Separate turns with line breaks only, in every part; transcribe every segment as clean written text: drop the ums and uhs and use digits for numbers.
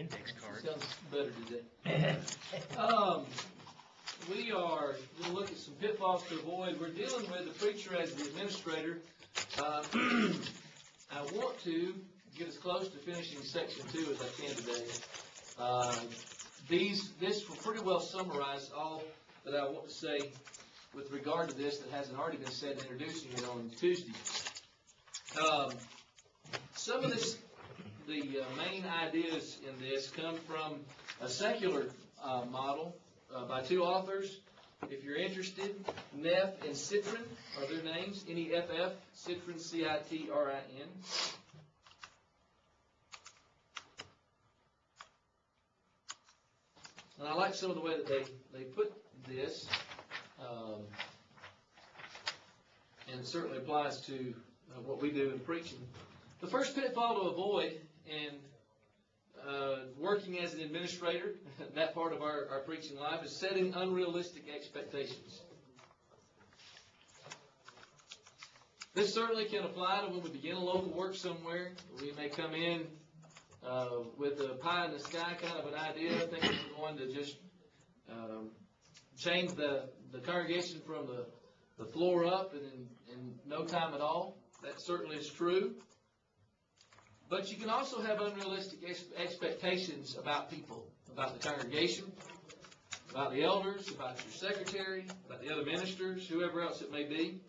index card.
Sounds better today. We are going to look at some pitfalls to avoid. We're dealing with the preacher as the administrator. I want to get as close to finishing section 2 as I can today. This will pretty well summarize all that I want to say with regard to this that hasn't already been said in introducing it on Tuesday. Some of the main ideas in this come from a secular model by two authors. If you're interested, Neff and Citrin are their names. Neff, Citrin, Citrin. And I like some of the way that they put this, and it certainly applies to what we do in preaching. The first pitfall to avoid in working as an administrator, that part of our preaching life, is setting unrealistic expectations. This certainly can apply to when we begin a local work somewhere. We may come in with a pie in the sky kind of an idea, thinking we're going to just change the congregation from the floor up in no time at all. That certainly is true. But you can also have unrealistic expectations about people, about the congregation, about the elders, about your secretary, about the other ministers, whoever else it may be.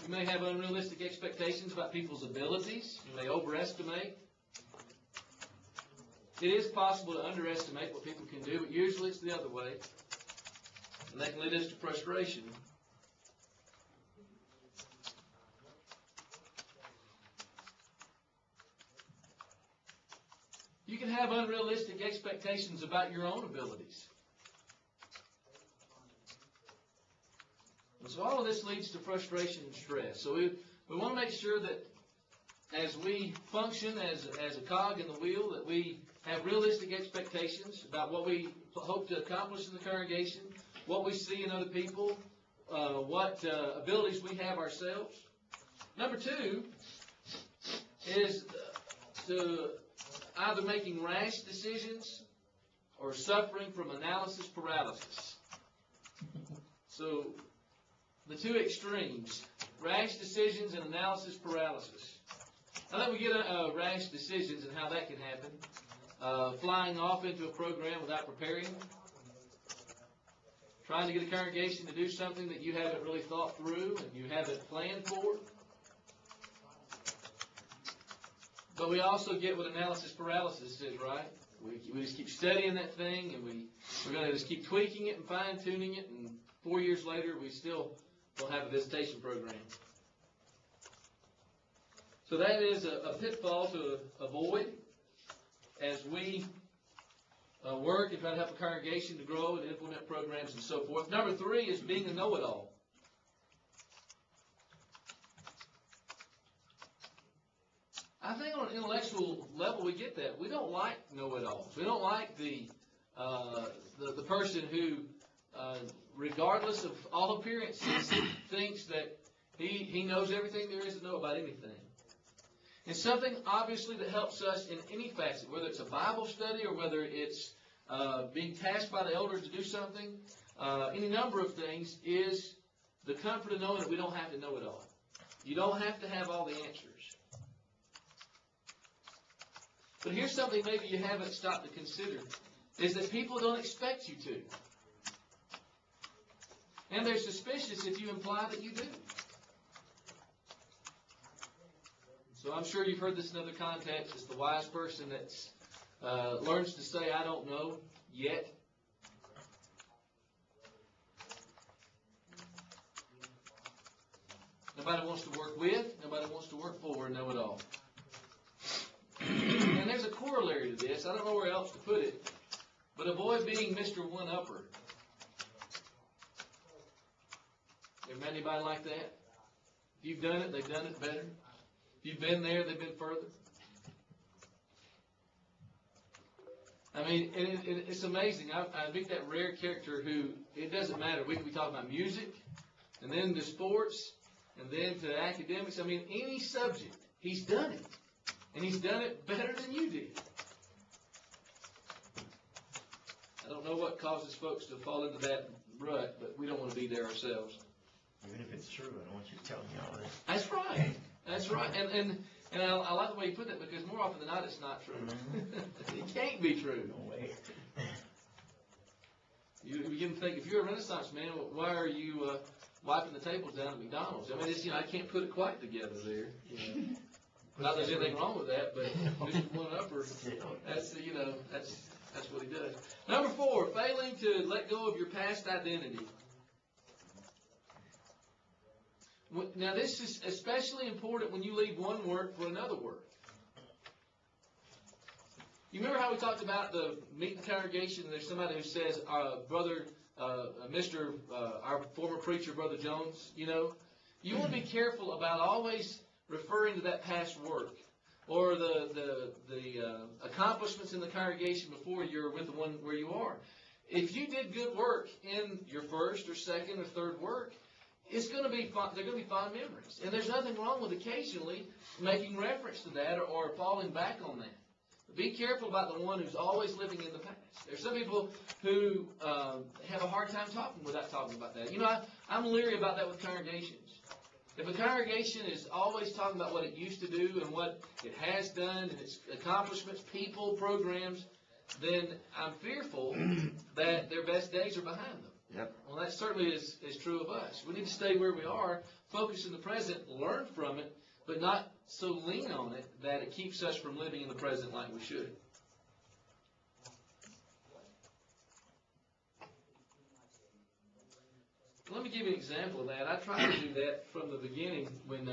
You may have unrealistic expectations about people's abilities. You may overestimate. It is possible to underestimate what people can do, but usually it's the other way. And that can lead us to frustration. You can have unrealistic expectations about your own abilities. And so all of this leads to frustration and stress. So we want to make sure that as we function as a cog in the wheel, that we have realistic expectations about what we hope to accomplish in the congregation, what we see in other people, what abilities we have ourselves. Number 2 is to either making rash decisions or suffering from analysis paralysis. So the two extremes, rash decisions and analysis paralysis. Now that we get rash decisions and how that can happen, flying off into a program without preparing, trying to get a congregation to do something that you haven't really thought through and you haven't planned for. But we also get what analysis paralysis is, right? We just keep studying that thing, and we're going to just keep tweaking it and fine-tuning it, and 4 years later we still don't have a visitation program. So that is a pitfall to avoid as we work and try to help a congregation to grow and implement programs and so forth. Number 3 is being a know-it-all. I think on an intellectual level we get that. We don't like know-it-alls. We don't like the person who, regardless of all appearances, thinks that he knows everything there is to know about anything. And something, obviously, that helps us in any facet, whether it's a Bible study or whether it's being tasked by the elders to do something, any number of things, is the comfort of knowing that we don't have to know it all. You don't have to have all the answers. But here's something maybe you haven't stopped to consider, is that people don't expect you to. And they're suspicious if you imply that you do. So I'm sure you've heard this in other contexts. It's the wise person that learns to say, I don't know yet. Nobody wants to work with, nobody wants to work for, and know it all. And there's a corollary to this. I don't know where else to put it. But avoid being Mr. One-Upper. Ever met anybody like that? If you've done it, they've done it better. If you've been there, they've been further. I mean, it's amazing. I meet that rare character who, it doesn't matter. We can be talking about music, and then the sports, and then to academics. I mean, any subject, he's done it. And he's done it better than you did. I don't know what causes folks to fall into that rut, but we don't want to be there ourselves.
Even if it's true, I don't want you to tell me all this.
That's right. That's right. And I like the way you put that, because more often than not, it's not true. It can't be true.
No way.
You can think, if you're a Renaissance man, why are you wiping the tables down at McDonald's? I mean, it's, I can't put it quite together there. Not that there's anything wrong with that, but just one upper. That's that's what he does. Number 4, failing to let go of your past identity. Now, this is especially important when you leave one work for another work. You remember how we talked about the meeting congregation, and there's somebody who says, Brother, Mr., our former preacher, Brother Jones, you want to be careful about always referring to that past work or the accomplishments in the congregation before you're with the one where you are. If you did good work in your first or second or third work, it's going to be fun. They're going to be fond memories, and there's nothing wrong with occasionally making reference to that or falling back on that. Be careful about the one who's always living in the past. There's some people who have a hard time talking without talking about that. I'm leery about that with congregations. If a congregation is always talking about what it used to do and what it has done and its accomplishments, people, programs, then I'm fearful that their best days are behind them.
Yep.
Well, that certainly is true of us. We need to stay where we are, focus in the present, learn from it, but not so lean on it that it keeps us from living in the present like we should. Let me give you an example of that. I tried to do that from the beginning when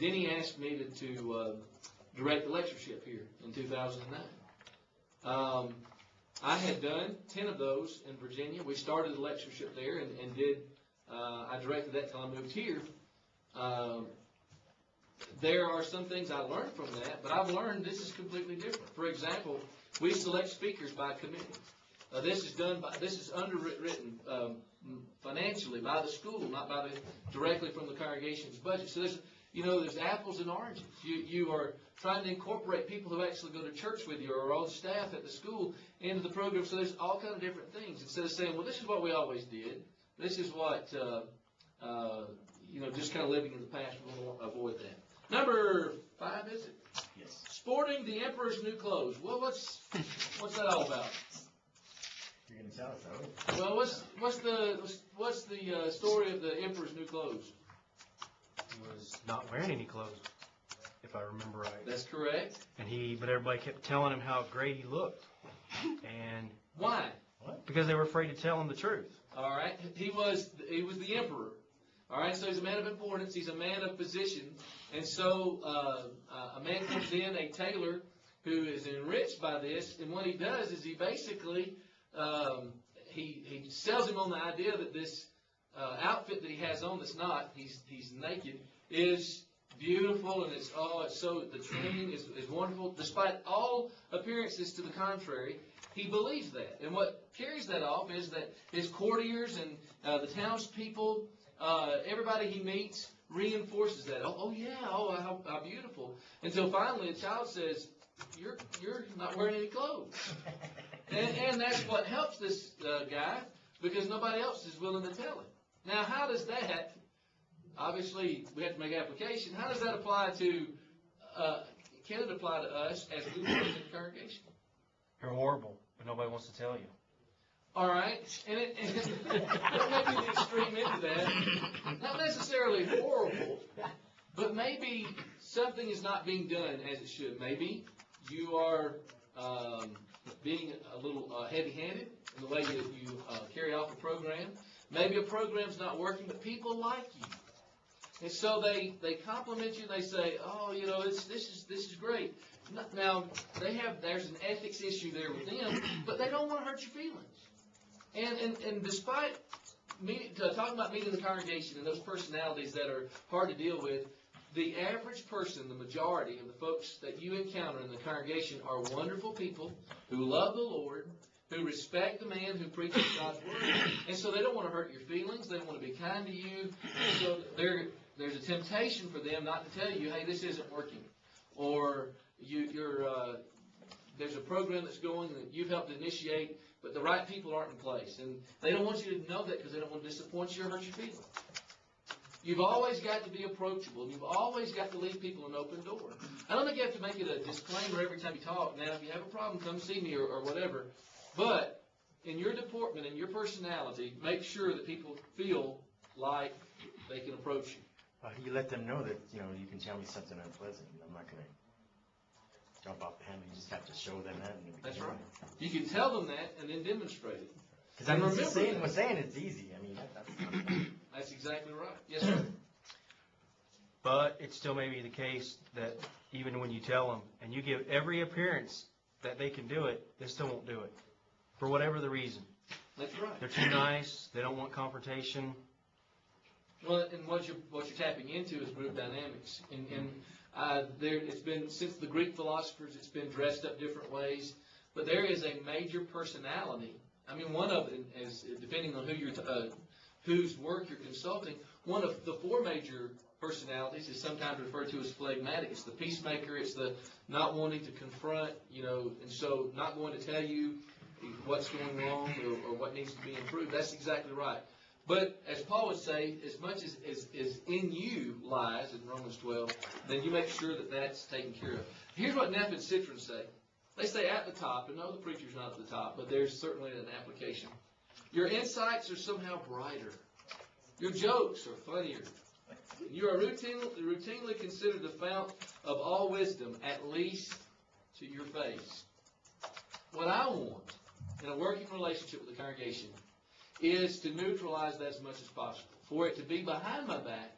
Denny asked me to direct the lectureship here in 2009. I had done 10 of those in Virginia. We started the lectureship there and I directed that till I moved here. There are some things I learned from that, but I've learned this is completely different. For example, we select speakers by committee. This is underwritten financially by the school, not directly from the congregation's budget. So there's apples and oranges. You are trying to incorporate people who actually go to church with you or all the staff at the school into the program. So there's all kinds of different things. Instead of saying, well, this is what we always did. This is what, just kind of living in the past, we want to avoid that. Number 5, is it?
Yes.
Sporting the emperor's new clothes. Well, what's that all about?
You're going to tell us, though.
Well, what's the story of the emperor's new clothes?
He was not wearing any clothes, if I remember right.
That's correct.
But everybody kept telling him how great he looked. And
why?
What?
Because they were afraid to tell him the truth.
All right. He was the emperor. All right. So he's a man of importance. He's a man of position. And so a man comes in, a tailor, who is enriched by this. And what he does is he basically he sells him on the idea that this outfit that he has on that's not, he's naked, is beautiful, and the training is wonderful. Despite all appearances to the contrary, he believes that. And what carries that off is that his courtiers and the townspeople, everybody he meets reinforces that. How beautiful. Until finally a child says, you're not wearing any clothes. And that's what helps this guy, because nobody else is willing to tell him. Now, how does that, obviously we have to make application, how does that apply to, can it apply to us as we work in the congregation?
You're horrible, but nobody wants to tell you.
All right, and it may be the extreme end of that. Not necessarily horrible, but maybe something is not being done as it should. Maybe you are being a little heavy-handed in the way that you carry off a program. Maybe a program's not working, but people like you. And so they compliment you, and they say, this is great. Now, there's an ethics issue there with them, but they don't want to hurt your feelings. And despite talking about meeting the congregation and those personalities that are hard to deal with, the average person, the majority of the folks that you encounter in the congregation are wonderful people who love the Lord, who respect the man who preaches God's word, and so they don't want to hurt your feelings. They want to be kind to you. So there's a temptation for them not to tell you, hey, this isn't working. Or there's a program that's going that you've helped initiate, but the right people aren't in place. And they don't want you to know that because they don't want to disappoint you or hurt your feelings. You've always got to be approachable. You've always got to leave people an open door. I don't think you have to make it a disclaimer every time you talk. Now, if you have a problem, come see me or whatever. But in your deportment and your personality, make sure that people feel like they can approach you.
You let them know that, you can tell me something unpleasant, and I'm not going to jump off the handle. You just have to show them that.
That's right. You can tell them that and then demonstrate it.
Because saying it's easy. I mean,
that's exactly right. Yes, sir.
But it still may be the case that even when you tell them and you give every appearance that they can do it, they still won't do it for whatever the reason.
That's right.
They're too nice. They don't want confrontation.
Well, and what you're tapping into is group dynamics, and it's been since the Greek philosophers. It's been dressed up different ways, but there is a major personality. I mean, one of them is depending on whose work you're consulting. One of the four major personalities is sometimes referred to as phlegmatic. It's the peacemaker. It's the not wanting to confront, and so not going to tell you what's going wrong or what needs to be improved. That's exactly right. But as Paul would say, as much as in you lies in Romans 12, then you make sure that that's taken care of. Here's what Neff and Citron say. They say at the top, and no, the preacher's not at the top, but there's certainly an application. Your insights are somehow brighter. Your jokes are funnier. You are routinely considered the fount of all wisdom, at least to your face. What I want in a working relationship with the congregation is to neutralize that as much as possible, for it to be behind my back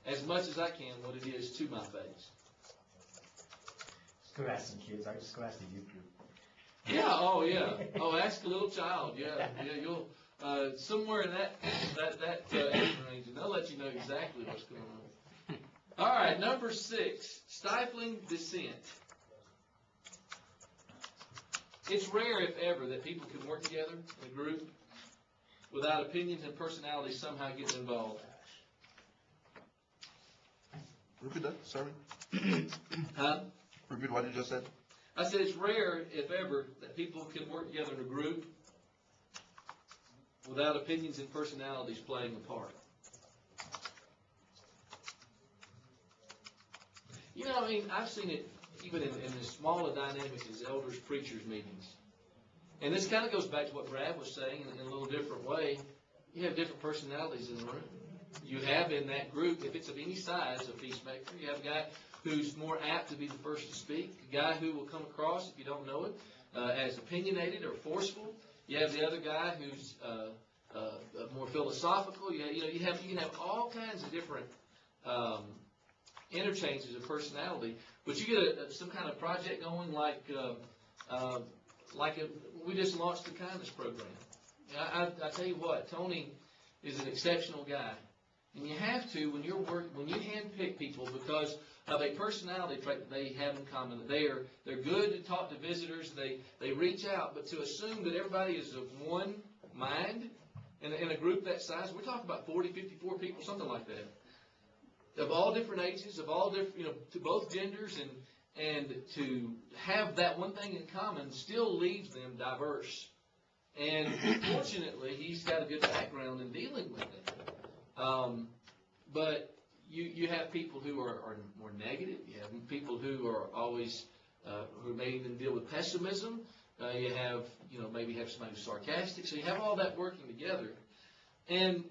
as much as I can what it is to my face.
Just go ask some kids. I just go ask the youth group.
Yeah, oh yeah. Oh, ask a little child. Yeah, you'll somewhere in that age range, and they'll let you know exactly what's going on. All right, number 6, stifling dissent. It's rare, if ever, that people can work together in a group without opinions and personalities somehow getting involved.
Repeat that, sorry.
Huh?
Repeat what you just said.
I said it's rare, if ever, that people can work together in a group without opinions and personalities playing a part. I mean, I've seen it even in as small a dynamic as elders, preachers meetings. And this kind of goes back to what Brad was saying in a little different way. You have different personalities in the room. You have in that group, if it's of any size, a peacemaker. You have a guy who's more apt to be the first to speak, a guy who will come across, if you don't know it, as opinionated or forceful. You have the other guy who's more philosophical. You can have all kinds of different interchanges of personality. But you get some kind of project going we just launched the kindness program. I tell you what, Tony is an exceptional guy. And you have to, when you handpick people because of a personality trait that they have in common, that they're good to talk to visitors, they reach out, but to assume that everybody is of one mind in a group that size, we're talking about 40, 54 people, something like that, of all different ages, of all different, to both genders, and to have that one thing in common still leaves them diverse. And fortunately, he's got a good background in dealing with it. But you have people who are more negative. You have people who are always, who may even deal with pessimism. You have, maybe have somebody who's sarcastic. So you have all that working together. And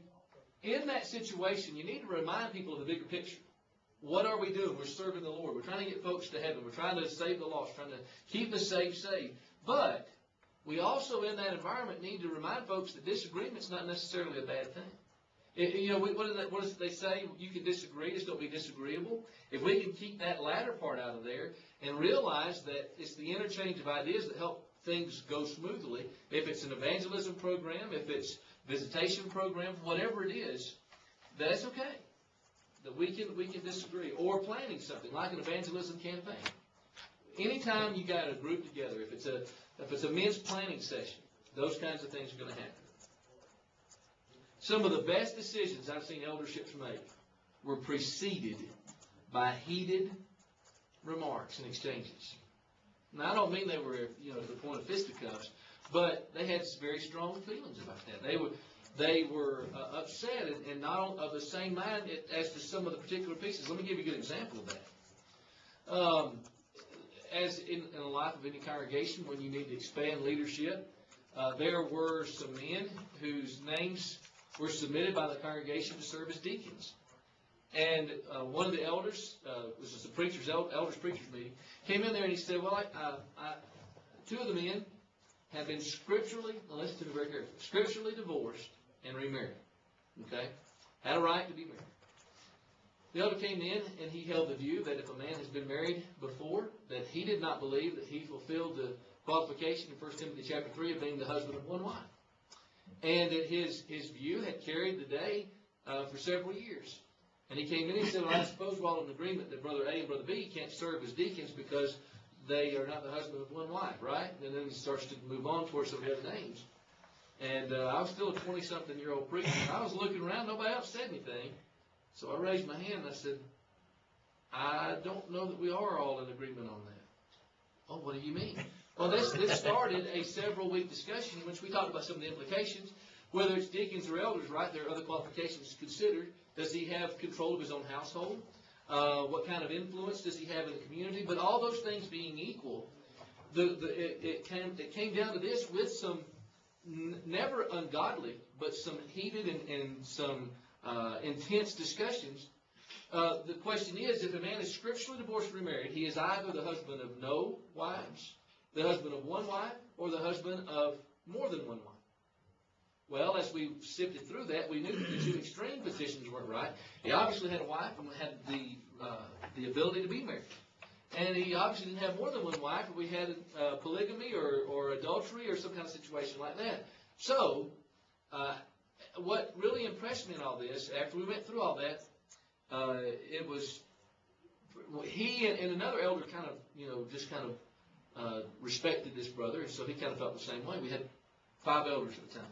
in that situation, you need to remind people of the bigger picture. What are we doing? We're serving the Lord. We're trying to get folks to heaven. We're trying to save the lost, trying to keep the saved. But we also, in that environment, need to remind folks that disagreement's not necessarily a bad thing. What does they say? You can disagree, just don't be disagreeable. If we can keep that latter part out of there and realize that it's the interchange of ideas that help things go smoothly, if it's an evangelism program, if it's visitation program, whatever it is, that's okay. That we can disagree. Or planning something like an evangelism campaign. Anytime you got a group together, if it's a men's planning session, those kinds of things are going to happen. Some of the best decisions I've seen elderships make were preceded by heated remarks and exchanges. Now, I don't mean they were, to the point of fisticuffs, but they had very strong feelings about that. They were upset and not of the same mind as to some of the particular pieces. Let me give you a good example of that. As in the life of any congregation, when you need to expand leadership, there were some men whose names were submitted by the congregation to serve as deacons. And one of the elders, this was the elders preachers meeting, came in there and he said, well, two of the men have been scripturally, now listen to me very carefully, scripturally divorced and remarried. Okay? Had a right to be married. The elder came in and he held the view that if a man has been married before, that he did not believe that he fulfilled the qualification in 1 Timothy chapter 3 of being the husband of one wife. And that his view had carried the day for several years. And he came in and he said, well, I suppose we're all in agreement that Brother A and Brother B can't serve as deacons because they are not the husband of one wife, right? And then he starts to move on towards some of the other names. And I was still a 20-something-year-old preacher. I was looking around. Nobody else said anything. So I raised my hand and I said, I don't know that we are all in agreement on that. Oh, what do you mean? Well, this started a several-week discussion in which we talked about some of the implications. Whether it's deacons or elders, right, there are other qualifications considered. Does he have control of his own household? What kind of influence does he have in the community? But all those things being equal, it came down to this with some never ungodly, but some heated and some intense discussions. The question is, if a man is scripturally divorced or remarried, he is either the husband of no wives, the husband of one wife, or the husband of more than one wife. Well, as we sifted through that, we knew that the two extreme positions weren't right. He obviously had a wife and had the ability to be married. And he obviously didn't have more than one wife, but we had polygamy or adultery or some kind of situation like that. So, what really impressed me in all this, after we went through all that, it was he and another elder kind of respected this brother, and so he kind of felt the same way. We had 5 elders at the time.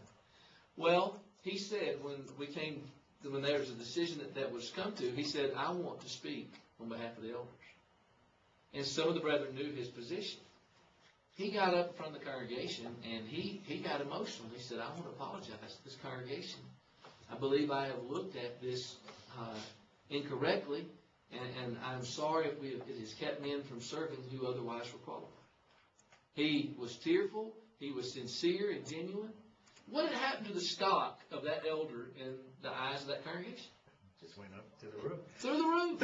Well, he said when there was a decision that was come to, he said, I want to speak on behalf of the elders. And some of the brethren knew his position. He got up in front of the congregation and he got emotional. He said, I want to apologize to this congregation. I believe I have looked at this incorrectly, and I'm sorry if it has kept men from serving who otherwise were qualified. He was tearful. He was sincere and genuine. What had happened to the stock of that elder in the eyes of that congregation?
Just went up to the roof.
Through the roof.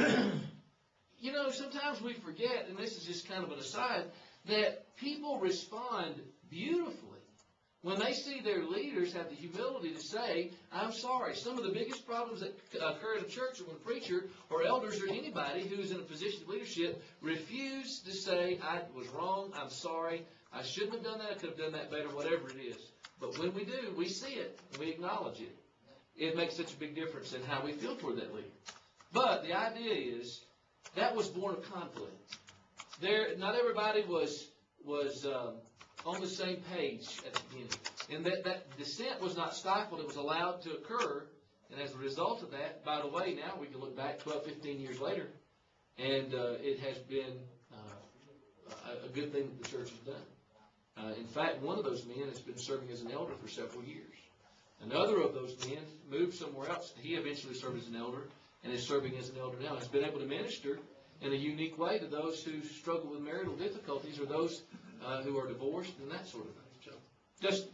Sometimes we forget, and this is just kind of an aside, that people respond beautifully when they see their leaders have the humility to say, I'm sorry. Some of the biggest problems that occur in a church are when a preacher or elders or anybody who is in a position of leadership refuse to say, I was wrong, I'm sorry, I shouldn't have done that, I could have done that better, whatever it is. But when we do, we see it, and we acknowledge it. It makes such a big difference in how we feel toward that leader. But the idea is, that was born of conflict. Not everybody was on the same page at the beginning. And that dissent was not stifled, it was allowed to occur. And as a result of that, by the way, now we can look back 12, 15 years later, and it has been a good thing that the church has done. In fact, one of those men has been serving as an elder for several years. Another of those men moved somewhere else. He eventually served as an elder and is serving as an elder now. He's been able to minister in a unique way to those who struggle with marital difficulties or those who are divorced and that sort of thing. So, just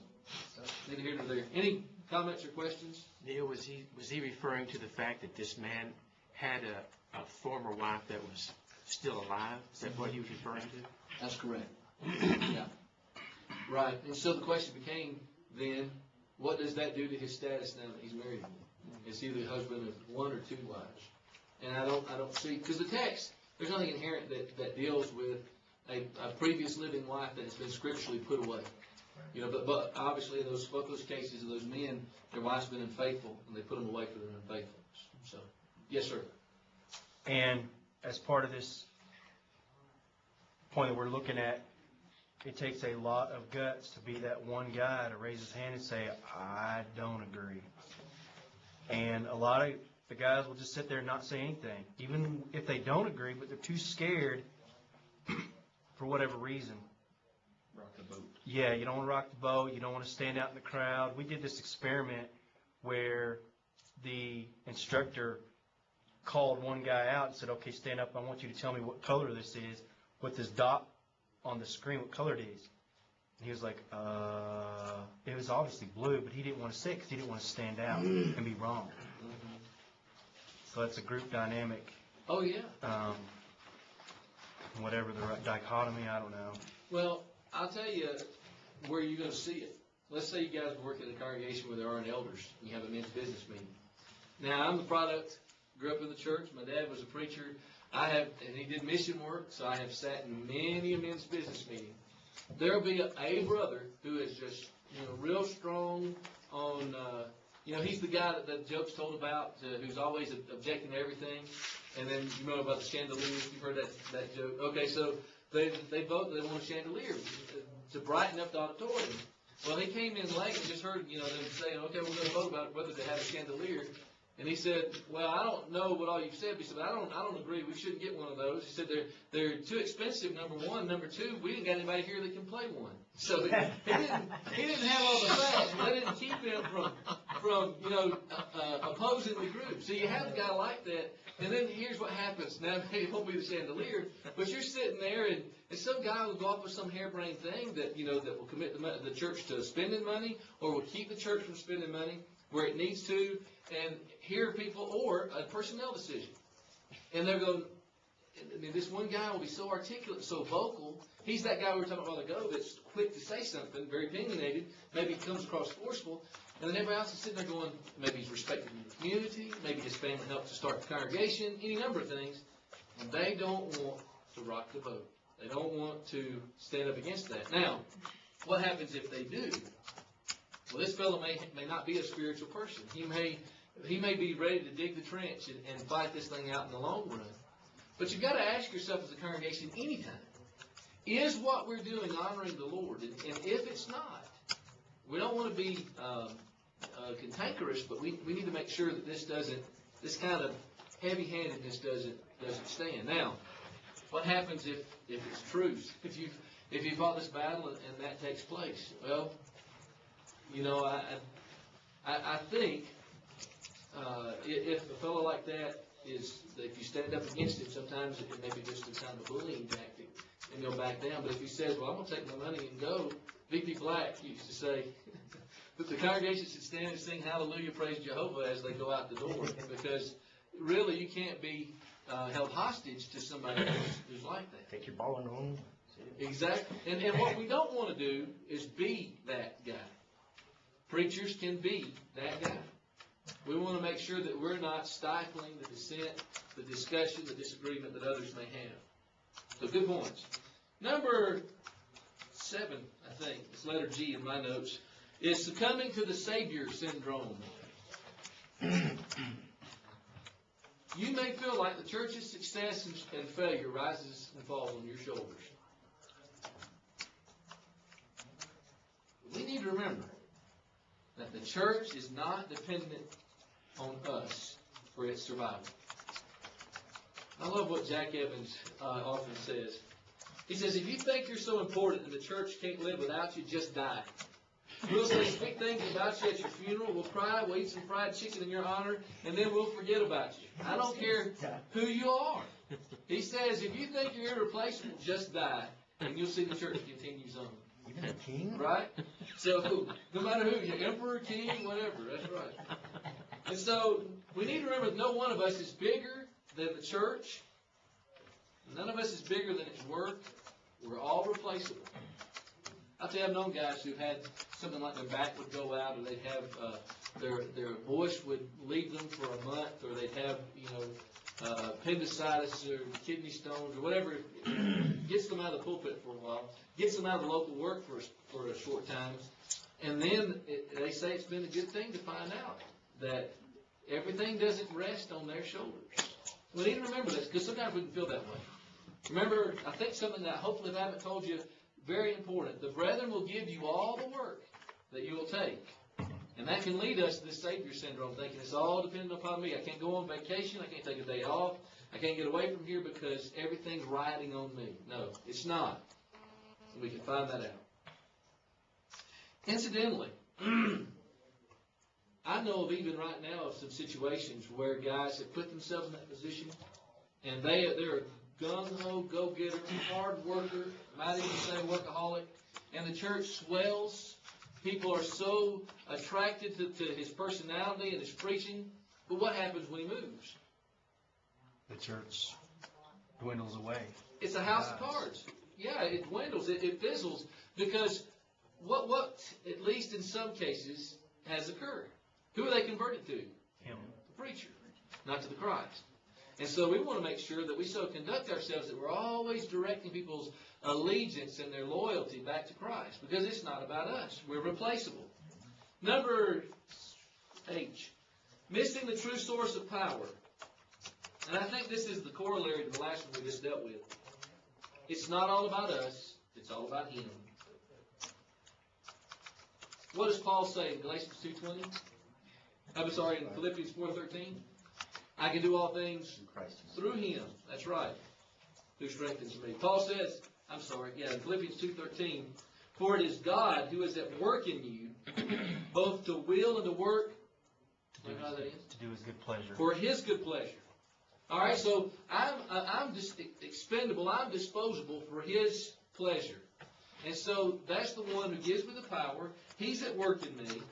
neither here nor there. Any comments or questions?
Neal, was he referring to the fact that this man had a former wife that was still alive? Is that what he was referring to?
That's correct. Yeah. Right. And so the question became then, what does that do to his status now that he's married again? Is he the husband of 1 or 2 wives? And I don't see, because the text, there's nothing inherent that deals with a previous living wife that has been scripturally put away. But obviously in both those cases of those men, their wife's been unfaithful, and they put them away for their unfaithfulness. So, yes, sir.
And as part of this point that we're looking at, it takes a lot of guts to be that one guy to raise his hand and say, I don't agree. And a lot of the guys will just sit there and not say anything, even if they don't agree, but they're too scared for whatever reason.
Rock the boat.
Yeah, you don't want to rock the boat. You don't want to stand out in the crowd. We did this experiment where the instructor called one guy out and said, okay, stand up. I want you to tell me what color this is, what this dot on the screen, what color it is. And he was like, it was obviously blue, but he didn't want to say it because he didn't want to stand out and be wrong. So that's a group dynamic,
Oh, yeah.
whatever the right dichotomy, I don't know.
Well, I'll tell you where you're going to see it. Let's say you guys work in a congregation where there aren't elders, and you have a men's business meeting. Now, I'm the product, grew up in the church. My dad was a preacher. And he did mission work, so I have sat in many a men's business meeting. There'll be a brother who is just, real strong on, he's the guy that the joke's told about, who's always objecting to everything. And then you know about the chandelier. You've heard that joke. Okay, so they want a chandelier to brighten up the auditorium. Well, he came in late and just heard, them saying, okay, we're going to vote about whether to have a chandelier. And he said, well, I don't know what all you've said. He said, but I don't agree. We shouldn't get one of those. He said, they're too expensive, number one. Number two, we didn't got anybody here that can play one. So he didn't have all the facts. That didn't keep him from opposing the group. So you have a guy like that. And then here's what happens. Now, it won't be the chandelier, but you're sitting there and some guy will go off with some harebrained thing that, that will commit the church to spending money or will keep the church from spending money where it needs to, and hear people, or a personnel decision. And they're going, this one guy will be so articulate, so vocal. He's that guy we were talking about a while ago that's quick to say something, very opinionated, maybe comes across forceful, and then everybody else is sitting there going, maybe he's respected in the community, maybe his family helped to start the congregation, any number of things, and they don't want to rock the boat. They don't want to stand up against that. Now, what happens if they do? Well, this fellow may not be a spiritual person. He may be ready to dig the trench and fight this thing out in the long run. But you've got to ask yourself as a congregation anytime, is what we're doing honoring the Lord? And if it's not, we don't want to be cantankerous, but we need to make sure that this kind of heavy-handedness doesn't stand. Now, what happens if it's truth? If you fought this battle and that takes place? Well, I think if a fellow like that if you stand up against him, sometimes it may be just a kind of a bullying tactic, and he'll back down. But if he says, well, I'm going to take my money and go, V.P. Black used to say that the congregation should stand and sing Hallelujah, Praise Jehovah as they go out the door, because really you can't be held hostage to somebody who's like that.
Take your ball and home.
Exactly. And what we don't want to do is be that guy. Preachers can be that guy. We want to make sure that we're not stifling the dissent, the discussion, the disagreement that others may have. So good points. Number 7, I think, it's letter G in my notes, is succumbing to the Savior syndrome. You may feel like the church's success and failure rises and falls on your shoulders. We need to remember that the church is not dependent on us for its survival. I love what Jack Evans often says. He says, if you think you're so important and the church can't live without you, just die. We'll say sweet things about you at your funeral. We'll cry. We'll eat some fried chicken in your honor, and then we'll forget about you. I don't care who you are. He says, if you think you're irreplaceable, just die, and you'll see the church continues on.
Even a king?
Right? So, no matter who, you're emperor, king, whatever. That's right. And so, we need to remember that no one of us is bigger than the church. None of us is bigger than its work. We're all replaceable. I'll tell you, I've known guys who've had something like their back would go out, or they'd have their voice would leave them for a month, or they'd have appendicitis or kidney stones or whatever. Gets them out of the pulpit for a while, gets them out of the local work for a short time, and then they say it's been a good thing to find out that everything doesn't rest on their shoulders. We need to remember this, because sometimes we can feel that way. Remember, I think something that hopefully if I haven't told you, very important. The brethren will give you all the work that you will take, And that can lead us to this Savior syndrome, thinking it's all dependent upon me. I can't go on vacation. I can't take a day off. I can't get away from here because everything's riding on me. No, it's not. And we can find that out. Incidentally, I know of even right now of some situations where guys have put themselves in that position, and they're a gung-ho, go-getter, hard worker, might even say workaholic, and the church swells. People are so attracted to his personality and his preaching, but what happens when he moves?
The church dwindles away.
It's a house of cards. Yeah, it dwindles, it fizzles, because what, at least in some cases, has occurred? Who are they converted to?
Him.
The preacher, not to the Christ. And so we want to make sure that we so conduct ourselves that we're always directing people's allegiance and their loyalty back to Christ, because it's not about us. We're replaceable. Number H, missing the true source of power. And I think this is the corollary to the last one we just dealt with. It's not all about us. It's all about Him. What does Paul say in Galatians 2:20? I'm sorry, in Philippians 4:13? I can do all things through Him. That's right. Who strengthens me. Paul says, in Philippians 2:13, for it is God who is at work in you, both to will and to work.
To do His good pleasure.
For His good pleasure. All right, so I'm just expendable. I'm disposable for His pleasure. And so that's the one who gives me the power. He's at work in me.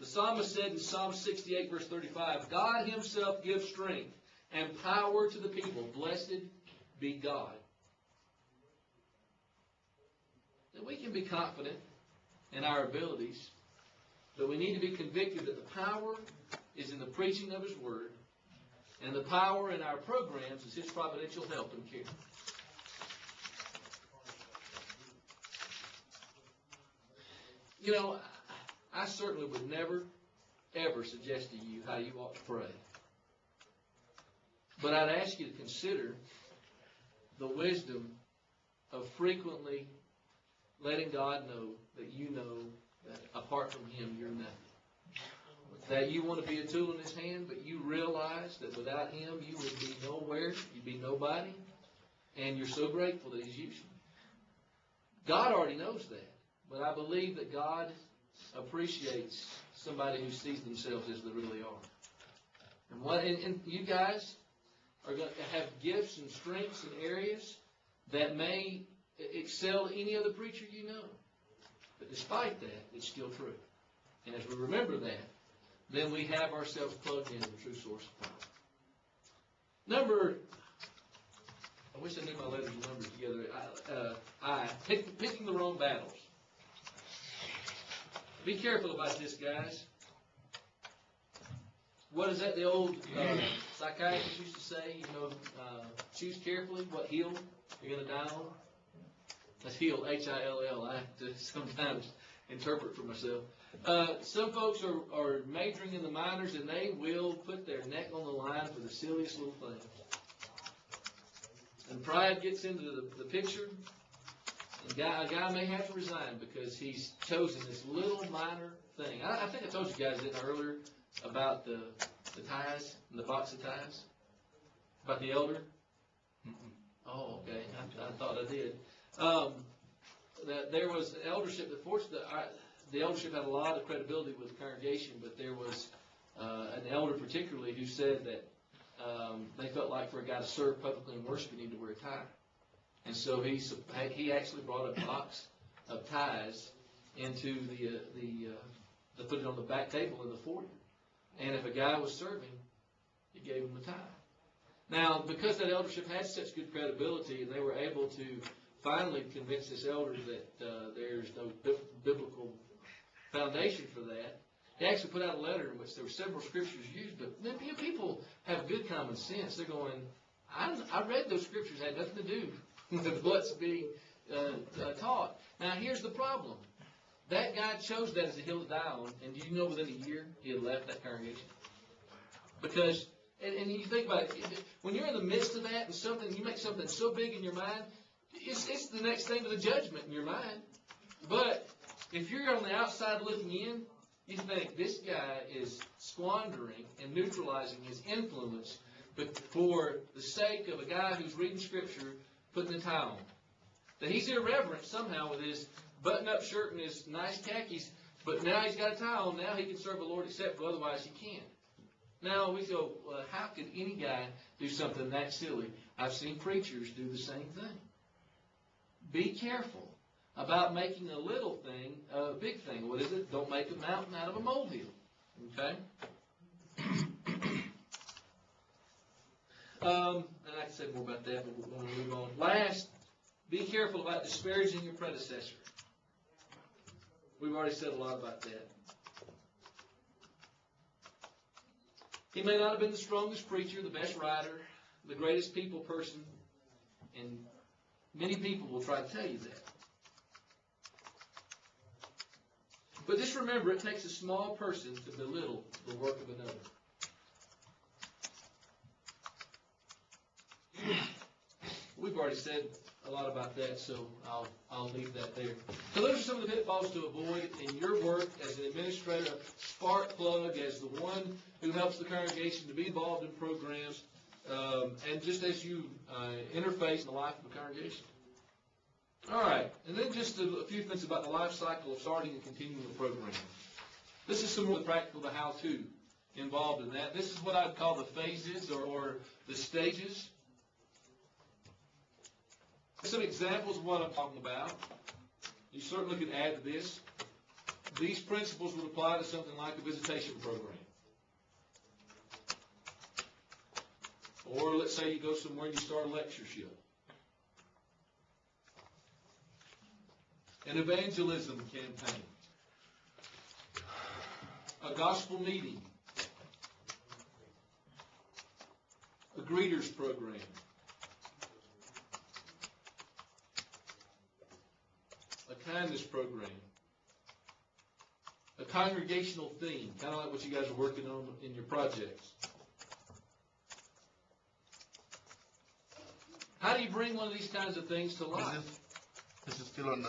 The psalmist said in Psalm 68, verse 35, God Himself gives strength and power to the people. Blessed be God. That we can be confident in our abilities, but we need to be convicted that the power is in the preaching of His Word, and the power in our programs is His providential help and care. You know, I certainly would never, ever suggest to you how you ought to pray. But I'd ask you to consider the wisdom of frequently letting God know that you know that apart from Him, you're nothing. That you want to be a tool in His hand, but you realize that without Him, you would be nowhere, you'd be nobody, and you're so grateful that He's used you. God already knows that, but I believe that God appreciates somebody who sees themselves as they really are. And you guys are going to have gifts and strengths and areas that may excel any other preacher you know. But despite that, it's still true. And as we remember that, then we have ourselves plugged into the true source of power. I wish I knew my letters and numbers together. Picking the wrong battles. Be careful about this, guys. What is that the old psychiatrist used to say? Choose carefully what hill you're going to die on. That's hill, H-I-L-L. I have to sometimes interpret for myself. Some folks are majoring in the minors, and they will put their neck on the line for the silliest little things. And pride gets into the picture. A guy may have to resign because he's chosen this little minor thing. I think I told you guys earlier about the ties, and the box of ties, about the elder. Oh, okay. I thought I did. That there was eldership. The eldership had a lot of credibility with the congregation, but there was an elder particularly who said that they felt like for a guy to serve publicly in worship, he needed to wear a tie. And so he actually brought a box of ties into to put it on the back table in the foyer. And if a guy was serving, he gave him a tie. Now, because that eldership had such good credibility, and they were able to finally convince this elder that there's no biblical foundation for that, he actually put out a letter in which there were several scriptures used. But then people have good common sense. They're going, I read those scriptures, had nothing to do with what's being taught. Now, here's the problem. That guy chose that as a hill to die on, and do you know within a year he had left that congregation? Because, and you think about it, when you're in the midst of that and you make something so big in your mind, it's the next thing to the judgment in your mind. But if you're on the outside looking in, you think this guy is squandering and neutralizing his influence, but for the sake of a guy who's reading Scripture, putting the tie on. That he's irreverent somehow with his button-up shirt and his nice khakis, but now he's got a tie on, now he can serve the Lord except for otherwise he can't. Now we go, well, how could any guy do something that silly? I've seen preachers do the same thing. Be careful about making a little thing a big thing. What is it? Don't make a mountain out of a molehill. Okay? And I can say more about that, but we're going to move on. Last, be careful about disparaging your predecessor. We've already said a lot about that. He may not have been the strongest preacher, the best writer, the greatest people person, and many people will try to tell you that. But just remember, it takes a small person to belittle the work of another. We've already said a lot about that, so I'll leave that there. So those are some of the pitfalls to avoid in your work as an administrator, a spark plug, as the one who helps the congregation to be involved in programs, and just as you interface in the life of the congregation. All right, and then just a few things about the life cycle of starting and continuing a program. This is some more practical, the how-to involved in that. This is what I'd call the phases or the stages. Some examples of what I'm talking about. You certainly could add to this. These principles would apply to something like a visitation program. Or let's say you go somewhere and you start a lectureship. An evangelism campaign. A gospel meeting. A greeters program. A kindness program. A congregational theme, kind of like what you guys are working on in your projects. How do you bring one of these kinds of things to life?
This is still on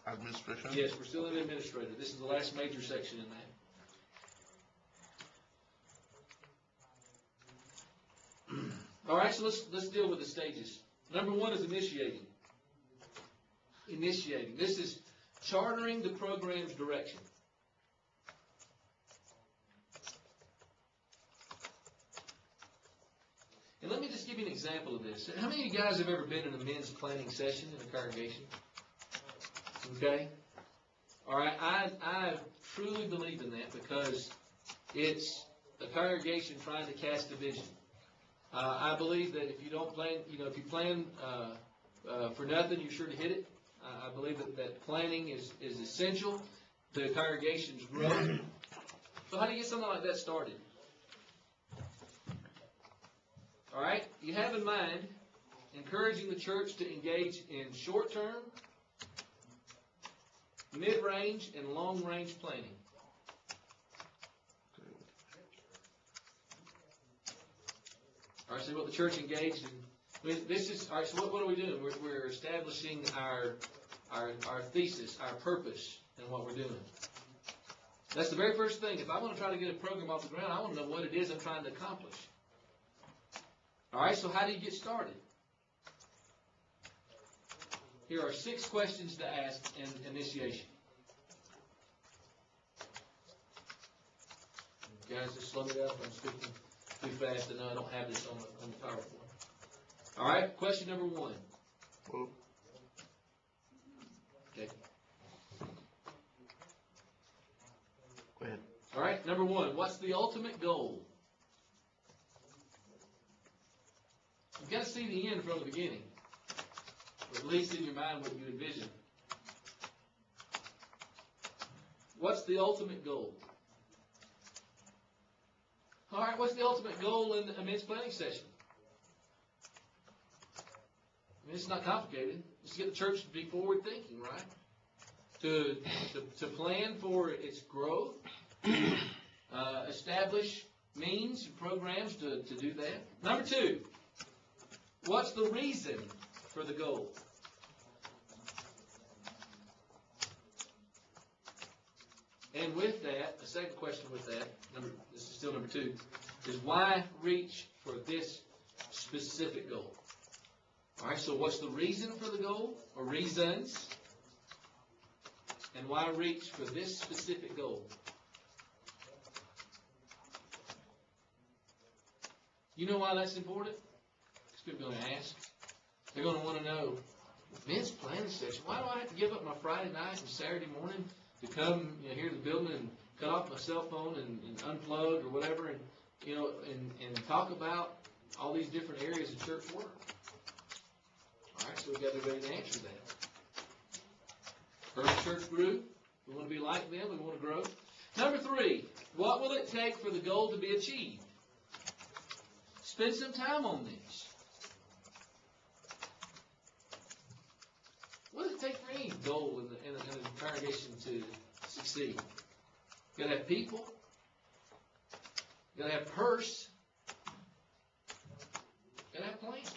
administration?
Yes, we're still in administrator. This is the last major section in that. All right, so let's deal with the stages. Number one is initiating. Initiating. This is chartering the program's direction. And let me just give you an example of this. How many of you guys have ever been in a men's planning session in a congregation? Okay? All right, I truly believe in that because it's a congregation trying to cast a vision. I believe that if you don't plan, if you plan for nothing, you're sure to hit it. I believe that planning is essential to the congregation's growth. So how do you get something like that started? All right, you have in mind encouraging the church to engage in short-term, mid-range, and long-range planning. All right, so what the church engaged in. This is all right. So what are we doing? We're establishing our thesis, our purpose, and what we're doing. That's the very first thing. If I want to try to get a program off the ground, I want to know what it is I'm trying to accomplish. All right. So how do you get started? Here are 6 questions to ask in initiation. Guys, just slow me down if I'm speaking too fast, and I don't have this on the PowerPoint. All right, question number 1. Okay.
Go ahead.
All right, number 1. What's the ultimate goal? You've got to see the end from the beginning, or at least in your mind what you envision. What's the ultimate goal? All right, what's the ultimate goal in a men's planning session? I mean, it's not complicated. Just get the church to be forward-thinking, right? To plan for its growth, establish means and programs to do that. Number 2, what's the reason for the goal? And with that, the second question with that, this is still number 2, is why reach for this specific goal? All right, so what's the reason for the goal, or reasons? And why reach for this specific goal? You know why that's important? Because people are going to ask. They're going to want to know, men's planning session, why do I have to give up my Friday night and Saturday morning to come here to the building and cut off my cell phone and unplug or whatever and, and talk about all these different areas of church work? All right, so we've got to be ready to answer that. First church group, we want to be like them, we want to grow. Number 3, what will it take for the goal to be achieved? Spend some time on this. What does it take for any goal in a congregation to succeed? You got to have people. You got to have purse. You got to have plans.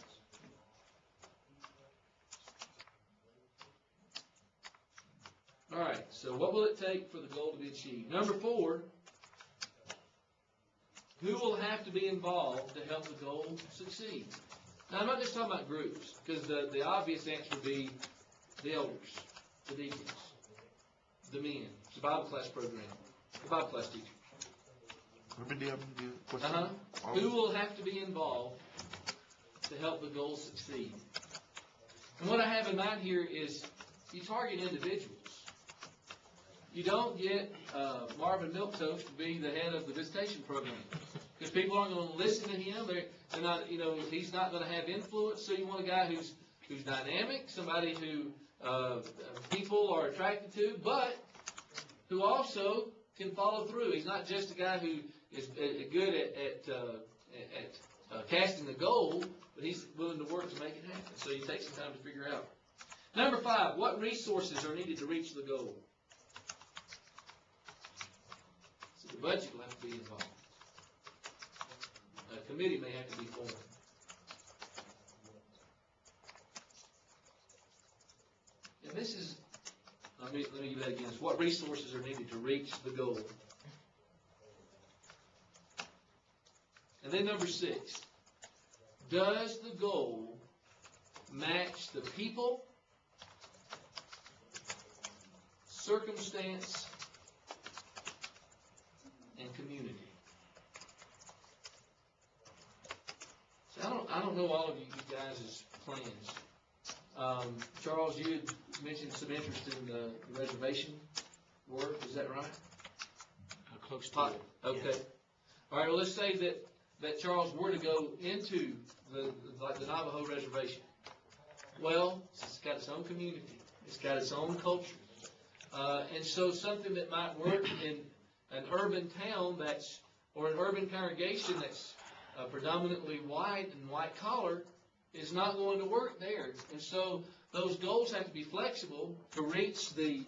All right, so what will it take for the goal to be achieved? Number 4, who will have to be involved to help the goal succeed? Now, I'm not just talking about groups, because the obvious answer would be the elders, the deacons, the men, the Bible class program, the Bible class teachers.
Repeat the question.
Who will have to be involved to help the goal succeed? And what I have in mind here is you target individuals. You don't get Marvin Milktoast to be the head of the visitation program, because people aren't going to listen to him. They're not, he's not going to have influence. So you want a guy who's dynamic, somebody who people are attracted to, but who also can follow through. He's not just a guy who is good at casting the goal, but he's willing to work to make it happen. So you take some time to figure out. Number 5, what resources are needed to reach the goal? So the budget will have to be involved. A committee may have to be formed. And this is, let me give that again. It's what resources are needed to reach the goal. And then number 6, does the goal match the people, circumstance, and community? So I don't know all of you guys' plans. Charles, you had mentioned some interest in the reservation work. Is that right?
Close to it.
Okay.
Yeah.
All right. Well, let's say that Charles were to go into the Navajo reservation. Well, it's got its own community. It's got its own culture. And so something that might work in an urban town or an urban congregation that's predominantly white and white collar is not going to work there. And so those goals have to be flexible to reach the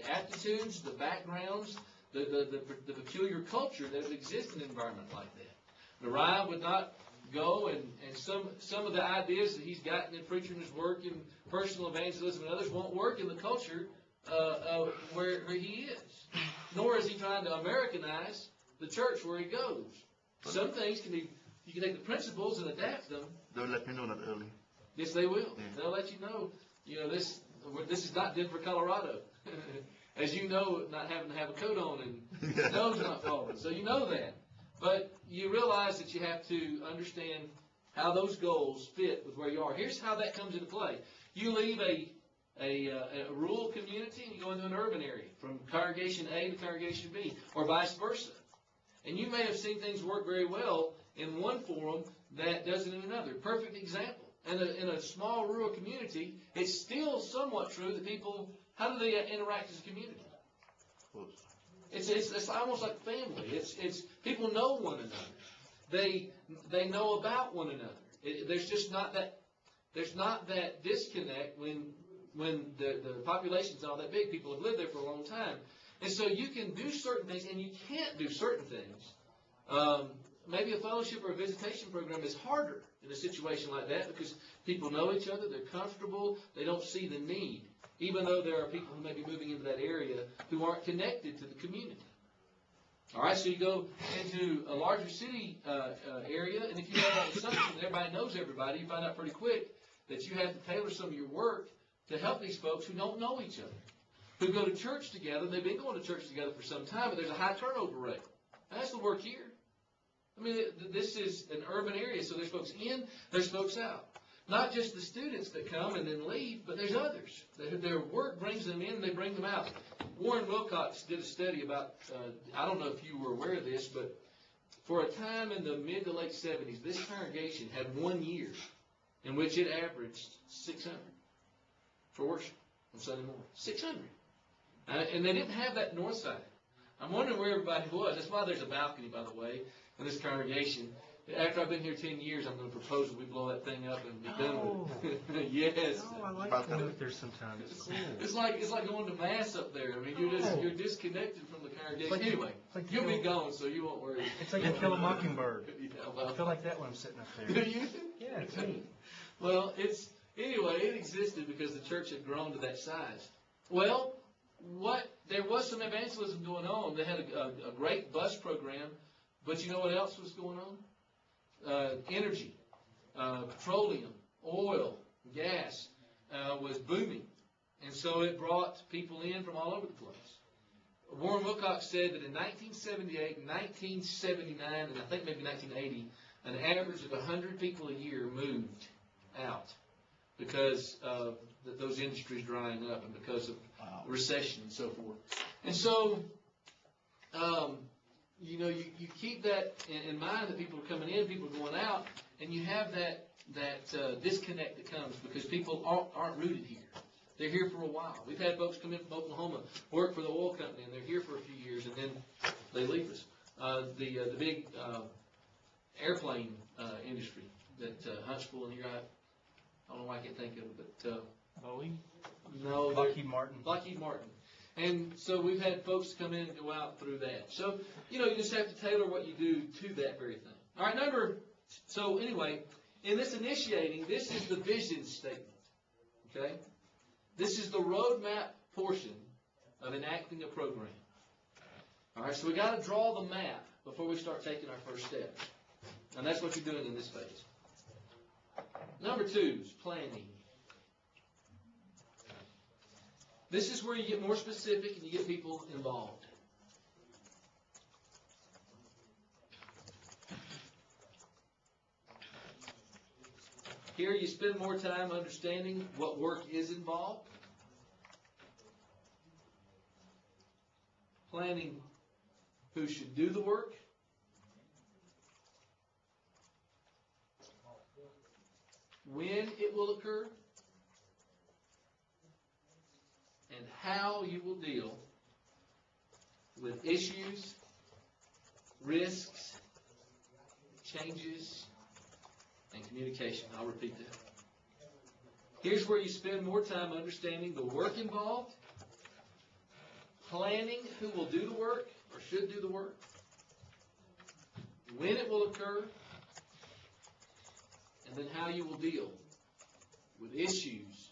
aptitudes, the backgrounds, the peculiar culture that would exist in an environment like that. Nariah would not go, and some of the ideas that he's gotten in preaching his work in personal evangelism and others won't work in the culture where he is. Nor is he trying to Americanize the church where he goes. Some things you can take the principles and adapt them.
They'll let me know that early.
Yes, they will.
Yeah.
They'll let you know. This is not Denver, Colorado. As you know, not having to have a coat on and snow's not falling. So you know that. But you realize that you have to understand how those goals fit with where you are. Here's how that comes into play. You leave a rural community and you go into an urban area, from congregation A to congregation B, or vice versa. And you may have seen things work very well in one forum that doesn't in another. Perfect example. In a small rural community, it's still somewhat true that people, how do they interact as a community? It's almost like family. It's people know one another. They know about one another. There's not that disconnect when the population's not that big. People have lived there for a long time. And so you can do certain things and you can't do certain things. Maybe a fellowship or a visitation program is harder in a situation like that because people know each other, they're comfortable, they don't see the need. even though there are people who may be moving into that area who aren't connected to the community. All right, so you go into a larger city area, and if you have that assumption that everybody knows everybody, you find out pretty quick that you have to tailor some of your work to help these folks who don't know each other, who go to church together. They've been going to church together for some time, but there's a high turnover rate. That's the work here. I mean, this is an urban area, so there's folks in, there's folks out. Not just the students that come and then leave, but there's others. Their work brings them in and they bring them out. Warren Wilcox did a study about, I don't know if you were aware of this, but for a time in the mid to late 70s, this congregation had 1 year in which it averaged 600 for worship on Sunday morning. 600. And they didn't have that north side. I'm wondering where everybody was. That's why there's a balcony, by the way, in this congregation. After I've been here 10 years, I'm going to propose that we blow that thing up and be done with it. Yes.
Oh, I like going up there sometimes. It's cool.
It's like going to mass up there. I mean, you're disconnected from the congregation.
Like
anyway,
like
you'll be gone, so you won't worry.
It's like you kill a mockingbird.
Yeah, well,
I feel like that when I'm sitting up
do
there.
you?
Yeah, it's neat.
Well, anyway, it existed because the church had grown to that size. Well, there was some evangelism going on. They had a great bus program, but you know what else was going on? Energy, petroleum, oil, gas was booming. And so it brought people in from all over the place. Warren Wilcox said that in 1978, 1979, and I think maybe 1980, an average of 100 people a year moved out because of those industries drying up and because of recession and so forth. And so, you keep that in mind that people are coming in, people are going out, and you have that disconnect that comes because people aren't rooted here. They're here for a while. We've had folks come in from Oklahoma, work for the oil company, and they're here for a few years, and then they leave us. The big airplane industry that Huntsville and here, I don't know why I can't think of it, but
Boeing?
no,
Lockheed Martin.
Lockheed Martin. And so we've had folks come in and go out through that. So, you just have to tailor what you do to that very thing. All right, so anyway, in this initiating, this is the vision statement, okay? This is the roadmap portion of enacting a program. All right, so we got to draw the map before we start taking our first step. And that's what you're doing in this phase. Number 2 is planning. This is where you get more specific and you get people involved. Here you spend more time understanding what work is involved. Planning who should do the work. When it will occur. And how you will deal with issues, risks, changes, and communication. I'll repeat that. Here's where you spend more time understanding the work involved, planning who will do the work or should do the work, when it will occur, and then how you will deal with issues,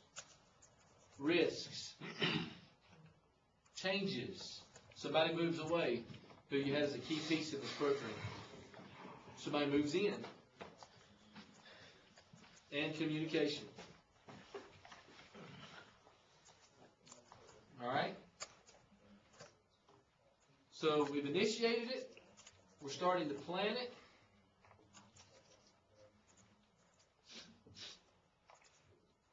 risks, changes. Somebody moves away who you had as a key piece in this program. Somebody moves in. And communication. All right? So we've initiated it. We're starting to plan it.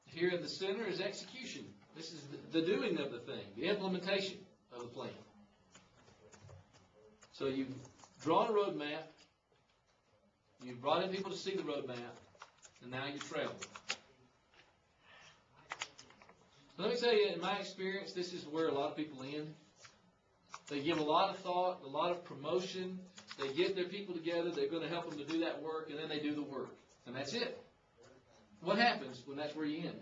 Here in the center is execution. This is the doing of the thing, the implementation of the plan. So you've drawn a roadmap, you've brought in people to see the roadmap, and now you're traveling. Let me tell you, in my experience, this is where a lot of people end. They give a lot of thought, a lot of promotion. They get their people together. They're going to help them to do that work, and then they do the work. And that's it. What happens when that's where you end?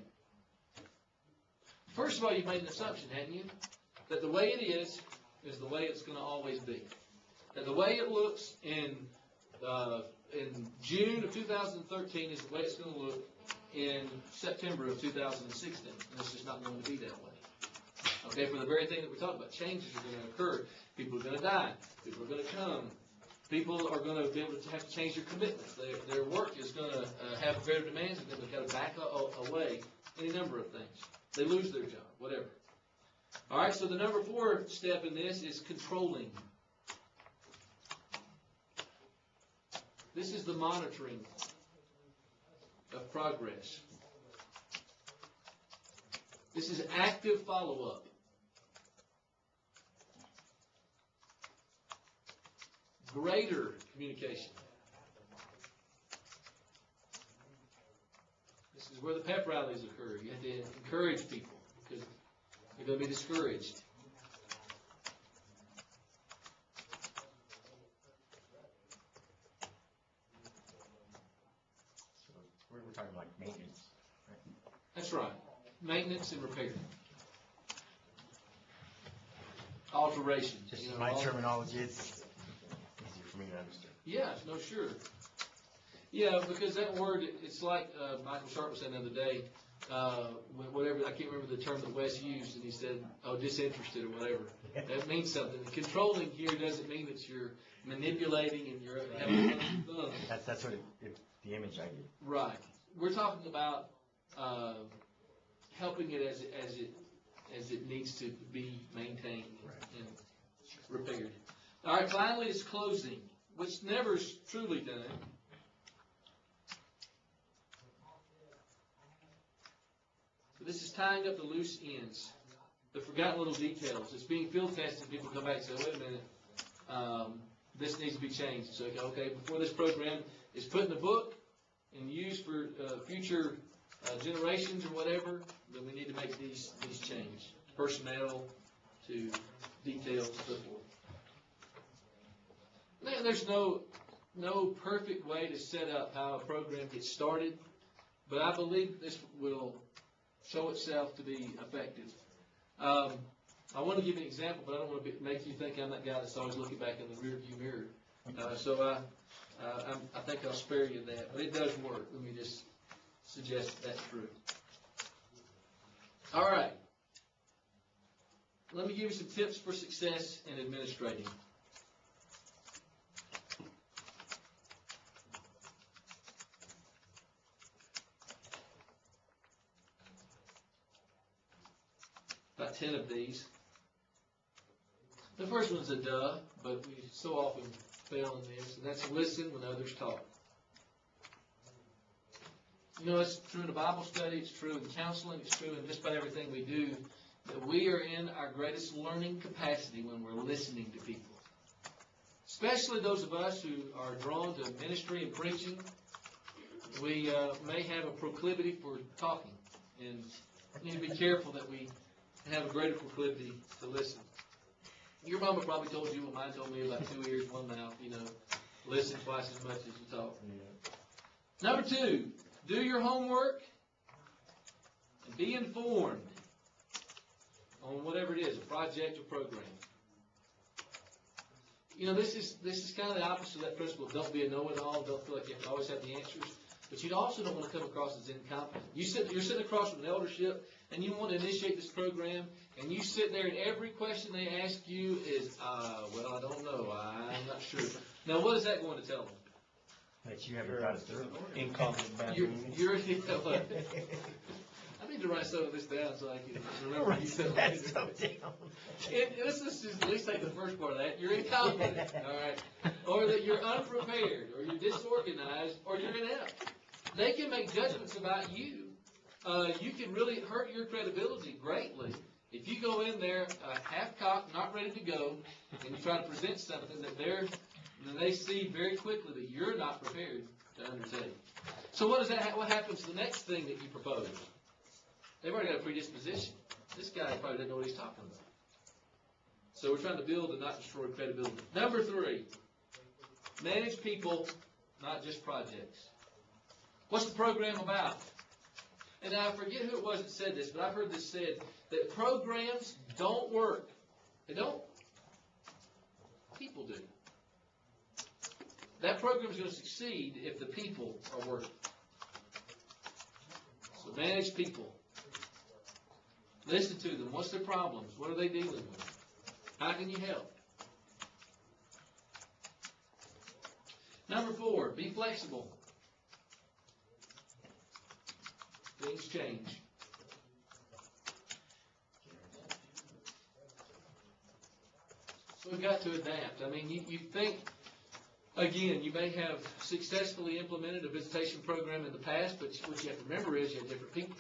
First of all, you've made an assumption, hadn't you? That the way it is the way it's going to always be. That the way it looks in June of 2013 is the way it's going to look in September of 2016. And it's just not going to be that way. Okay, for the very thing that we talked about, changes are going to occur. People are going to die. People are going to come. People are going to be able to have to change their commitments. Their work is going to have greater demands, and they've got to back away any number of things. They lose their job, whatever. All right, so the number 4 step in this is controlling. This is the monitoring of progress. This is active follow-up. Greater communication. This is where the pep rallies occur. You have to encourage people because they're going to be discouraged.
So we're talking like maintenance, right?
That's right. Maintenance and repair. Alteration.
Just my terminology, it's easier for me to understand.
Yeah, no, sure. Yeah, because that word, it's like Michael Sharp was saying the other day, whatever, I can't remember the term that Wes used, and he said, disinterested or whatever. That means something. Controlling here doesn't mean that you're manipulating and you're having fun.
That's what the image I get.
Right. We're talking about helping it as it needs to be maintained and repaired. All right, finally it's closing, which never is truly done. So this is tying up the loose ends, the forgotten little details. It's being field tested. People come back and say, wait a minute, this needs to be changed. So, okay, before this program is put in the book and used for future generations or whatever, then we need to make these changes. Personnel to details and so forth. Now, there's no perfect way to set up how a program gets started, but I believe this will show itself to be effective. I want to give you an example, but I don't want to make you think I'm that guy that's always looking back in the rearview mirror. So I think I'll spare you that, but it does work. Let me just suggest that's true. All right. Let me give you some tips for success in administrating. About 10 of these. The first one's a duh, but we so often fail in this, and that's listen when others talk. You know, it's true in a Bible study, it's true in counseling, it's true in just about everything we do, that we are in our greatest learning capacity when we're listening to people. Especially those of us who are drawn to ministry and preaching. We may have a proclivity for talking, and we need to be careful that we have a greater proclivity to listen. Your mama probably told you what mine told me about 2 ears, 1 mouth, listen twice as much as you talk. Yeah. Number 2, do your homework and be informed on whatever it is, a project or program. This is kind of the opposite of that principle. Don't be a know-it-all. Don't feel like you have to always have the answers. But you also don't want to come across as incompetent. You're sitting across from an eldership, and you want to initiate this program, and you sit there, and every question they ask you is, well, I don't know. I'm not sure. Now, what is that going to tell them?
That you haven't got it through.
Incompetent back.
I need to write some of this down so I can remember you said
that stuff down.
Let's just at least take the first part of that. You're incompetent, all right? Or that you're unprepared, or you're disorganized, or you're inept. They can make judgments about you. You can really hurt your credibility greatly if you go in there half-cocked, not ready to go, and you try to present something that they see very quickly that you're not prepared to undertake. So what happens to the next thing that you propose? They've already got a predisposition. This guy probably doesn't know what he's talking about. So we're trying to build and not destroy credibility. Number 3, manage people, not just projects. What's the program about? And I forget who it was that said this, but I've heard this said, that programs don't work. They don't. People do. That program is going to succeed if the people are working. So manage people. Listen to them. What's their problems? What are they dealing with? How can you help? Number 4, be flexible. Things change. So we've got to adapt. I mean, you think, again, you may have successfully implemented a visitation program in the past, but what you have to remember is you have different people.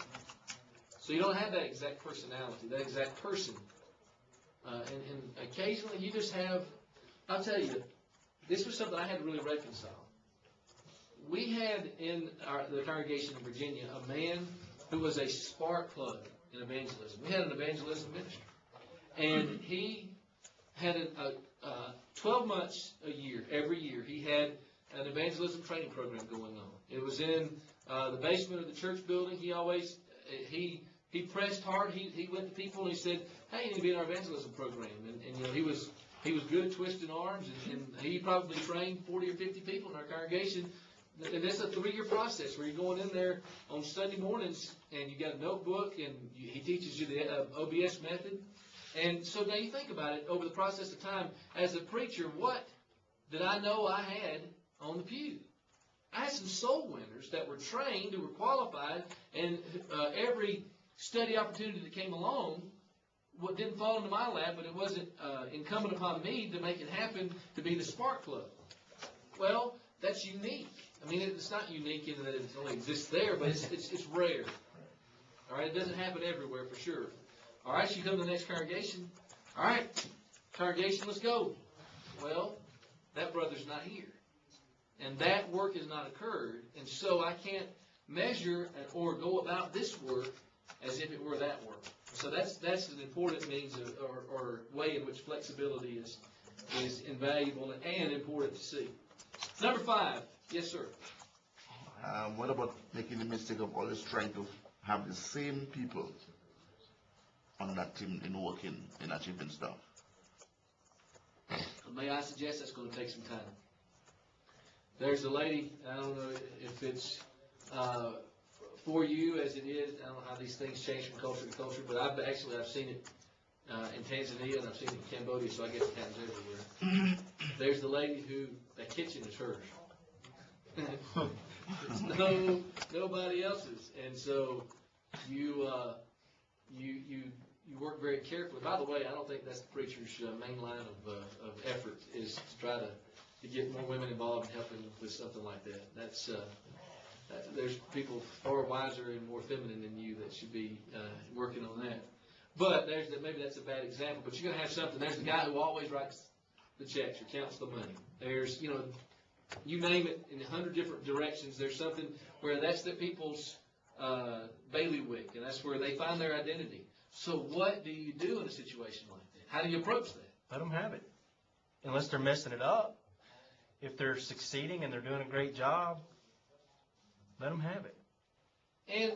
So you don't have that exact personality, that exact person. And occasionally you just have, I'll tell you, this was something I had to really reconcile. We had in the congregation in Virginia a man who was a spark plug in evangelism. We had an evangelism ministry. And he had 12 months a year, every year, he had an evangelism training program going on. It was in the basement of the church building. He always, he pressed hard. He went to people and he said, hey, you need to be in our evangelism program. And you know, he was good at twisting arms, and he probably trained 40 or 50 people in our congregation. And it's a 3-year process where you're going in there on Sunday mornings, and you got a notebook, and he teaches you the OBS method. And so now you think about it, over the process of time, as a preacher, what did I know I had on the pew? I had some soul winners that were trained, who were qualified, and every study opportunity that came along, what didn't fall into my lap, but it wasn't incumbent upon me to make it happen, to be the spark plug. Well, that's unique. I mean, it's not unique in that it only exists there, but it's rare. All right, it doesn't happen everywhere for sure. All right, so you come to the next congregation. All right, congregation, let's go. Well, that brother's not here. And that work has not occurred, and so I can't measure or go about this work as if it were that work. So that's an important means of, or way in which flexibility is invaluable and important to see. Number 5. Yes, sir.
What about making the mistake of always trying to have the same people on that team in working, in achieving stuff?
May I suggest that's going to take some time. There's a lady, I don't know if it's for you as it is, I don't know how these things change from culture to culture, but I've seen it in Tanzania, and I've seen it in Cambodia, so I guess it happens everywhere. There's the lady who, that kitchen is hers. It's nobody else's. And so you work very carefully. By the way, I don't think that's the preacher's main line of effort, is to try to get more women involved in helping with something like that. That's there's people far wiser and more feminine than you that should be working on that. But maybe that's a bad example. But you're going to have something. There's the guy who always writes the checks or counts the money. There's, you name it in 100 different directions. There's something where that's the people's bailiwick, and that's where they find their identity. So what do you do in a situation like that? How do you approach that?
Let them have it. Unless they're messing it up. If they're succeeding and they're doing a great job, let them have it.
And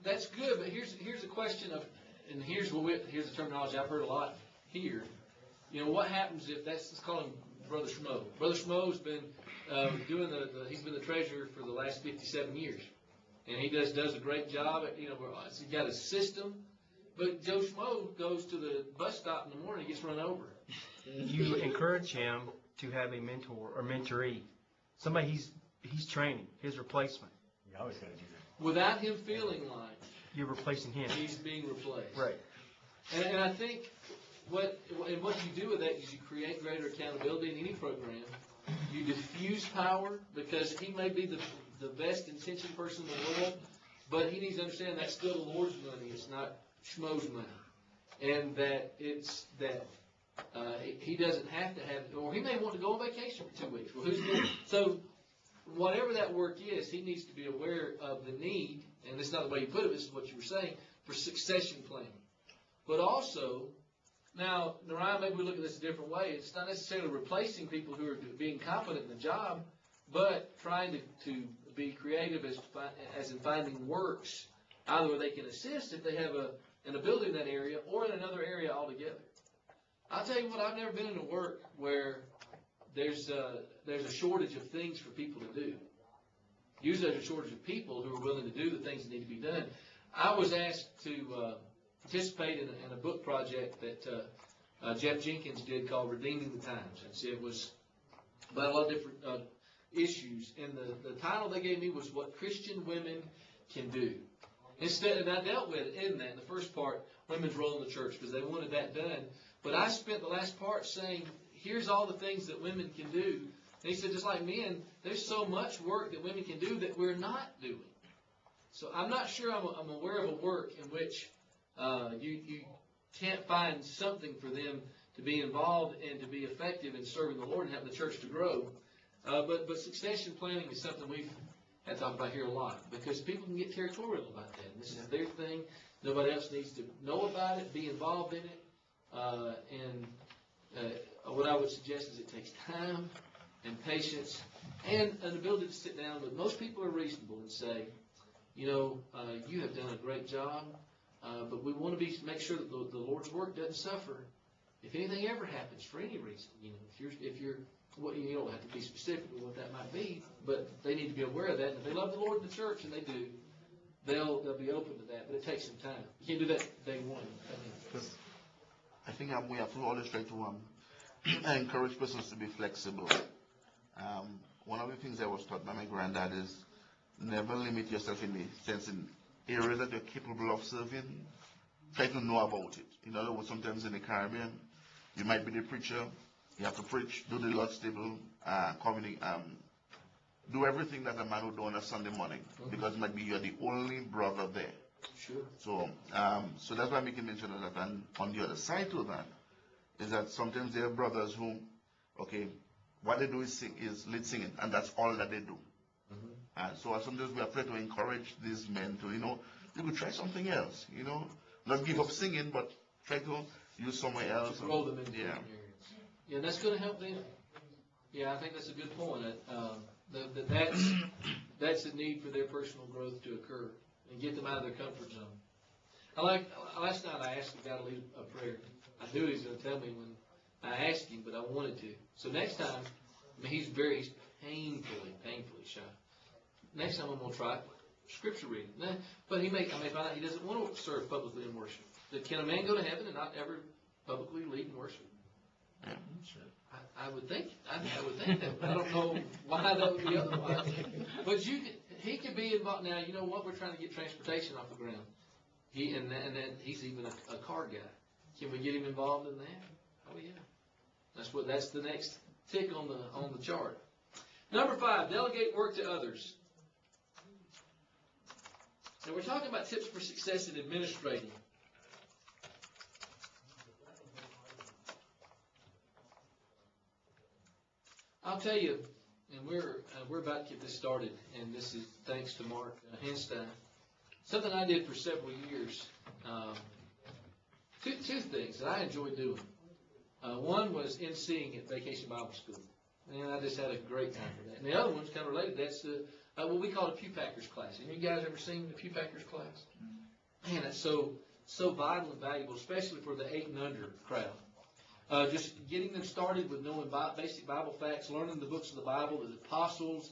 that's good, but here's a question of, and here's the terminology I've heard a lot here. What happens if let's call him Brother Schmo. Brother Schmo's been he's been the treasurer for the last 57 years. And he does a great job at, he's got a system. But Joe Schmo goes to the bus stop in the morning and gets run over.
You encourage him to have a mentor or mentoree. Somebody he's training, his replacement.
You always got to do that.
Without him feeling like
you're replacing him.
He's being replaced.
Right.
And I think what you do with that is you create greater accountability in any program. You diffuse power, because he may be the best intentioned person in the world, but he needs to understand that's still the Lord's money. It's not Schmo's money. And that he doesn't have to have, or he may want to go on vacation for 2 weeks. Well, who's doing it? So whatever that work is, he needs to be aware of the need, and this is not the way you put it, this is what you were saying, for succession planning. But also, now, Narayan, maybe we look at this a different way. It's not necessarily replacing people who are being competent in the job, but trying to be creative as in finding works, either where they can assist if they have an ability in that area, or in another area altogether. I'll tell you what, I've never been in a work where there's a shortage of things for people to do. Usually there's a shortage of people who are willing to do the things that need to be done. I was asked to participate in a book project that Jeff Jenkins did called Redeeming the Times. And it was about a lot of different issues. And the title they gave me was What Christian Women Can Do. And I dealt with it in that, in the first part, women's role in the church, because they wanted that done. But I spent the last part saying, here's all the things that women can do. And he said, just like men, there's so much work that women can do that we're not doing. So I'm not sure I'm aware of a work in which you can't find something for them to be involved and to be effective in serving the Lord and having the church to grow. But succession planning is something we've had talked about here a lot, because people can get territorial about that. And this is their thing. Nobody else needs to know about it, be involved in it. What I would suggest is it takes time and patience and an ability to sit down with. Most people are reasonable and say, you have done a great job, but we want to make sure that the Lord's work doesn't suffer if anything ever happens for any reason. If you're you don't have to be specific with what that might be, but they need to be aware of that. And if they love the Lord and the church, and they do, they'll be open to that. But it takes some time. You can't do that day one.
I think we have to always try to encourage persons to be flexible. One of the things I was taught by my granddad is never limit yourself in the sense in areas that you're capable of serving. Try to know about it. In other words, sometimes in the Caribbean, you might be the preacher. You have to preach, do the Lord's table, do everything that a man would do on a Sunday morning, because it might be you're the only brother there.
Sure.
So that's why I'm making mention of that. And on the other side to that is that sometimes there are brothers who, what they do is lead singing, and that's all that they do. And so sometimes we are trying to encourage these men to, you could try something else, not give up singing, but try to use somewhere else.
To roll them into different areas. Yeah, that's going to help them. Yeah, I think that's a good point. That's a need for their personal growth to occur and get them out of their comfort zone. Last night I asked the guy to lead a prayer. I knew he was going to tell me when I asked him, but I wanted to. So next time, he's painfully shy. Next time I'm going to try scripture reading. But I may find out he doesn't want to serve publicly in worship. Can a man go to heaven and not ever publicly lead in worship?
Sure.
I would think that. I don't know why that would be otherwise. But he could be involved. Now, you know what? We're trying to get transportation off the ground. And then he's even a car guy. Can we get him involved in that? Oh yeah. That's the next tick on the chart. Number 5, delegate work to others. Now we're talking about tips for success in administrating. I'll tell you, and we're about to get this started, and this is thanks to Mark Henstein. Something I did for several years. Two things that I enjoyed doing. One was emceeing at Vacation Bible School, and I just had a great time with that. And the other one's kind of related. That's what we call a Pew Packers class. Have you guys ever seen the Pew Packers class? Man, that's so vital and valuable, especially for the 8 and under crowd. Just getting them started with knowing basic Bible facts, learning the books of the Bible, the apostles,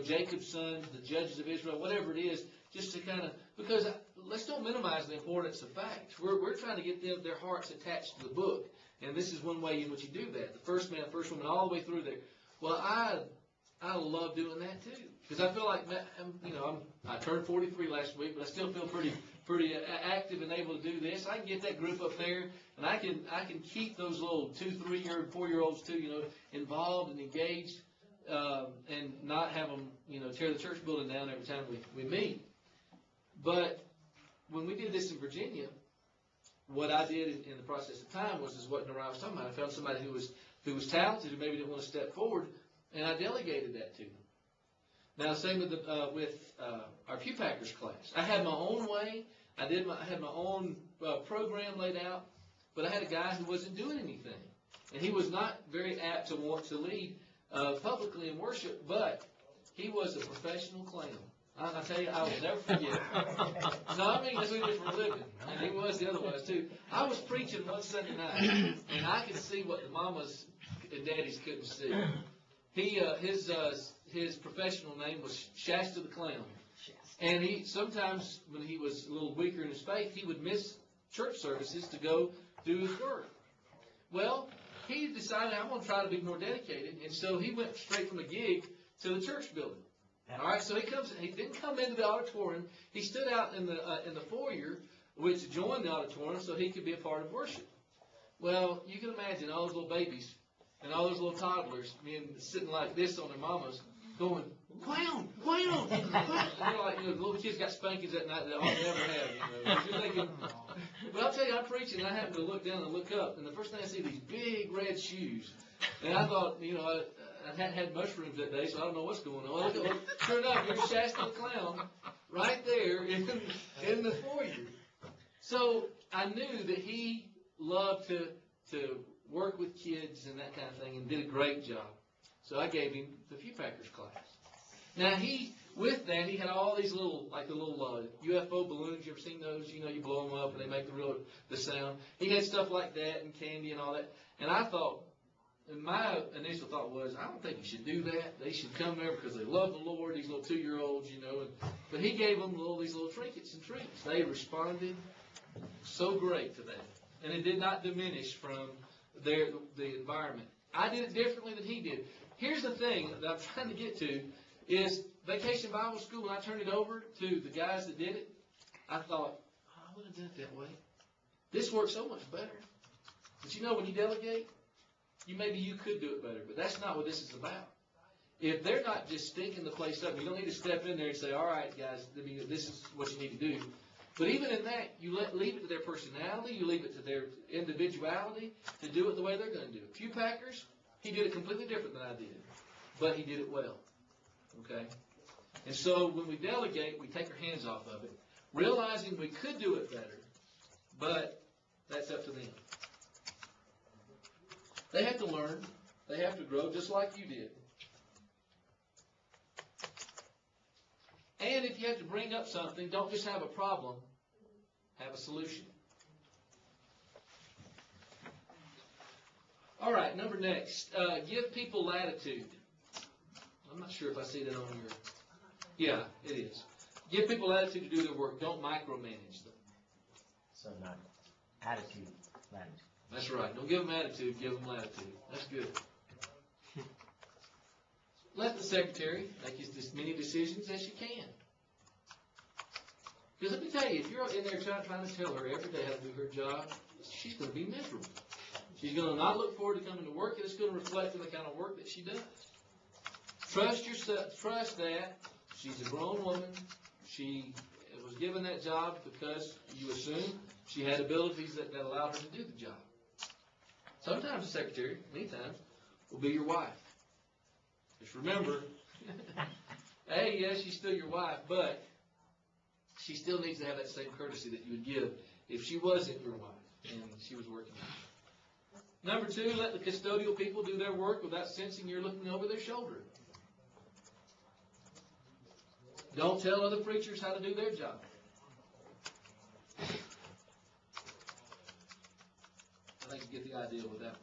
Jacob's sons, the judges of Israel, whatever it is, just to kind of, because let's don't minimize the importance of facts. We're trying to get their hearts attached to the book, and this is one way in which you do that. The first man, first woman, all the way through there. Well, I love doing that too, because I feel like I turned 43 last week, but I still feel pretty active and able to do this. I can get that group up there, and I can keep those little 2, 3-year, 4-year-olds too, involved and engaged, and not have them, tear the church building down every time we meet. But when we did this in Virginia, what I did in the process of time was what Nariah was talking about. I found somebody who was talented, who maybe didn't want to step forward, and I delegated that to them. Now, same with our Pew Packers class. I had my own way. I had my own program laid out, but I had a guy who wasn't doing anything, and he was not very apt to want to lead publicly in worship, but he was a professional clown. I tell you, I will never forget. No, I mean, that's what he did for a living, and he was the other ones too. I was preaching one Sunday night, and I could see what the mamas and daddies couldn't see. his professional name was Shasta the Clown. And he sometimes, when he was a little weaker in his faith, he would miss church services to go do his work. Well, he decided, I'm going to try to be more dedicated, and so he went straight from a gig to the church building. All right, so he didn't come into the auditorium. He stood out in the foyer, which joined the auditorium, so he could be a part of worship. Well, you can imagine all those little babies and all those little toddlers being sitting like this on their mamas, going, clown, clown, clown. And they're like, the little kids got spankings that night that I'll never have. You're thinking, but I'll tell you, I'm preaching, and I happen to look down and look up, and the first thing I see these big red shoes. And I thought, I hadn't had mushrooms that day, so I don't know what's going on. Sure enough, here's Shasta the Clown right there in the foyer. So I knew that he loved to work with kids and that kind of thing, and did a great job. So I gave him the Few Packers class. Now with that, he had all these little, like the little UFO balloons. You ever seen those? You blow them up and they make the sound. He had stuff like that and candy and all that. And I thought, and my initial thought was, I don't think you should do that. They should come there because they love the Lord, these little 2-year-olds, but he gave them these little trinkets and treats. They responded so great to that. And it did not diminish from the environment. I did it differently than he did. Here's the thing that I'm trying to get to is Vacation Bible School, when I turned it over to the guys that did it, I thought, I would have done it that way. This works so much better. But when you delegate, maybe you could do it better, but that's not what this is about. If they're not just stinking the place up, you don't need to step in there and say, all right, guys, this is what you need to do. But even in that, you leave it to their personality, you leave it to their individuality to do it the way they're going to do it. Few Packers, he did it completely different than I did, but he did it well. Okay? And so when we delegate, we take our hands off of it, realizing we could do it better, but that's up to them. They have to learn. They have to grow just like you did. And if you have to bring up something, don't just have a problem, have a solution. All right, next. Give people latitude. I'm not sure if I see that on your... Yeah, it is. Give people latitude to do their work. Don't micromanage them.
So not attitude, latitude.
That's right. Don't give them attitude, give them latitude. That's good. Let the secretary make as many decisions as she can. Because let me tell you, if you're in there trying to tell her every day how to do her job, she's going to be miserable. She's going to not look forward to coming to work, and it's going to reflect on the kind of work that she does. Trust yourself. Trust that she's a grown woman. She was given that job because you assume she had abilities that allowed her to do the job. Sometimes the secretary, many times, will be your wife. Just remember, hey, yes, she's still your wife, but she still needs to have that same courtesy that you would give if she wasn't your wife and she was working. Number 2, let the custodial people do their work without sensing you're looking over their shoulder. Don't tell other preachers how to do their job. I think you get the idea with that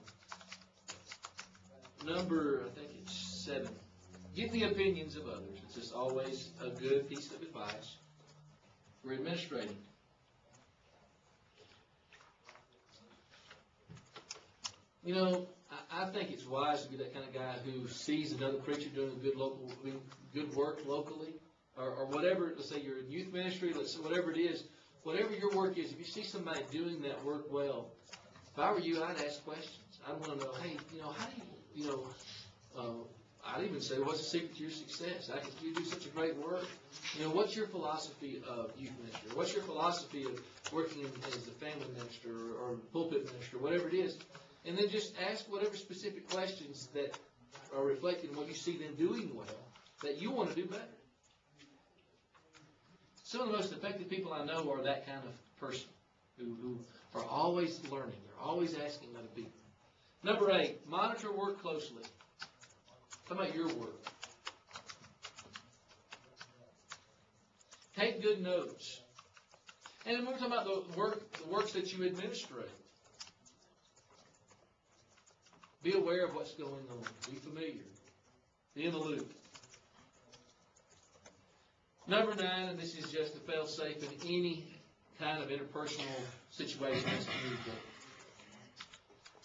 one. Number, I think it's 7. Get the opinions of others. It's just always a good piece of advice for administrating. I think it's wise to be that kind of guy who sees another preacher doing good work locally, or whatever. Let's say you're in youth ministry. Let's say whatever it is, whatever your work is. If you see somebody doing that work well, if I were you, I'd ask questions. I'd want to know, hey, how do you, I'd even say, what's the secret to your success? You do such a great work. What's your philosophy of youth ministry? What's your philosophy of working as a family minister or pulpit minister, whatever it is? And then just ask whatever specific questions that are reflected in what you see them doing well that you want to do better. Some of the most effective people I know are that kind of person who are always learning. They're always asking other people. Number 8, monitor work closely. How about your work? Take good notes. And then we're talking about the works that you administrate. Be aware of what's going on. Be familiar. Be in the loop. Number 9, and this is just a fail-safe in any kind of interpersonal situation, is communicate.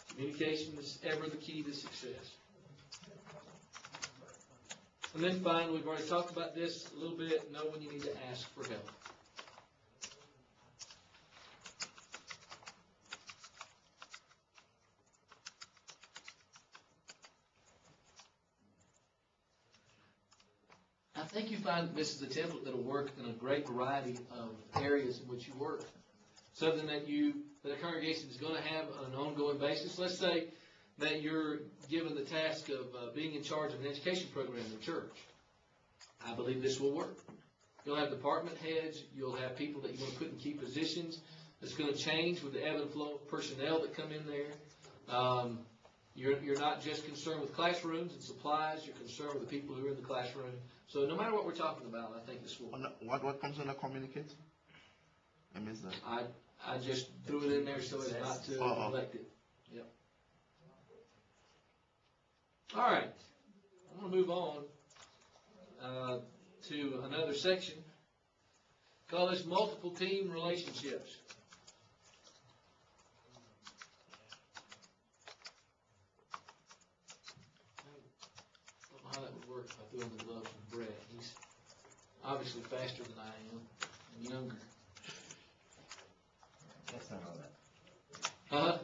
Communication is ever the key to success. And then finally, we've already talked about this a little bit, know when you need to ask for help. I think you find this is a template that will work in a great variety of areas in which you work. Something that a congregation is going to have on an ongoing basis. Let's say that you're given the task of being in charge of an education program in the church. I believe this will work. You'll have department heads. You'll have people that you're going to put in key positions. It's going to change with the ebb and flow of personnel that come in there. You're not just concerned with classrooms and supplies. You're concerned with the people who are in the classroom. So no matter what we're talking about, I think this will.
What comes under communicate? I missed that.
I just threw it in there so as not to neglect it. Yep. All right. I'm going to move on to another section. Call this multiple team relationships. I don't know how that would work if I threw on the gloves from Brett. He's obviously faster than I am and younger.
That's not all that.
Huh?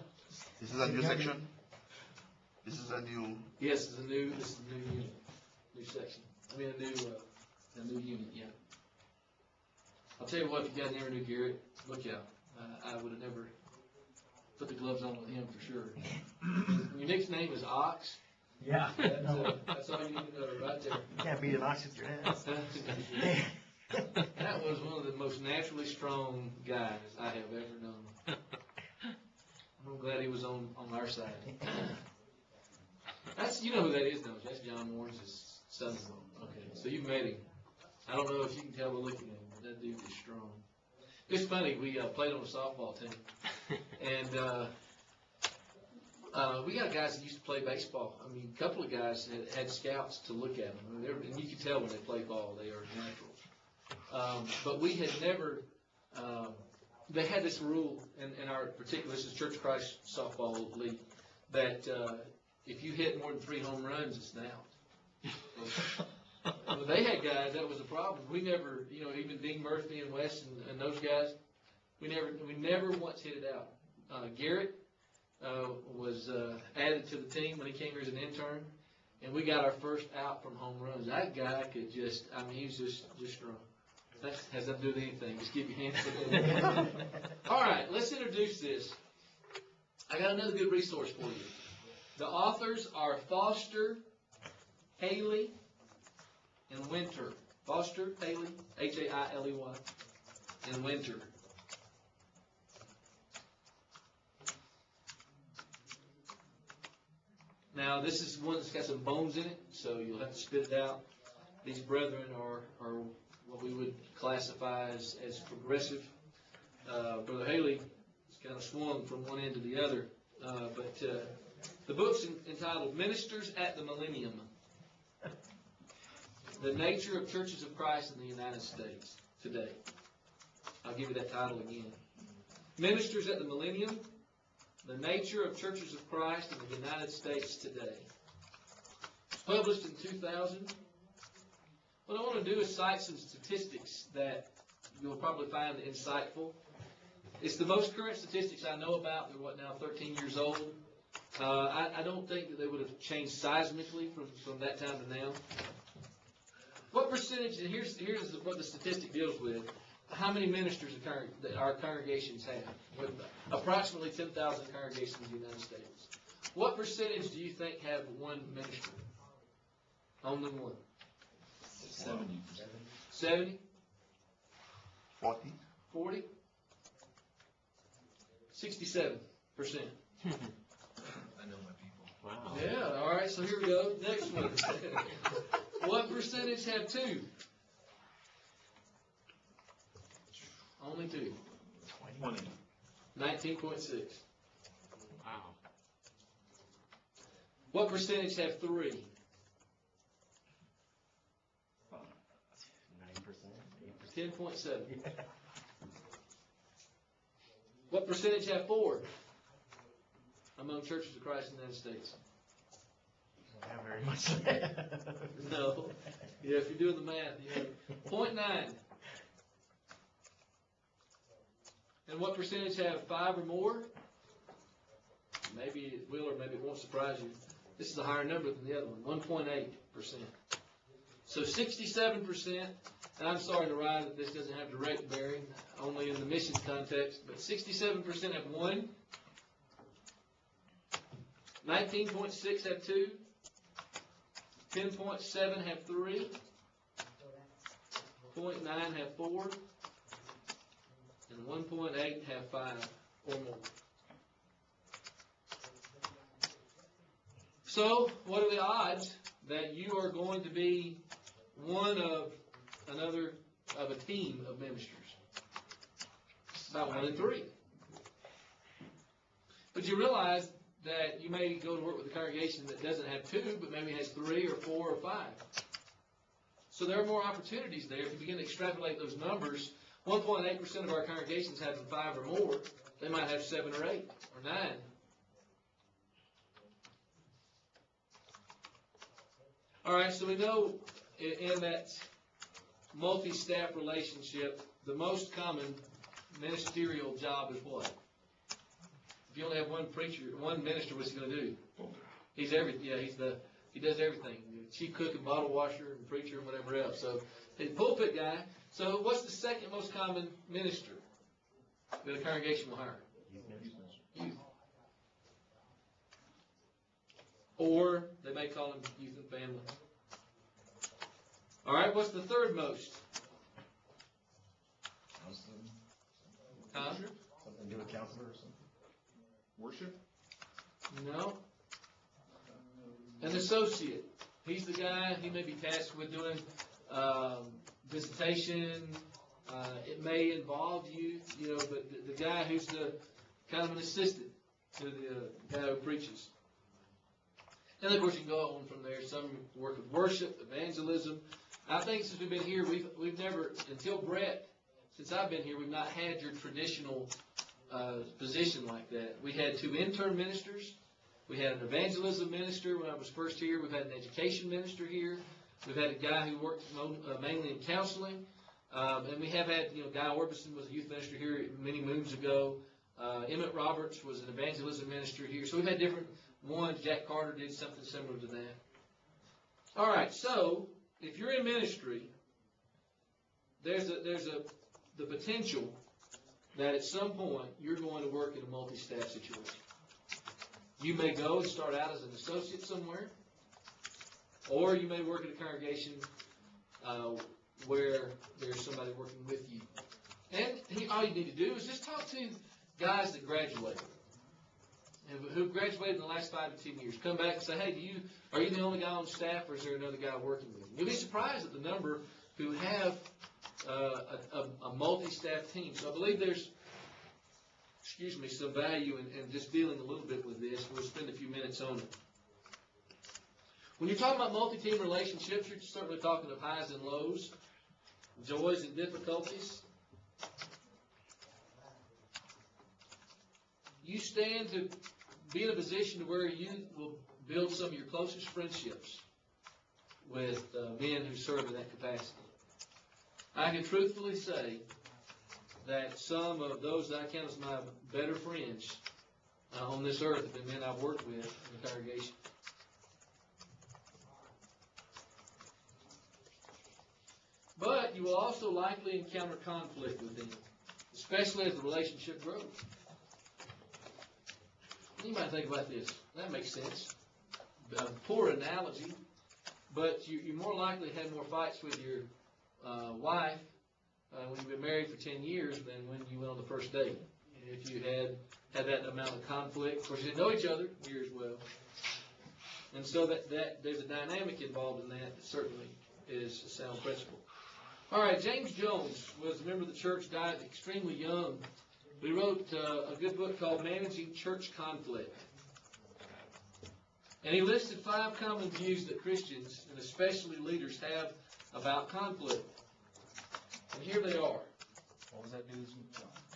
This is a new section? This is a new...
Yes, this is a new unit, new section. I mean, a new unit, yeah. I'll tell you what, if you guys never knew Garrett, look out. I would have never put the gloves on with him for sure. Your nickname is Ox.
Yeah.
That's all you need to know right there.
You can't beat an ox with your ass.
That was one of the most naturally strong guys I have ever known. I'm glad he was on our side. You know who that is, don't you? That's John Warren's son-in-law. Okay, so you met him. I don't know if you can tell by looking at him, but that dude is strong. It's funny, we played on a softball team, and we got guys that used to play baseball. I mean, a couple of guys had scouts to look at them. I mean, and you can tell when they play ball, they are naturals. But we had never, they had this rule in our particular, this is Church of Christ softball league, that if you hit more than 3 home runs, it's an out. Well, they had guys, that was a problem. We never, even Dean Murphy and Wes and those guys, we never once hit it out. Garrett was added to the team when he came here as an intern, and we got our first out from home runs. That guy could he was just strong. That has nothing to do with anything. Just give your hands. All right, let's introduce this. I got another good resource for you. The authors are Foster, Haley, and Winter. Foster, Haley, Hailey, and Winter. Now, this is one that's got some bones in it, so you'll have to spit it out. These brethren are what we would classify as progressive. Brother Haley is kind of swung from one end to the other. But the book's entitled Ministers at the Millennium. The Nature of Churches of Christ in the United States Today. I'll give you that title again. Ministers at the Millennium. The Nature of Churches of Christ in the United States Today. It's published in 2000. What I want to do is cite some statistics that you'll probably find insightful. It's the most current statistics I know about. They're, 13 years old. I don't think that they would have changed seismically from that time to now. What percentage, and here's what the statistic deals with, how many ministers that our congregations have? Approximately 10,000 congregations in the United States. What percentage do you think have one minister? Only one.
70%.
70?
40?
40? 67%.
I know my people. Wow.
Yeah, all right, so here we go. Next one. What percentage have 2? Only 2.
20.
19.6.
Wow.
What percentage have 3?
9%.
10.7. What percentage have 4 among churches of Christ in the United States?
Don't have very much.
No. Yeah, if you're doing the math, you have 0.9. And what percentage have 5 or more? Maybe it will or maybe it won't surprise you. This is a higher number than the other one, 1.8%. So 67%, and I'm sorry to write that this doesn't have direct bearing, only in the missions context, but 67% have 1, 19.6 have 2, 10.7 have 3, 0.9 have 4, and 1.8 have 5 or more. So, what are the odds that you are going to be one of a team of ministers? About 1 in 3. But you realize that you may go to work with a congregation that doesn't have 2, but maybe has 3 or 4 or 5. So there are more opportunities there. If you begin to extrapolate those numbers, 1.8% of our congregations having 5 or more, they might have 7 or 8 or 9. All right, so we know in that multi-staff relationship, the most common ministerial job is what? If you only have one preacher, one minister, what's he going to do? He's everything. Yeah, he does everything. Chief cook and bottle washer and preacher and whatever else. So he's a pulpit guy. So what's the second most common minister that a congregation will hire? Youth. Or they may call him youth and family. All right, what's the third most? Huh?
Something to do with counselor or something?
Worship?
No. An associate. He's the guy, he may be tasked with doing visitation. It may involve youth, but the guy who's the kind of an assistant to the guy who preaches. And of course, you can go on from there. Some work with worship, evangelism. I think since we've been here, we've never, until Brett, since I've been here, we've not had your traditional position like that. We had 2 intern ministers. We had an evangelism minister when I was first here. We've had an education minister here. We've had a guy who worked mainly in counseling. And we have had, Guy Orbison was a youth minister here many moons ago. Emmett Roberts was an evangelism minister here. So we've had different ones. Jack Carter did something similar to that. All right, so if you're in ministry, there's the potential that at some point you're going to work in a multi-staff situation. You may go and start out as an associate somewhere, or you may work at a congregation where there's somebody working with you. And all you need to do is just talk to guys that graduated, and who graduated in the last 5 to 10 years. Come back and say, hey, are you the only guy on staff, or is there another guy working with you? You'll be surprised at the number who have a multi-staff team. So I believe there's, some value in just dealing a little bit with this. We'll spend a few minutes on it. When you're talking about multi-team relationships, you're certainly talking of highs and lows, joys and difficulties. You stand to be in a position to where you will build some of your closest friendships with men who serve in that capacity. I can truthfully say that some of those that I count as my better friends on this earth have been men I've worked with in the congregation. But you will also likely encounter conflict with them, especially as the relationship grows. You might think about this. That makes sense. A poor analogy, but you more likely had more fights with your wife when you've been married for 10 years than when you went on the first date. If you had that amount of conflict, of course you didn't know each other years well, and so that there's a dynamic involved in that certainly is a sound principle. All right, James Jones was a member of the church, died extremely young. He wrote a good book called Managing Church Conflict. And he listed 5 common views that Christians, and especially leaders, have about conflict. And here they are.
What was that dude's?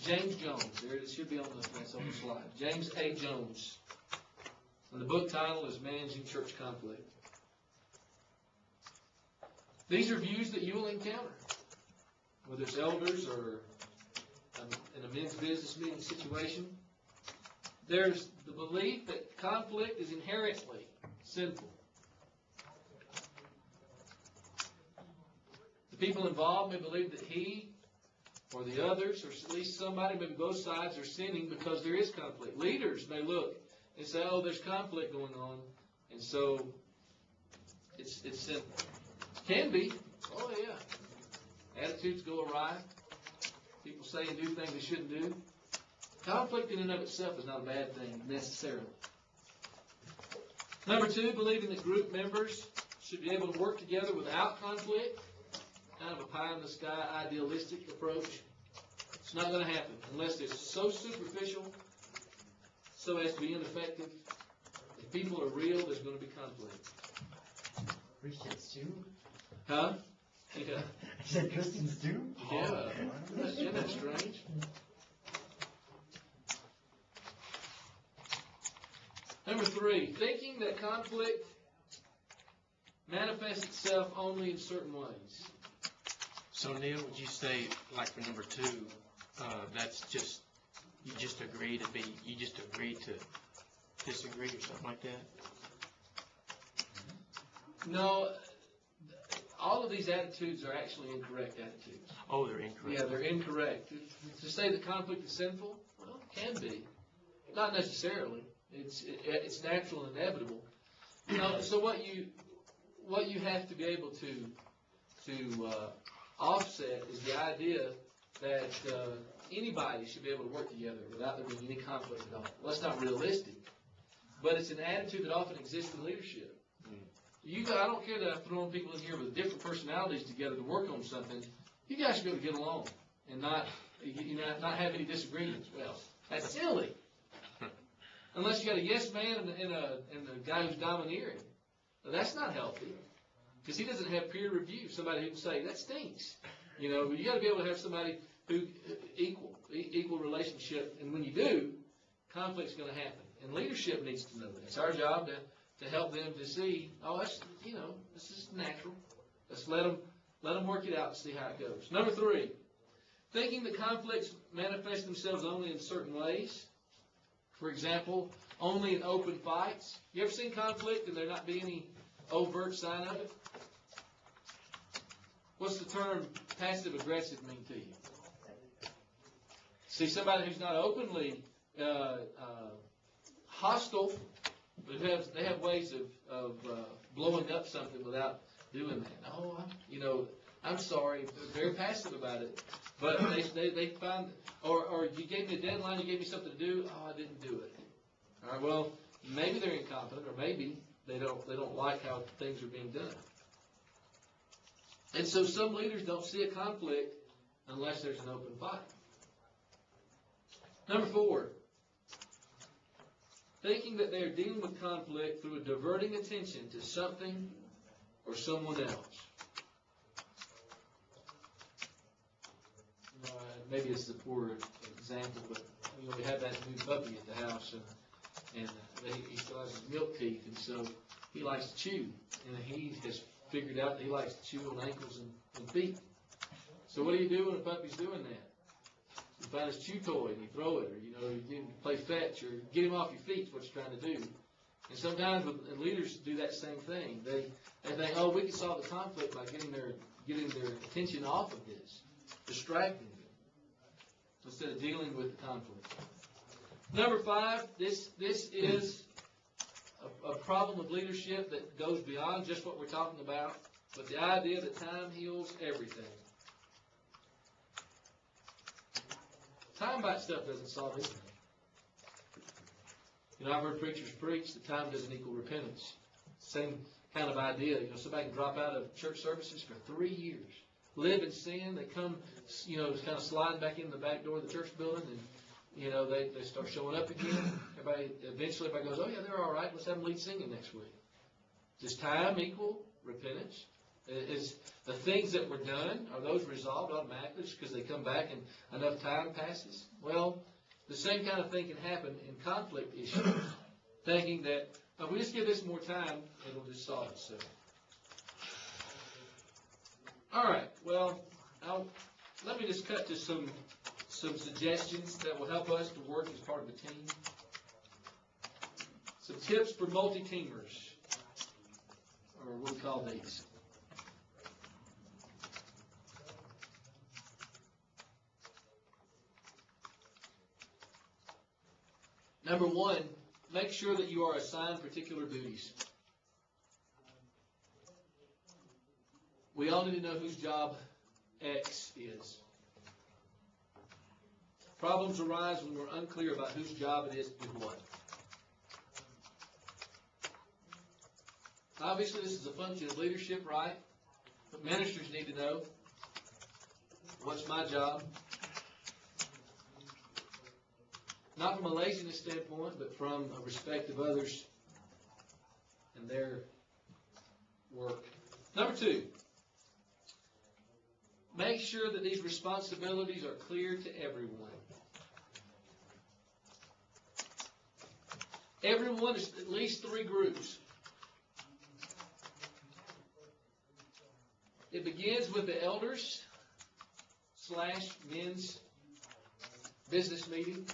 James Jones, there it is, should be on that's on the slide. James A. Jones. And the book title is Managing Church Conflict. These are views that you will encounter, whether it's elders or in a men's business meeting situation. There's the belief that conflict is inherently sinful. The people involved may believe that he or the others, or at least somebody, maybe both sides, are sinning because there is conflict. Leaders may look and say, oh, there's conflict going on, and so it's sinful. Can be. Oh, yeah. Attitudes go awry. People say and do things they shouldn't do. Conflict in and of itself is not a bad thing, necessarily. Number two, believing that group members should be able to work together without conflict. Kind of a pie-in-the-sky, idealistic approach. It's not going to happen unless it's so superficial so as to be ineffective. If people are real, there's going to be conflict.
Christians too?
Huh? Yeah.
I said Christians too?
Yeah. Isn't that strange? Number three, thinking that conflict manifests itself only in certain ways.
So Neal, would you say, like for number two, that's just, you just agree to disagree or something like that?
No, all of these attitudes are actually incorrect attitudes.
Oh, they're incorrect.
Yeah, they're incorrect. To say that conflict is sinful, well, it can be. Not necessarily. It's natural and inevitable. So what you have to be able to offset is the idea that anybody should be able to work together without there being any conflict at all. Well, that's not realistic, but it's an attitude that often exists in leadership. I don't care that I'm throwing people in here with different personalities together to work on something. You guys should be able to get along and not have any disagreements. Well, that's silly. Unless you got a yes man and a guy who's domineering. Now, that's not healthy. Because he doesn't have peer review. Somebody who can say, that stinks. You got to be able to have somebody who equal relationship. And when you do, conflict's going to happen. And leadership needs to know that. It's our job to help them to see, this is natural. Let's let them work it out and see how it goes. Number three, thinking that conflicts manifest themselves only in certain ways. For example, only in open fights. You ever seen conflict and there not be any overt sign of it? What's the term passive-aggressive mean to you? See, somebody who's not openly hostile, but they have ways of blowing up something without doing that. Oh, I'm sorry. They're very passive about it. But they find, or you gave me a deadline, you gave me something to do, oh, I didn't do it. All right, well, maybe they're incompetent, or maybe they don't like how things are being done. And so some leaders don't see a conflict unless there's an open fight. Number four, thinking that they're dealing with conflict through a diverting attention to something or someone else. Maybe it's a poor example, but we have that new puppy at the house, and he still has his milk teeth, and so he likes to chew, and he has figured out that he likes to chew on ankles and feet. So what do you do when a puppy's doing that? You find his chew toy and you throw it, or you play fetch, or get him off your feet is what you're trying to do. And sometimes leaders do that same thing. They think, oh, we can solve the conflict by getting their attention off of this, distracting them, instead of dealing with the conflict. Number five, this is a problem of leadership that goes beyond just what we're talking about, but the idea that time heals everything. Time by itself doesn't solve anything. I've heard preachers preach that time doesn't equal repentance. Same kind of idea. Somebody can drop out of church services for 3 years, live in sin. They come, kind of sliding back in the back door of the church building, and they start showing up again. Eventually everybody goes, oh yeah, they're all right. Let's have them lead singing next week. Does time equal repentance? Is the things that were done, are those resolved automatically just because they come back and enough time passes? Well, the same kind of thing can happen in conflict issues, thinking that if we just give this more time, it'll just solve itself. All right, well, let me just cut to some suggestions that will help us to work as part of the team. Some tips for multi-teamers, or what we call these. Number one, make sure that you are assigned particular duties. We all need to know whose job X is. Problems arise when we're unclear about whose job it is to do what. Obviously, this is a function of leadership, right? But ministers need to know, what's my job? Not from a laziness standpoint, but from a respect of others and their work. Number two, make sure that these responsibilities are clear to everyone. Everyone is at least 3 groups. It begins with the elders / men's business meeting.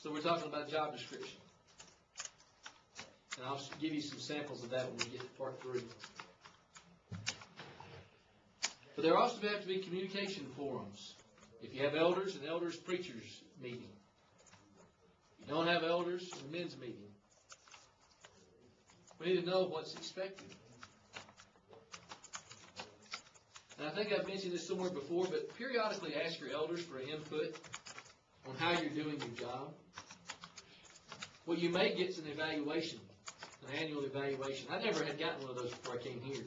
So we're talking about job description. And I'll give you some samples of that when we get to part 3. But there also have to be communication forums. If you have elders, an elders preachers meeting. If you don't have elders, a men's meeting. We need to know what's expected. And I think I've mentioned this somewhere before, but periodically ask your elders for input on how you're doing your job. What you may get is an evaluation, an annual evaluation. I never had gotten one of those before I came here,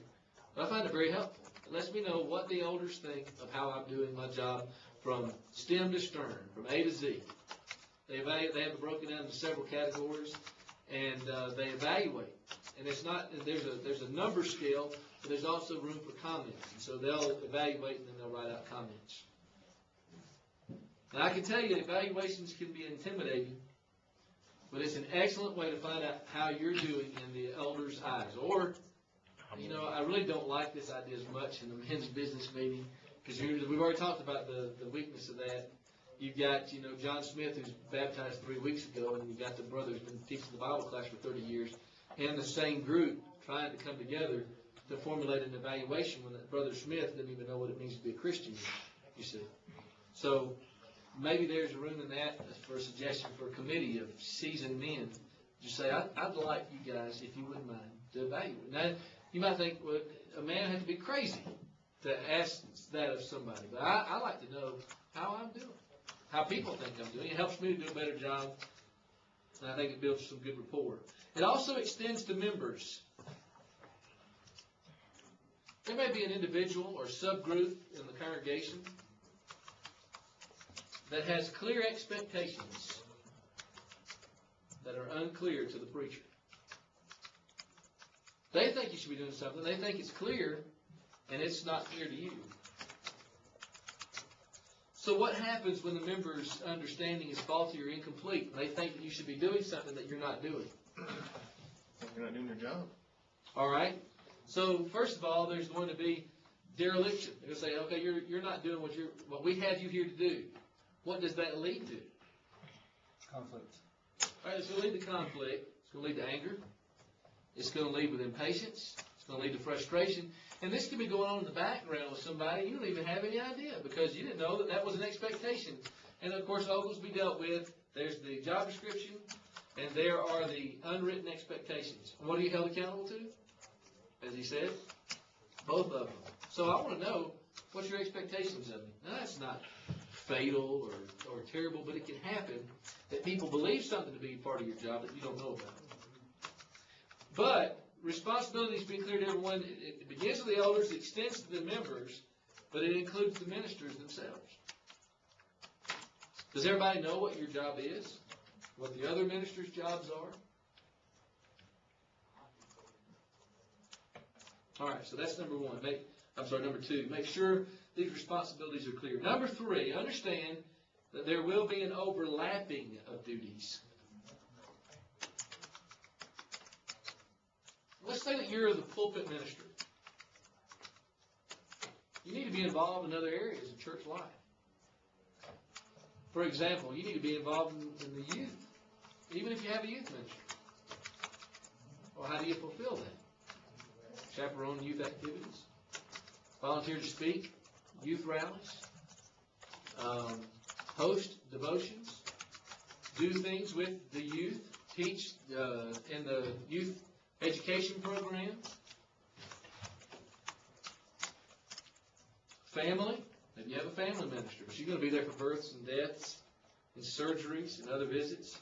but I find it very helpful. It lets me know what the elders think of how I'm doing my job from stem to stern, from A to Z. They have it broken down into several categories, and they evaluate. And it's not, there's a number scale, but there's also room for comments. And so they'll evaluate and then they'll write out comments. Now I can tell you evaluations can be intimidating, but it's an excellent way to find out how you're doing in the elders' eyes. Or, I really don't like this idea as much in the men's business meeting, because we've already talked about the weakness of that. You've got, John Smith, who's baptized 3 weeks ago, and you've got the brother who's been teaching the Bible class for 30 years, and the same group trying to come together to formulate an evaluation when that brother Smith didn't even know what it means to be a Christian, you see. So maybe there's room in that for a suggestion for a committee of seasoned men. Just say, I'd like you guys, if you wouldn't mind, to evaluate. Now, you might think, well, a man had to be crazy to ask that of somebody. But I like to know how I'm doing, how people think I'm doing. It helps me to do a better job, and I think it builds some good rapport. It also extends to members. There may be an individual or subgroup in the congregation that has clear expectations that are unclear to the preacher. They think you should be doing something. They think it's clear, and it's not clear to you. So what happens when the member's understanding is faulty or incomplete? They think that you should be doing something that you're not doing.
You're not doing your job.
All right? So first of all, there's going to be dereliction. They're going to say, okay, you're not doing what we have you here to do. What does that lead to?
Conflict.
All right, it's going to lead to conflict. It's going to lead to anger. It's going to lead with impatience. It's going to lead to frustration. And this could be going on in the background with somebody you don't even have any idea because you didn't know that that was an expectation. And, of course, all those be dealt with. There's the job description, and there are the unwritten expectations. And what are you held accountable to? As he said, both of them. So I want to know, what's your expectations of me? Now, that's not fatal or terrible, but it can happen that people believe something to be part of your job that you don't know about. But responsibilities being clear to everyone, it begins with the elders, it extends to the members, but it includes the ministers themselves. Does everybody know what your job is? What the other ministers' jobs are? All right, so that's number one. Number two. Make sure these responsibilities are clear. Number three, understand that there will be an overlapping of duties. Let's say that you're the pulpit minister. You need to be involved in other areas of church life. For example, you need to be involved in the youth, even if you have a youth ministry. Well, how do you fulfill that? Chaperone youth activities, volunteer to speak, youth rallies, host devotions, do things with the youth, teach in the youth education program, family. Maybe you have a family minister, but you're going to be there for births and deaths and surgeries and other visits.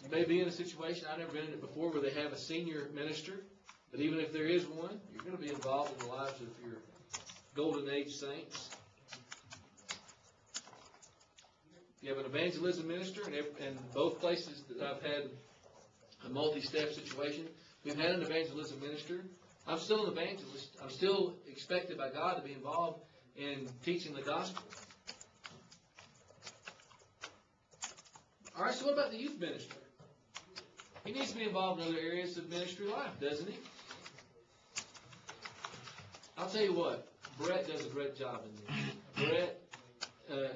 You may be in a situation, I've never been in it before, where they have a senior minister, but even if there is one, you're going to be involved in the lives of your golden age saints. You have an evangelism minister, and both places that I've had a multi-step situation, we've had an evangelism minister. I'm still an evangelist. I'm still expected by God to be involved in teaching the gospel. All right, so what about the youth minister? He needs to be involved in other areas of ministry life, doesn't he? I'll tell you what, Brett does a great job in this. Brett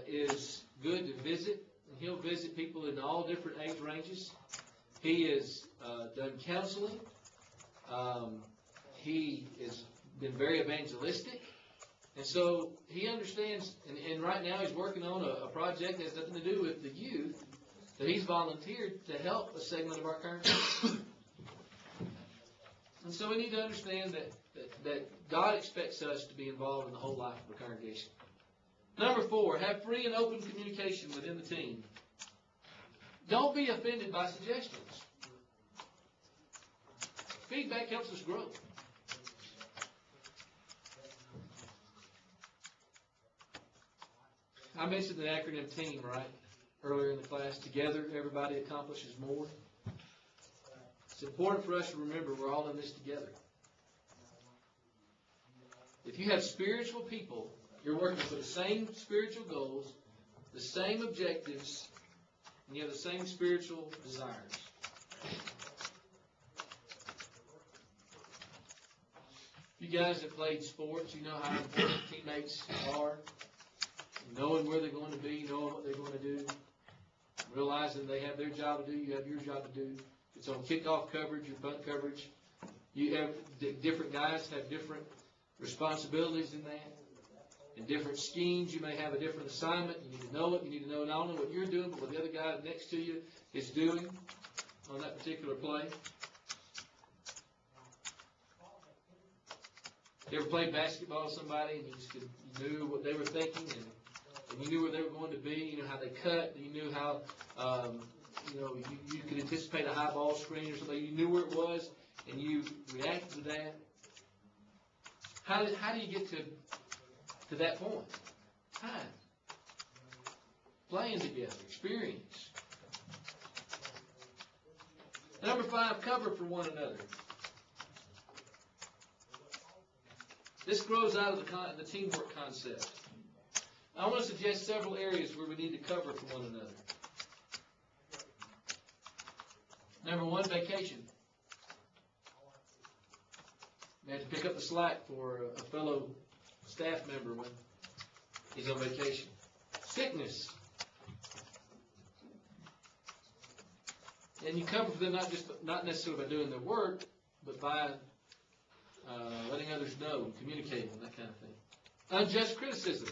is good to visit, and he'll visit people in all different age ranges. He has done counseling. He has been very evangelistic. And so he understands, and right now he's working on a project that has nothing to do with the youth, that he's volunteered to help a segment of our congregation. And so we need to understand that God expects us to be involved in the whole life of the congregation. Number 4, have free and open communication within the team. Don't be offended by suggestions. Feedback helps us grow. I mentioned the acronym TEAM, right? Earlier in the class. Together, everybody accomplishes more. It's important for us to remember we're all in this together. If you have spiritual people, you're working for the same spiritual goals, the same objectives, and you have the same spiritual desires. You guys have played sports, you know how important teammates are. Knowing where they're going to be, knowing what they're going to do, realizing they have their job to do, you have your job to do. It's on kickoff coverage, your punt coverage. You have different guys have different responsibilities in that. In different schemes, you may have a different assignment. You need to know it. You need to know not only what you're doing, but what the other guy next to you is doing on that particular play. You ever played basketball with somebody and you knew what they were thinking and you knew where they were going to be, you know how they cut, you knew how, you could anticipate a high ball screen or something, you knew where it was, and you reacted to that. How do you get to that point? Time. Playing together. Experience. Number 5, cover for one another. This grows out of the teamwork concept. I want to suggest several areas where we need to cover for one another. Number 1, vacation. We have to pick up the slack for a fellow staff member when he's on vacation. Sickness. And you cover for them not necessarily by doing their work, but by letting others know and communicating, that kind of thing. Unjust criticism.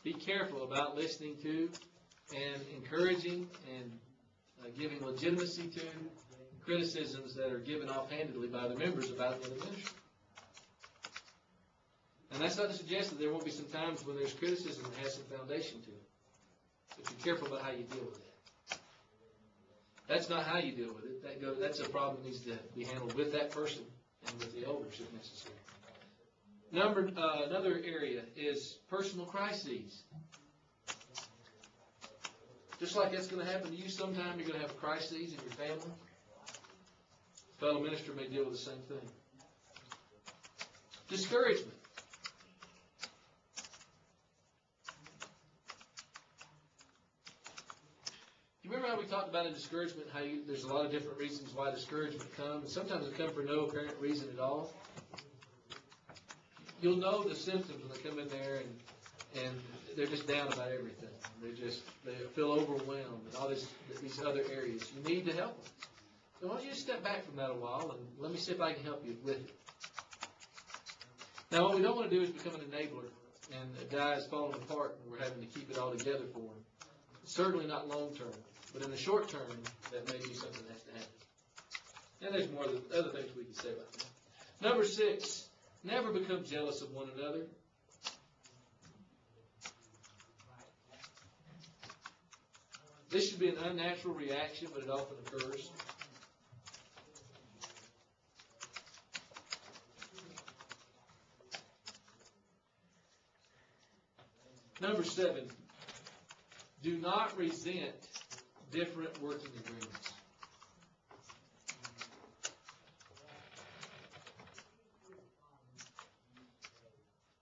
Be careful about listening to and encouraging and giving legitimacy to criticisms that are given offhandedly by the members about the other ministry. And that's not to suggest that there won't be some times when there's criticism that has some foundation to it. But be careful about how you deal with that. That's not how you deal with it. That's a problem that needs to be handled with that person and with the elders if necessary. Another area is personal crises. Just like that's going to happen to you sometime, you're going to have crises in your family. Fellow minister may deal with the same thing. Discouragement. You remember how we talked about in discouragement, how there's a lot of different reasons why discouragement comes, and sometimes it comes for no apparent reason at all. You'll know the symptoms when they come in there and they're just down about everything. They feel overwhelmed in all these other areas. You need to help them. So why don't you just step back from that a while and let me see if I can help you with it. Now, what we don't want to do is become an enabler, and a guy is falling apart, and we're having to keep it all together for him. Certainly not long term, but in the short term, that may be something that has to happen. And there's more other things we can say about that. Number 6, never become jealous of one another. This should be an unnatural reaction, but it often occurs. Number 7, do not resent different working agreements.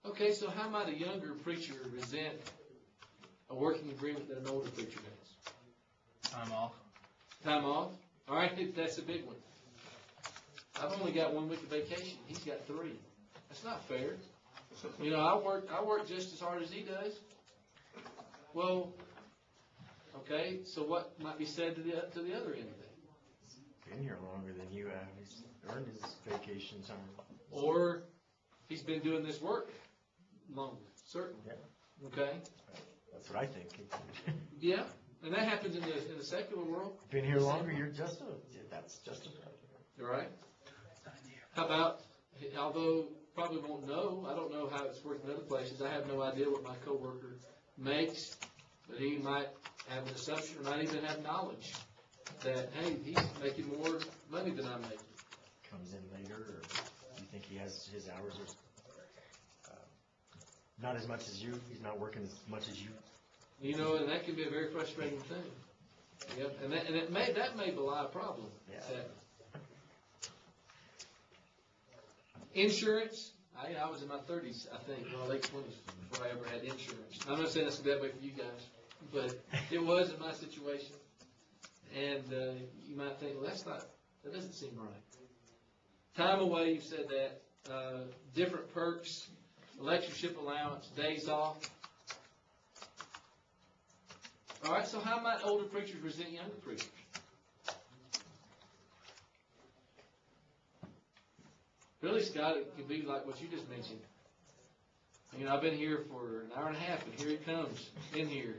Okay, so how might a younger preacher resent a working agreement that an older preacher has?
Time off.
Time off? All right, that's a big one. I've only got 1 week of vacation. He's got 3. That's not fair. You know, I work just as hard as he does. Well, okay, so what might be said to the other end of it?
Been here longer than you have. He's earned his vacation time.
Or he's been doing this work longer, certainly.
Yeah.
Okay?
That's what I think.
Yeah, and that happens in the secular world.
Been here longer, you're that's justified.
All right? How about, although probably won't know, I don't know how it's working in other places. I have no idea what my coworker makes, but he might have an assumption or might even have knowledge that, hey, he's making more money than I'm making.
Comes in later, or you think he has his hours are not as much as you, he's not working as much as you.
You know, and that can be a very frustrating thing. Yep, and that may belie a problem.
Yeah.
Insurance. I was in my 30s, I think, well, late 20s before I ever had insurance. I'm not saying that's that way for you guys, but it was in my situation. And you might think, well, that doesn't seem right. Time away, you said that. Different perks, lectureship allowance, days off. All right, so how might older preachers resent younger preachers? Really, Scott, it could be like what you just mentioned. You know, I've been here for an hour and a half, and here it comes in here.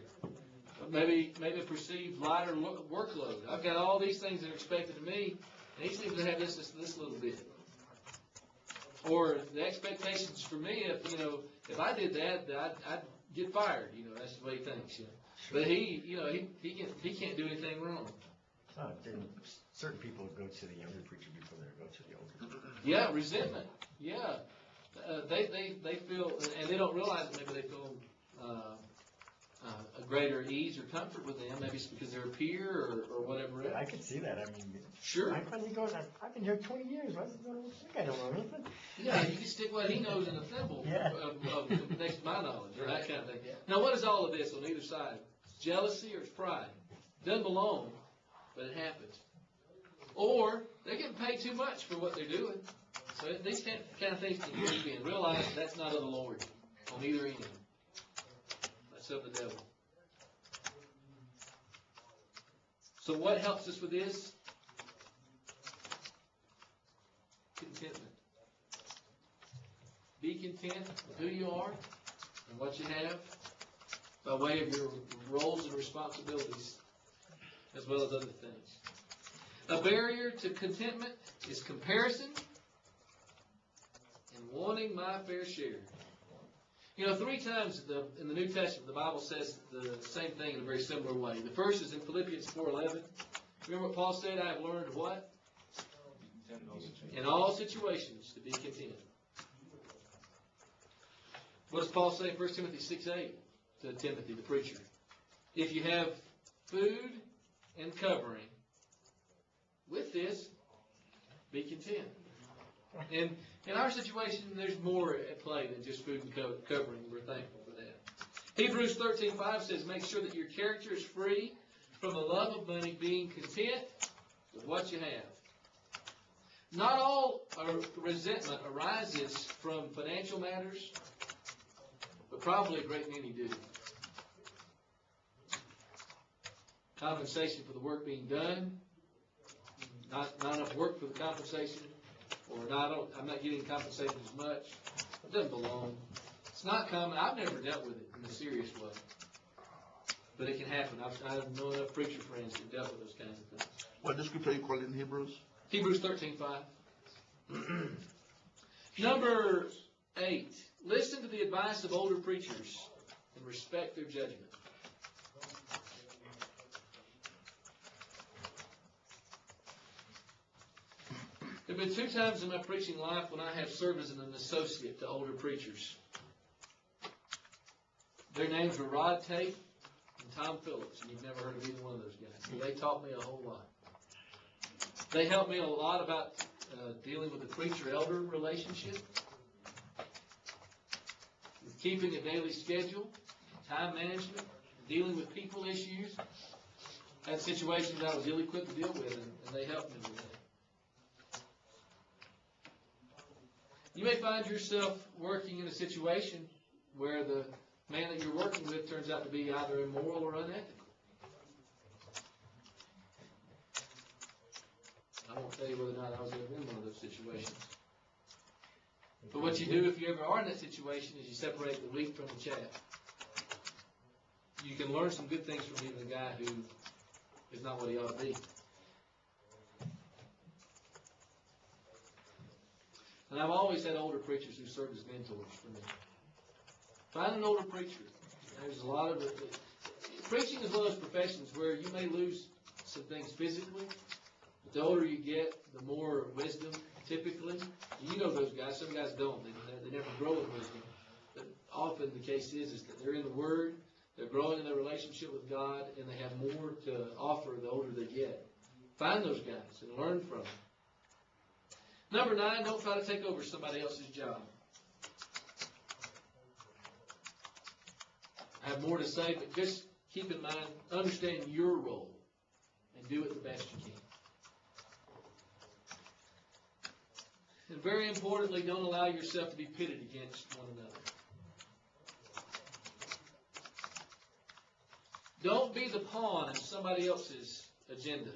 Maybe a perceived lighter workload. I've got all these things that are expected of me, and he seems to have this little bit. Or the expectations for me, if I did that, I'd get fired. You know, that's the way he thinks. You know. But he can't do anything wrong.
Certain people go to the younger preacher before they go to the older.
Yeah, resentment. Yeah, they feel, and they don't realize it. Maybe they feel a greater ease or comfort with them. Maybe it's because they're a peer or whatever else.
I could see that. I mean,
sure.
My friend, he goes, I've been here 20 years. Why does he go to think I don't know anything?
Yeah, you can stick what he knows in a thimble
Yeah.
of next to my knowledge, or that kind of thing. Now, what is all of this on either side? It's jealousy or it's pride? Doesn't belong, but it happens. Or they're getting paid too much for what they're doing. So these kind of things can creep in. Realize that's not of the Lord on either end. That's of the devil. So what helps us with this? Contentment. Be content with who you are and what you have by way of your roles and responsibilities as well as other things. A barrier to contentment is comparison and wanting my fair share. You know, 3 times in the New Testament, the Bible says the same thing in a very similar way. The first is in Philippians 4:11. Remember what Paul said? I have learned what? In all situations to be content. What does Paul say in 1 Timothy 6:8 to Timothy, the preacher? If you have food, and covering. With this, be content. And in our situation, there's more at play than just food and covering. We're thankful for that. Hebrews 13:5 says, make sure that your character is free from the love of money, being content with what you have. Not all resentment arises from financial matters, but probably a great many do. Compensation for the work being done, not enough work for the compensation, or I'm not getting compensated as much. It doesn't belong. It's not common. I've never dealt with it in a serious way, but it can happen. I've known enough preacher friends who dealt with those kinds of things.
What the scripture you call it in Hebrews?
Hebrews 13:5. Number 8. Listen to the advice of older preachers and respect their judgment. There have been 2 times in my preaching life when I have served as an associate to older preachers. Their names were Rod Tate and Tom Phillips, and you've never heard of either one of those guys. They taught me a whole lot. They helped me a lot about dealing with the preacher-elder relationship, with keeping a daily schedule, time management, dealing with people issues. I had situations I was ill-equipped to deal with, and they helped me with that. You may find yourself working in a situation where the man that you're working with turns out to be either immoral or unethical. I won't tell you whether or not I was ever in one of those situations. But what you do if you ever are in that situation is you separate the wheat from the chaff. You can learn some good things from even a guy who is not what he ought to be. And I've always had older preachers who served as mentors for me. Find an older preacher. There's a lot of it. Preaching is one of those professions where you may lose some things physically, but the older you get, the more wisdom, typically. You know those guys. Some guys don't. They never grow in wisdom. But often the case is that they're in the Word, they're growing in their relationship with God, and they have more to offer the older they get. Find those guys and learn from them. Number 9, don't try to take over somebody else's job. I have more to say, but just keep in mind, understand your role and do it the best you can. And very importantly, don't allow yourself to be pitted against one another. Don't be the pawn in somebody else's agenda.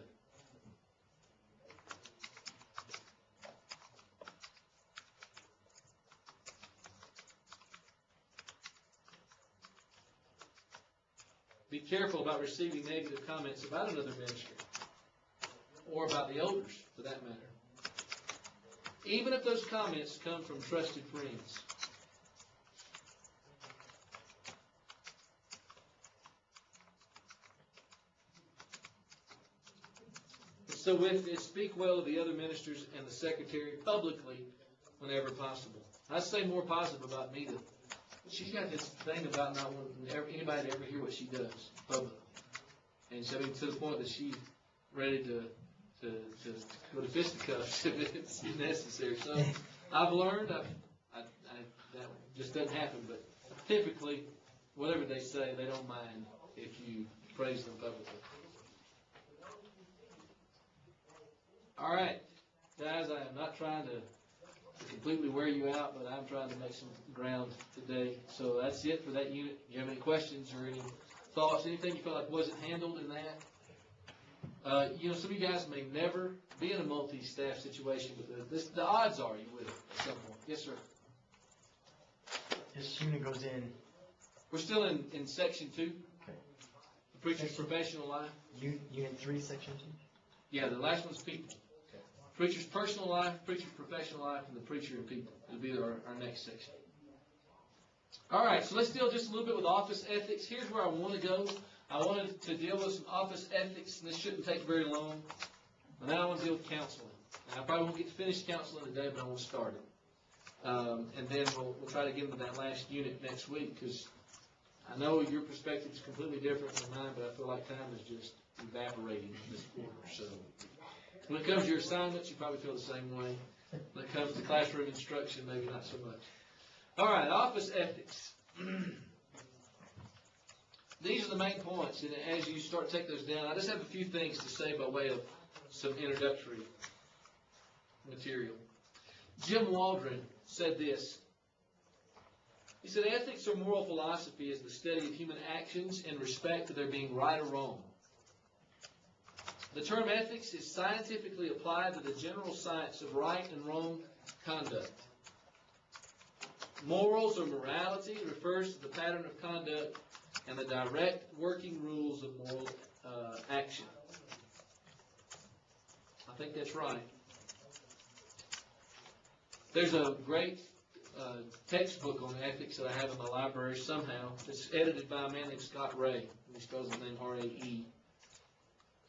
Be careful about receiving negative comments about another ministry, or about the elders, for that matter. Even if those comments come from trusted friends. So with it, speak well of the other ministers and the secretary publicly whenever possible. I say more positive about me than she's got this thing about not wanting anybody to ever hear what she does publicly. And so to the point that she's ready to go to fisticuffs if it's necessary. So I've learned that just doesn't happen. But typically, whatever they say, they don't mind if you praise them publicly. All right, guys, I am not trying to completely wear you out, but I'm trying to make some ground today. So that's it for that unit. Do you have any questions or any thoughts, anything you feel like wasn't handled in that? Some of you guys may never be in a multi-staff situation, but the odds are you will at some point. Yes, sir.
This unit goes in.
We're still in section 2.
Okay.
The preacher's professional life.
Unit 3, section 2.
Yeah, the last one's people.
Okay.
Preacher's personal life, preacher's professional life, and the preacher and people. It'll be our next section. All right, so let's deal just a little bit with office ethics. Here's where I want to go. I wanted to deal with some office ethics, and this shouldn't take very long. But now I want to deal with counseling. And I probably won't get to finish counseling today, but I want to start it. And then we'll try to get into that last unit next week, because I know your perspective is completely different from mine, but I feel like time is just evaporating this quarter. So when it comes to your assignments, you probably feel the same way. When it comes to classroom instruction, maybe not so much. All right, office ethics. These are the main points, and as you start to take those down, I just have a few things to say by way of some introductory material. Jim Waldron said this. He said, ethics or moral philosophy is the study of human actions in respect to their being right or wrong. The term ethics is scientifically applied to the general science of right and wrong conduct. Morals or morality refers to the pattern of conduct and the direct working rules of moral action. I think that's right. There's a great textbook on ethics that I have in my library somehow. It's edited by a man named Scott Ray. He spells his name R-A-E.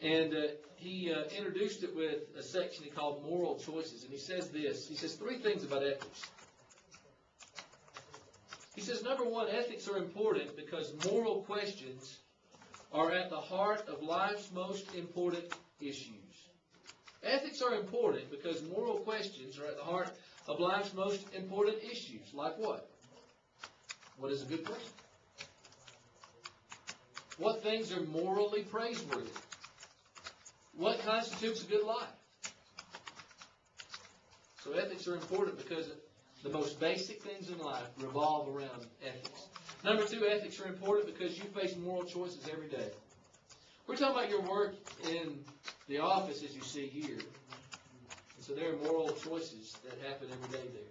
And he introduced it with a section he called Moral Choices. And he says this. He says 3 things about ethics. He says, number 1, ethics are important because moral questions are at the heart of life's most important issues. Ethics are important because moral questions are at the heart of life's most important issues. Like what? What is a good person? What things are morally praiseworthy? What constitutes a good life? So ethics are important because the most basic things in life revolve around ethics. Number 2, ethics are important because you face moral choices every day. We're talking about your work in the office as you see here. And so there are moral choices that happen every day there.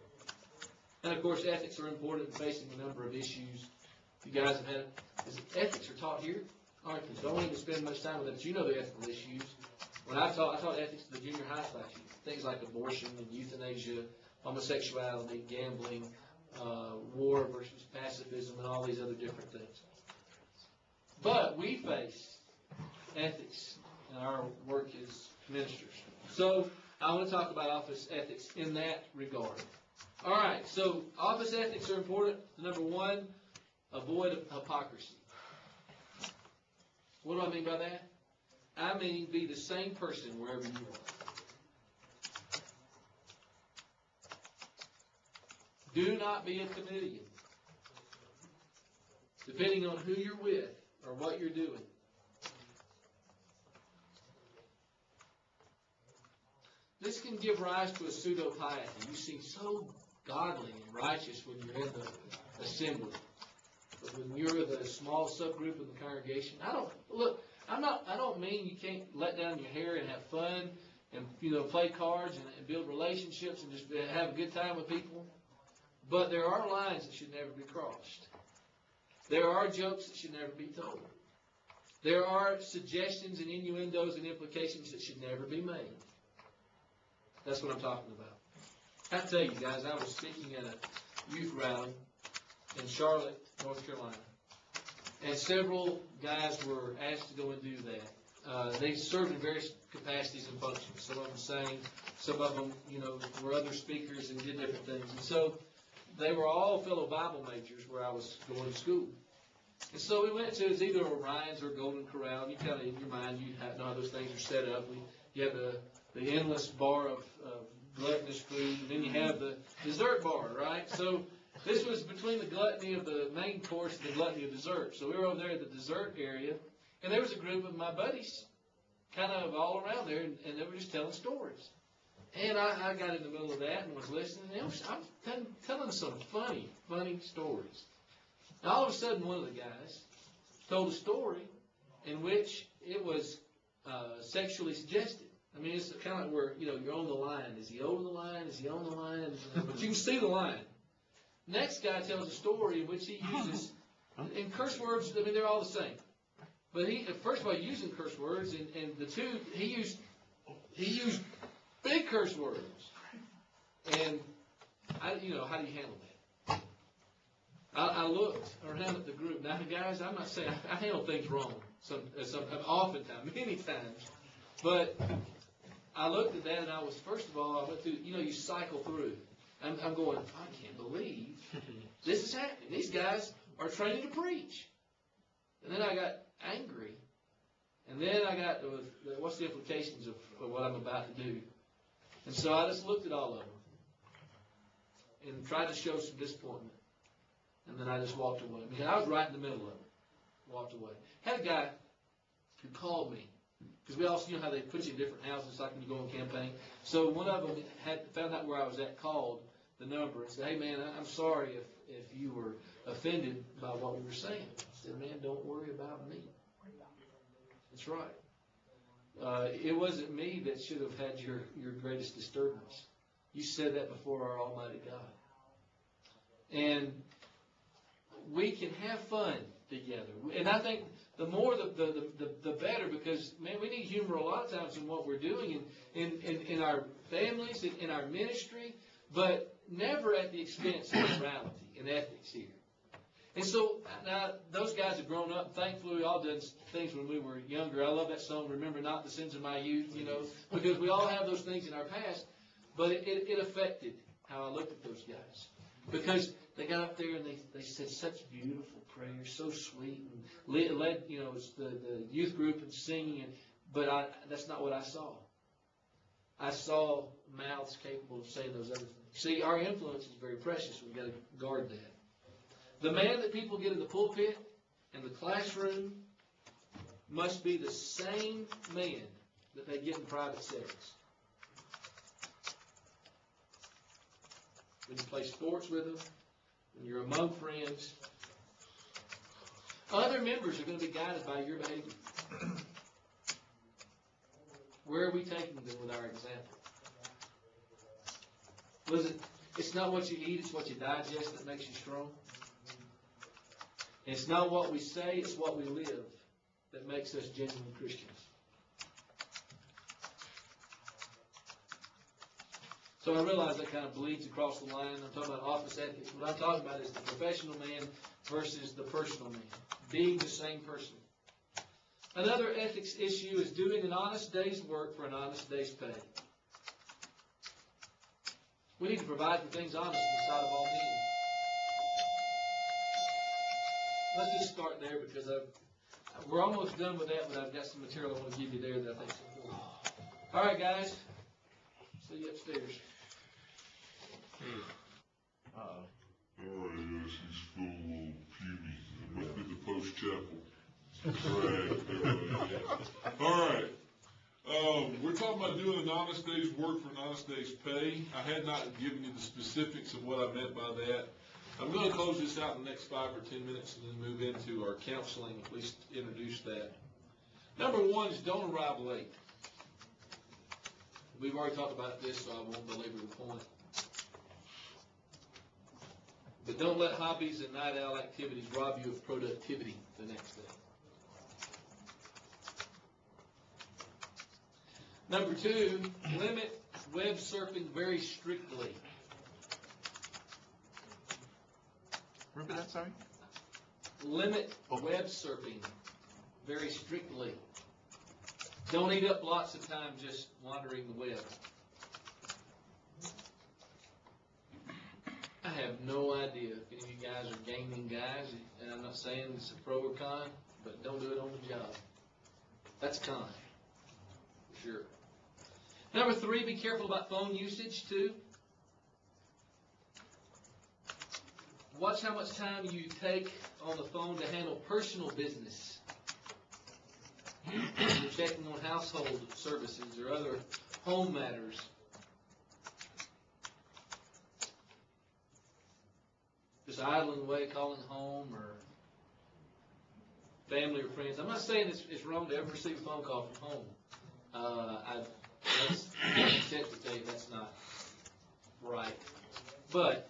And of course, ethics are important in facing a number of issues. You guys have had ethics are taught here. All right, don't need to spend much time with it, but you know the ethical issues. When I taught ethics to the junior high class, things like abortion and euthanasia, homosexuality, gambling, war versus pacifism, and all these other different things. But we face ethics in our work as ministers. So I want to talk about office ethics in that regard. All right, so office ethics are important. Number 1, avoid hypocrisy. What do I mean by that? I mean be the same person wherever you are. Do not be a chameleon, depending on who you're with or what you're doing. This can give rise to a pseudo-piety. You seem so godly and righteous when you're in the assembly. But when you're the small subgroup in the congregation, I don't mean you can't let down your hair and have fun and play cards and build relationships and just have a good time with people. But there are lines that should never be crossed. There are jokes that should never be told. There are suggestions and innuendos and implications that should never be made. That's what I'm talking about. I tell you guys, I was speaking at a youth rally in Charlotte, North Carolina, and several guys were asked to go and do that. They served in various capacities and functions. Some of them sang, some of them, were other speakers and did different things. And so they were all fellow Bible majors where I was going to school. And so we went to, it's either Orion's or Golden Corral. You kind of, in your mind, you know how those things are set up. You have the endless bar of gluttonous food, and then you have the dessert bar, right? So this was between the gluttony of the main course and the gluttony of dessert. So we were over there at the dessert area, and there was a group of my buddies kind of all around there, and they were just telling stories. And I got in the middle of that and was listening, and I'm telling some funny stories. And all of a sudden, one of the guys told a story in which it was sexually suggested. I mean, it's kind of like where, you're on the line. Is he over the line? Is he on the line? But you can see the line. Next guy tells a story in which he uses, and curse words, I mean, they're all the same. But first of all, using curse words, and the two, he used big curse words. And, how do you handle that? I looked around at the group. Now, guys, I'm not saying, I handle things wrong, oftentimes, many times. But I looked at that, and I went through, you cycle through. I'm going, I can't believe this is happening. These guys are training to preach. And then I got angry. And then I got, what's the implications of what I'm about to do? And so I just looked at all of them and tried to show some disappointment. And then I just walked away. I mean, I was right in the middle of it. Walked away. Had a guy who called me. Because we also, you know how they put you in different houses like when you go on campaign. So one of them had found out where I was at, called the number and said, hey man, I'm sorry if you were offended by what we were saying. I said, man, don't worry about me. That's right. It wasn't me that should have had your greatest disturbance. You said that before our Almighty God. And we can have fun together. And I think the more the better, because, man, we need humor a lot of times in what we're doing in our families, in our ministry, but never at the expense of morality and ethics here. And so, now, those guys have grown up. Thankfully, we all done things when we were younger. I love that song, Remember Not the Sins of My Youth, you know, because we all have those things in our past. But it affected how I looked at those guys. Because they got up there and they said such beautiful prayers, so sweet, and led, you know, the youth group and singing. But that's not what I saw. I saw mouths capable of saying those other things. See, our influence is very precious. We've got to guard that. The man that people get in the pulpit and the classroom must be the same man that they get in private settings. When you play sports with them, when you're among friends, other members are going to be guided by your behavior. Where are we taking them with our example? It's not what you eat, it's what you digest that makes you strong. It's not what we say, it's what we live that makes us genuine Christians. So I realize that kind of bleeds across the line. I'm talking about office ethics. What I'm talking about is the professional man versus the personal man. Being the same person. Another ethics issue is doing an honest day's work for an honest day's pay. We need to provide for things honest in the sight of all men. Let's just start there because we're almost done with that, but I've got some material I want to give you there that I think is important. All right, guys. See you upstairs.
All right, yes, he's full of little puny. It must be the post-chapel. Right. All right. We're talking about doing an honest day's work for an honest day's pay. I had not given you the specifics of what I meant by that. I'm going to close this out in the next 5 or 10 minutes and then move into our counseling, at least introduce that. Number one is don't arrive late. We've already talked about this, so I won't belabor the point. But don't let hobbies and night owl activities rob you of productivity the next day. Number two, limit web surfing very strictly.
Repeat that, sorry?
Limit web surfing very strictly. Don't eat up lots of time just wandering the web. I have no idea if any of you guys are gaming guys, and I'm not saying it's a pro or con, but don't do it on the job. That's con, for sure. Number three, be careful about phone usage, too. Watch how much time you take on the phone to handle personal business. You're checking on household services or other home matters. Just idling away, calling home, or family or friends. I'm not saying it's wrong to ever receive a phone call from home. I'm content to tell you that's not right. But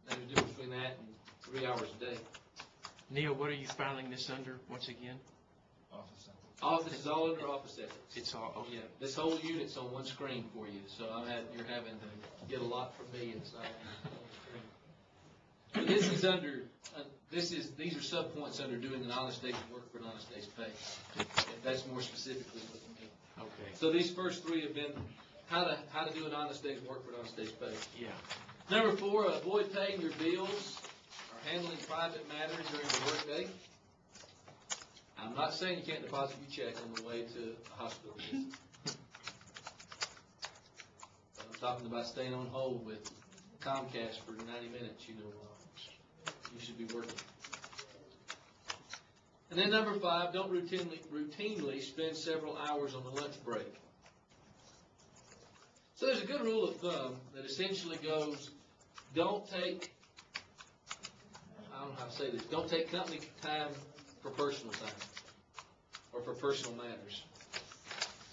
there's a difference between that and 3 hours a day.
Neal, what are you filing this under once again?
This is all under office ethics.
It's all, okay.
Yeah, this whole unit's on one screen for you, so you're having to get a lot from me. It's not on the screen. But this is under. These are sub-points under doing an honest day's work for an honest day's pay. If that's more specifically what you mean.
Okay.
So these first three have been how to do an honest day's work for an honest day's pay.
Yeah.
Number four, avoid paying your bills or handling private matters during the workday. I'm not saying you can't deposit your check on the way to a hospital visit. I'm talking about staying on hold with Comcast for 90 minutes, you know, you should be working. And then number 5, don't routinely spend several hours on the lunch break. So there's a good rule of thumb that essentially goes, don't take, I don't know how to say this, don't take company time for personal time or for personal matters.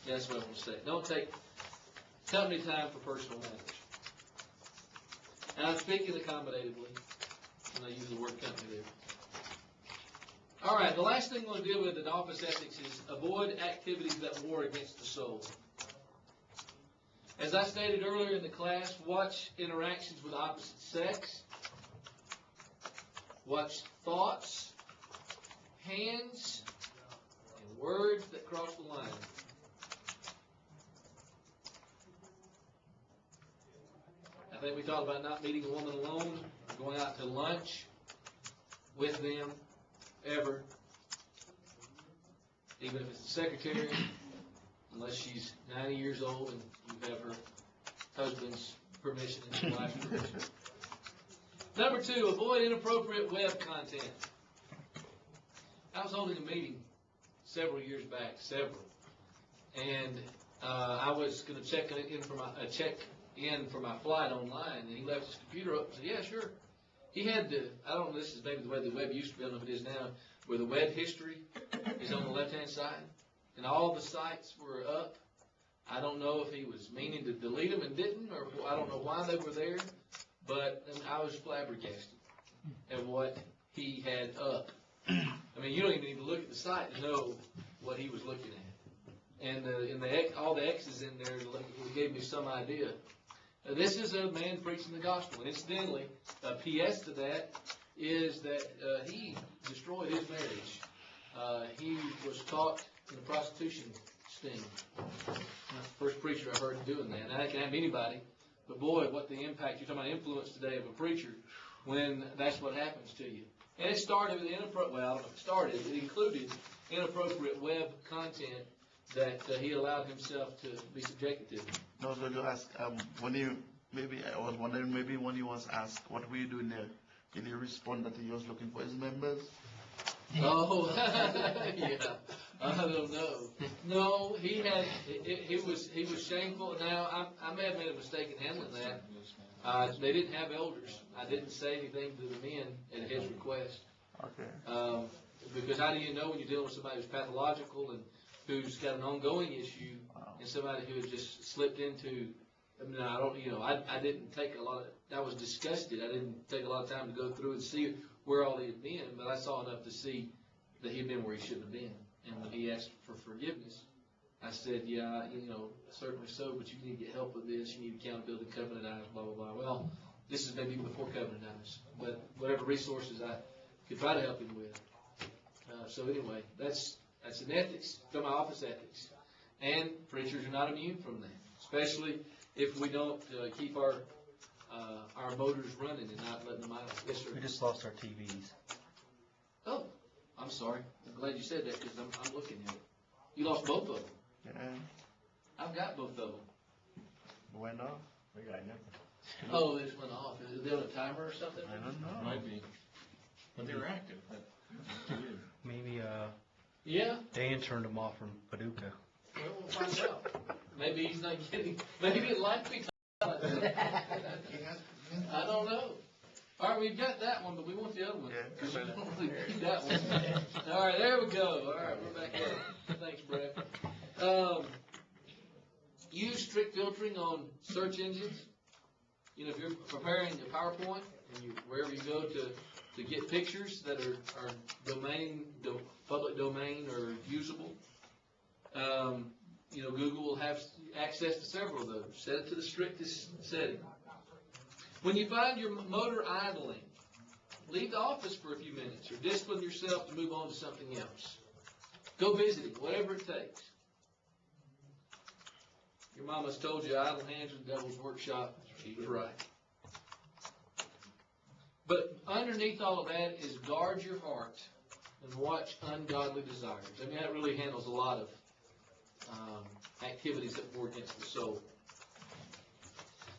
That's what I want to say. Don't take company time for personal matters. And I'm speaking accommodatively when I use the word company there. All right, the last thing we'll deal with in office ethics is avoid activities that war against the soul. As I stated earlier in the class, watch interactions with opposite sex. Watch thoughts, hands, and words that cross the line. I think we talked about not meeting a woman alone, going out to lunch with them, ever. Even if it's the secretary, unless she's 90 years old and you have her husband's permission and your wife's permission. Number 2, avoid inappropriate web content. I was holding a meeting several years back, and I was going to check in for my flight online, and he left his computer up and said, yeah, sure. He had to, I don't know, this is maybe the way the web used to be, I don't know if it is now, where the web history is on the left-hand side, and all the sites were up. I don't know if he was meaning to delete them and didn't, or I don't know why they were there, but I was flabbergasted at what he had up. I mean, you don't even need to look at the site to know what he was looking at. And all the X's in there gave me some idea. This is a man preaching the gospel. And incidentally, a P.S. to that is that he destroyed his marriage. He was caught in the prostitution sting. That's the first preacher I heard doing that. Now, that can happen to anybody. But boy, what the impact, you're talking about influence today of a preacher when that's what happens to you. And it started with it included inappropriate web content that he allowed himself to be subjected to.
No, I was going to ask, I was wondering, maybe when he was asked, what were you doing there? Did he respond that he was looking for his members?
Oh, yeah. I don't know. No, he was shameful. Now, I may have made a mistake in handling that. They didn't have elders. I didn't say anything to the men at his request.
Okay.
Because how do you know when you're dealing with somebody who's pathological and who's got an ongoing issue, and somebody who had just slipped into, I didn't take a lot of, I was disgusted. I didn't take a lot of time to go through and see where all he had been, but I saw enough to see that he had been where he shouldn't have been. And when he asked for forgiveness, I said, yeah, certainly so, but you need to get help with this. You need accountability, covenant eyes, blah, blah, blah. Well, this is maybe before covenant eyes, but whatever resources I could try to help him with. So anyway, that's an ethics, from my office ethics. And preachers are not immune from that, especially if we don't keep our motors running and not letting them idle. Yes, sir.
We just lost our TVs.
Oh, I'm sorry. I'm glad you said that because I'm looking at it. You lost both of them.
Yeah.
I've got both of them.
Why not?
We got nothing.
Oh, they just went off. Is it on a timer or something?
I don't know.
Might be. But they were active.
Maybe
Yeah.
Dan turned them off from Paducah.
Well, we'll find out. Maybe he's not getting. Maybe he liked me. I don't know. All right, we've got that one, but we want the other one.
Yeah.
Because we don't really need that one. All right, there we go. All right, we're back up. Thanks, Brad. Use strict filtering on search engines. If you're preparing a PowerPoint and wherever you go to get pictures that are public domain or usable, Google will have access to several of those. Set it to the strictest setting. When you find your motor idling, leave the office for a few minutes or discipline yourself to move on to something else. Go visiting, whatever it takes. Your mama's told you idle hands are the devil's workshop. She was right. But underneath all of that is guard your heart and watch ungodly desires. I mean, that really handles a lot of activities that war against the soul.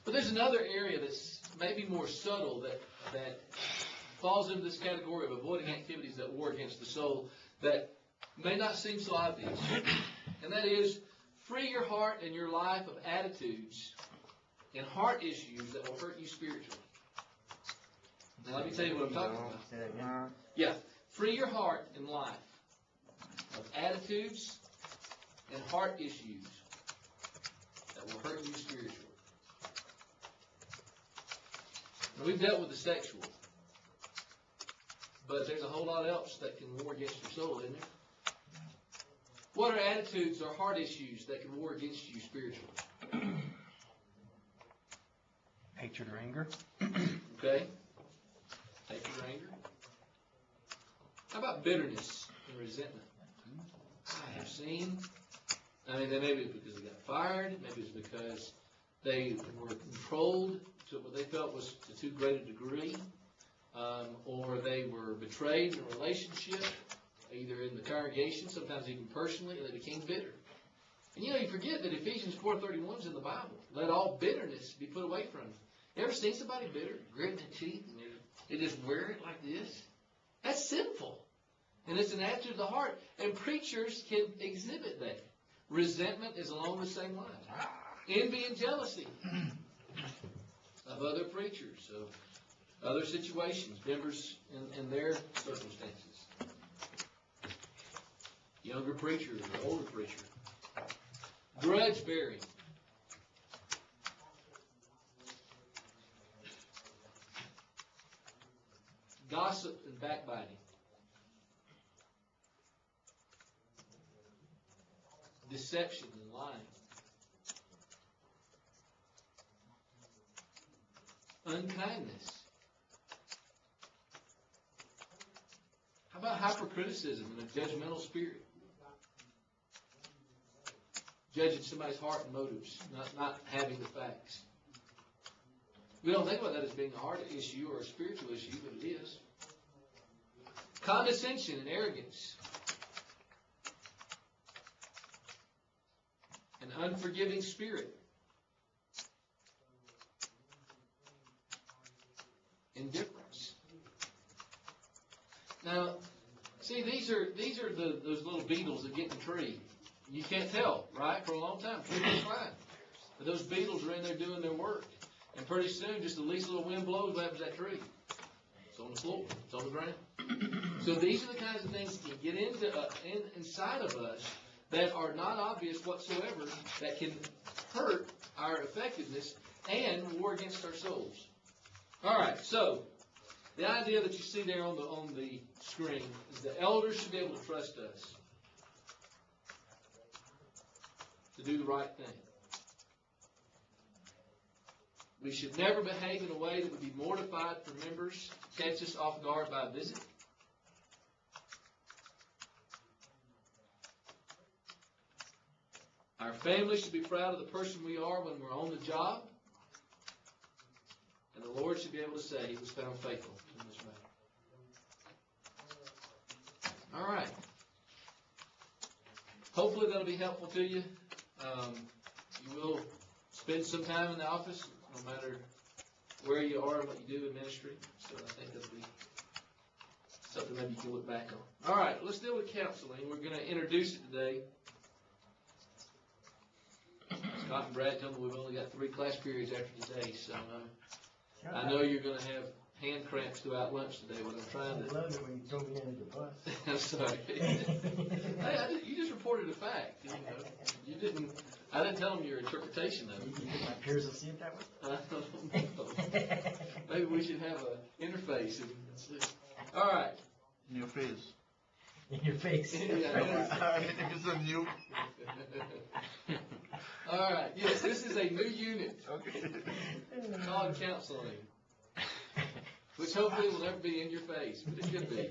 But there's another area that's maybe more subtle that falls into this category of avoiding activities that war against the soul that may not seem so obvious. And that is, free your heart and your life of attitudes and heart issues that will hurt you spiritually. Now let me tell you what I'm talking about.
Say that again.
Yeah, free your heart and life of attitudes and heart issues that will hurt you spiritually. Now, we've dealt with the sexual, but there's a whole lot else that can war against your soul, isn't there? What are attitudes or heart issues that can war against you spiritually?
Hatred or anger.
Okay? Hatred or anger. How about bitterness and resentment? I have seen. I mean, maybe it's because they got fired. Maybe it's because they were controlled to what they felt was to too great a degree. Or they were betrayed in a relationship, either in the congregation, sometimes even personally, and they became bitter. And you forget that Ephesians 4:31 is in the Bible. Let all bitterness be put away from you. You ever seen somebody bitter, gritting their teeth, and they just wear it like this? That's sinful. And it's an attitude of the heart. And preachers can exhibit that. Resentment is along the same lines. Envy and jealousy of other preachers, of other situations, members in their circumstances. Younger preacher or older preacher. Grudge bearing. Gossip and backbiting. Deception and lying. Unkindness. How about hypercriticism and a judgmental spirit? Judging somebody's heart and motives, not having the facts. We don't think about that as being a heart issue or a spiritual issue, but it is. Condescension and arrogance. An unforgiving spirit. Indifference. Now, see, these are those little beetles that get in the tree. You can't tell, right? For a long time, the tree was fine. But those beetles are in there doing their work. And pretty soon, just the least little wind blows, what happens to that tree? It's on the floor. It's on the ground. So these are the kinds of things that can get inside of us that are not obvious whatsoever, that can hurt our effectiveness and war against our souls. All right, so the idea that you see there on the screen is the elders should be able to trust us to do the right thing. We should never behave in a way that would be mortified for members, catch us off guard by a visit. Our family should be proud of the person we are when we're on the job. And the Lord should be able to say He was found faithful in this matter. All right. Hopefully that'll be helpful to you. You will spend some time in the office, no matter where you are and what you do in ministry. So I think that'll be something maybe you can look back on. All right, let's deal with counseling. We're going to introduce it today. Scott and Brad told me we've only got 3 class periods after today, so I know you're going to have hand cramps throughout lunch today when I'm trying to.
I love it when you throw me under the bus.
I'm sorry. Hey, you just reported a fact. You didn't. I didn't tell them your interpretation of it.
You think my peers will see it that way?
I don't know. Maybe we should have an interface. All right.
In your face.
In your face.
Yeah,
If it's a new.
all right. Yes, this is a new unit called counseling, which hopefully will never be in your face, but it could be.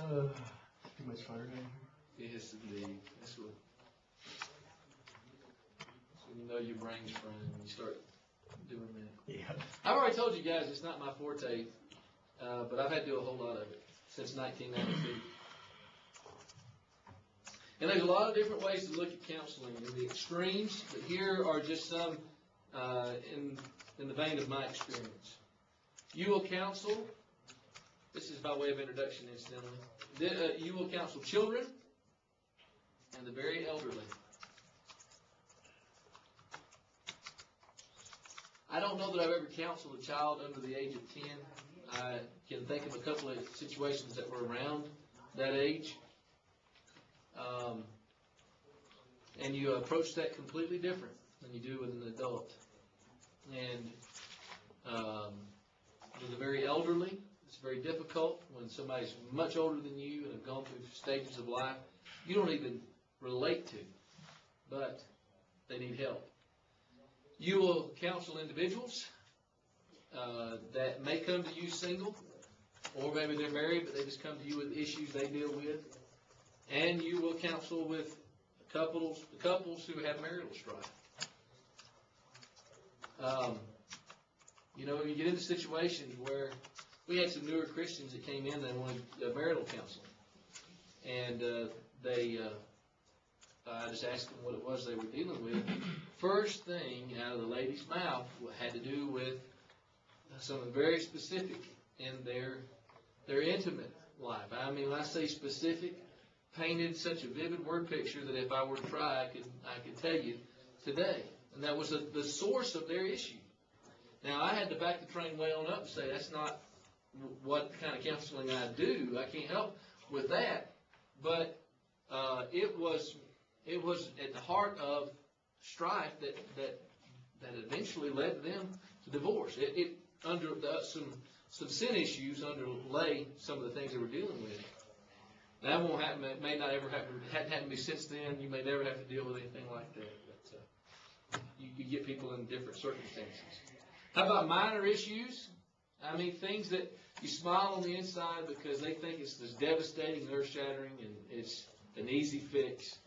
Too much fun right
Yes, indeed. That's when you know your brain's frying when you start doing that.
here. Yeah.
I've already told you guys it's not my forte but I've had to do a whole lot of it since 1992. And there's a lot of different ways to look at counseling in the extremes, but here are just some in the vein of my experience. You will counsel, this is by way of introduction incidentally, you will counsel children and the very elderly. I don't know that I've ever counseled a child under the age of 10. I can think of a couple of situations that were around that age. And you approach that completely different than you do with an adult. And with the very elderly, it's very difficult when somebody's much older than you and have gone through stages of life you don't even relate to, but they need help. You will counsel individuals that may come to you single, or maybe they're married, but they just come to you with issues they deal with. And you will counsel with the couples who have marital strife. You get into situations where we had some newer Christians that came in that wanted marital counseling. And I just asked them what it was they were dealing with. First thing out of the lady's mouth had to do with something very specific in their intimate life. I mean, when I say specific, painted such a vivid word picture that if I were to try, I could tell you today. And that was the source of their issue. Now, I had to back the train way on up and say, that's not what kind of counseling I do. I can't help with that. But it was at the heart of strife that eventually led them to divorce. It under some sin issues underlay some of the things they were dealing with. That won't happen. It may not ever happen. It hadn't happened to me since then. You may never have to deal with anything like that. But you get people in different circumstances. How about minor issues? I mean, things that you smile on the inside because they think it's this devastating, earth-shattering, and it's an easy fix.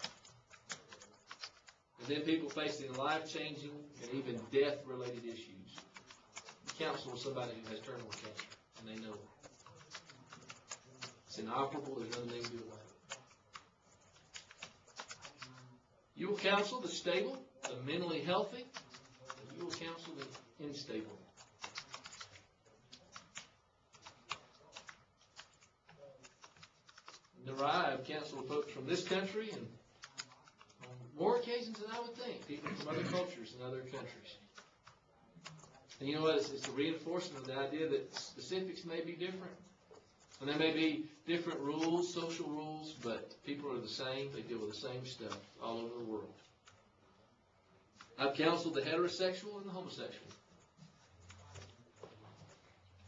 And then people facing life-changing and even death-related issues. You counsel with somebody who has terminal cancer, and they know it. It's inoperable. There's nothing they can do about it. You will counsel the stable, the mentally healthy, and you will counsel the unstable. I've counseled folks from this country, and on more occasions than I would think, people from other cultures and other countries. And you know what? It's a reinforcement of the idea that specifics may be different. And there may be different rules, social rules, but people are the same. They deal with the same stuff all over the world. I've counseled the heterosexual and the homosexual.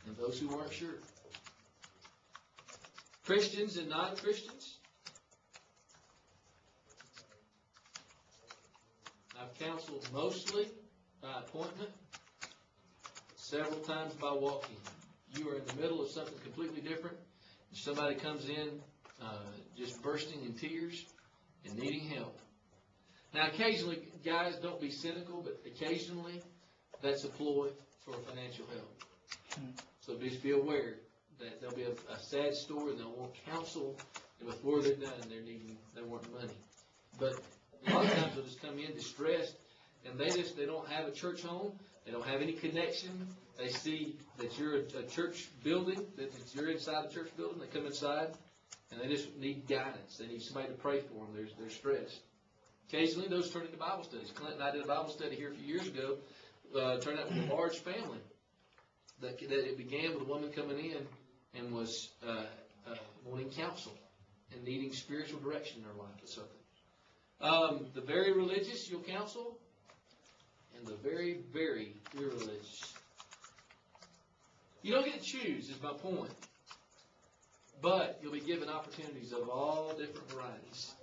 And those who aren't sure. Christians and non-Christians. I've counseled mostly by appointment, several times by walking. You are in the middle of something completely different. Somebody comes in just bursting in tears and needing help. Now, occasionally, guys, don't be cynical, but occasionally that's a ploy for financial help. So just be aware that there'll be a sad story and they'll want counsel, and before they're done, they want money. But a lot of times they'll just come in distressed, and they don't have a church home, they don't have any connection. They see that you're a church building, that you're inside the church building. They come inside, and they just need guidance. They need somebody to pray for them. They're stressed. Occasionally, those turn into Bible studies. Clint and I did a Bible study here a few years ago. Turned out with a large family. That it began with a woman coming in and was wanting counsel and needing spiritual direction in her life or something. The very religious you'll counsel, and the very, very irreligious. You don't get to choose, is my point. But you'll be given opportunities of all different varieties.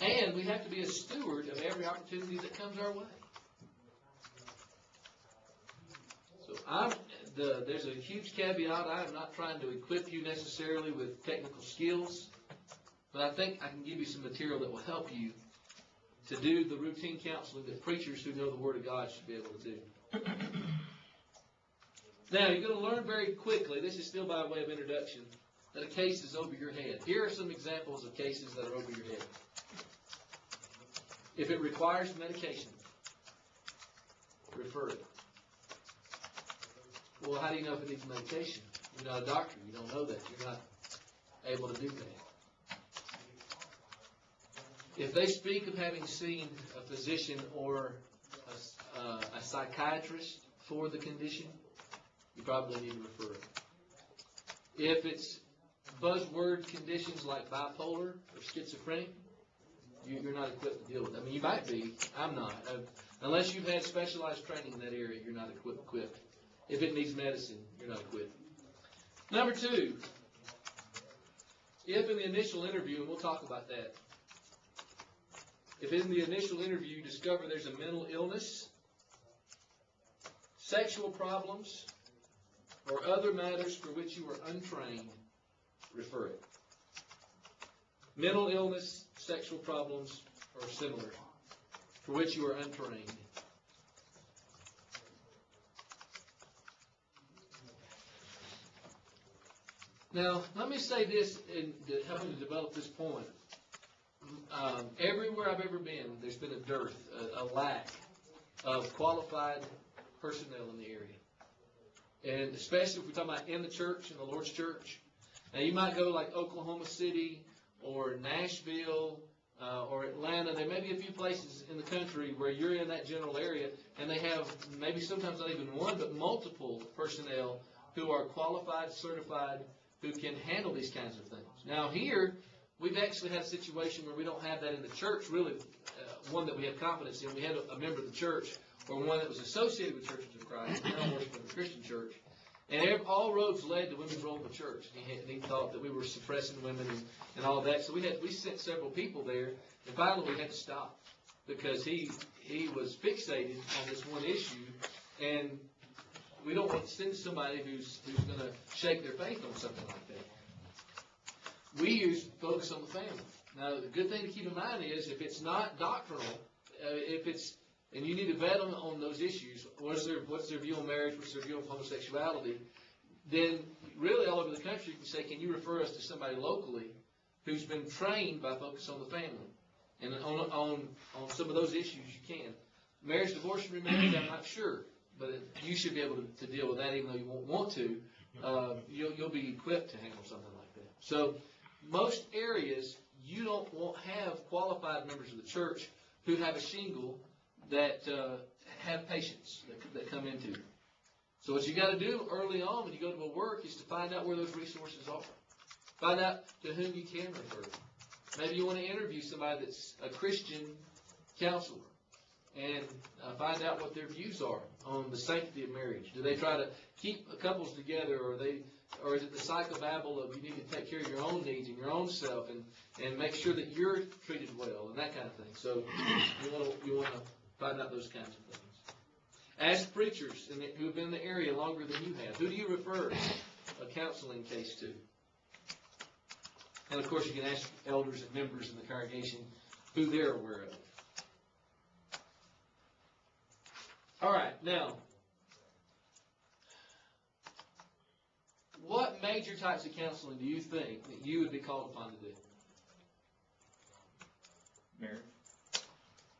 And we have to be a steward of every opportunity that comes our way. So there's a huge caveat. I am not trying to equip you necessarily with technical skills, but I think I can give you some material that will help you to do the routine counseling that preachers who know the Word of God should be able to do. Now, you're going to learn very quickly, this is still by way of introduction, that a case is over your head. Here are some examples of cases that are over your head. If it requires medication, refer it. Well, how do you know if it needs medication? You're not a doctor. You don't know that. You're not able to do that. If they speak of having seen a physician or a psychiatrist for the condition, you probably need to refer it. If it's buzzword conditions like bipolar or schizophrenic, you're not equipped to deal with it. I mean, you might be. I'm not. Unless you've had specialized training in that area, you're not equipped. If it needs medicine, you're not equipped. Number two, if in the initial interview, and we'll talk about that, if in the initial interview you discover there's a mental illness, sexual problems, or other matters for which you are untrained, refer it. Mental illness, sexual problems, or similar, for which you are untrained. Now, let me say this in helping to develop this point. Everywhere I've ever been, there's been a dearth, a lack of qualified personnel in the area. And especially if we're talking about in the church, in the Lord's church. Now, you might go like Oklahoma City or Nashville or Atlanta. There may be a few places in the country where you're in that general area, and they have maybe sometimes not even one, but multiple personnel who are qualified, certified, who can handle these kinds of things. Now here, we've actually had a situation where we don't have that in the church, really, one that we have confidence in. We had a member of the church, or one that was associated with Churches of Christ, and now works for the Christian church. And all roads led to women's role in the church. And he thought that we were suppressing women and all of that. So we sent several people there, and finally we had to stop because he was fixated on this one issue, and we don't want to send somebody who's going to shake their faith on something like that. We focus on the family. Now, the good thing to keep in mind is if it's not doctrinal, and you need to vet on those issues, what's their view on marriage, what's their view on homosexuality, then really all over the country you can say, can you refer us to somebody locally who's been trained by focus on the family? And on some of those issues you can. Marriage, divorce, and remarriage, I'm not sure. But you should be able to deal with that, even though you won't want to. You'll be equipped to handle something like that. So most areas, you don't have qualified members of the church who have a shingle that have patients that come into. So what you got to do early on when you go to work is to find out where those resources are. Find out to whom you can refer. Maybe you want to interview somebody that's a Christian counselor and find out what their views are on the sanctity of marriage. Do they try to keep couples together, or is it the psychobabble of you need to take care of your own needs and your own self and make sure that you're treated well and that kind of thing. So you want to find out those kinds of things. Ask preachers who have been in the area longer than you have. Who do you refer a counseling case to? And of course you can ask elders and members in the congregation who they're aware of. All right, now, what major types of counseling do you think that you would be called upon to do?
Marriage.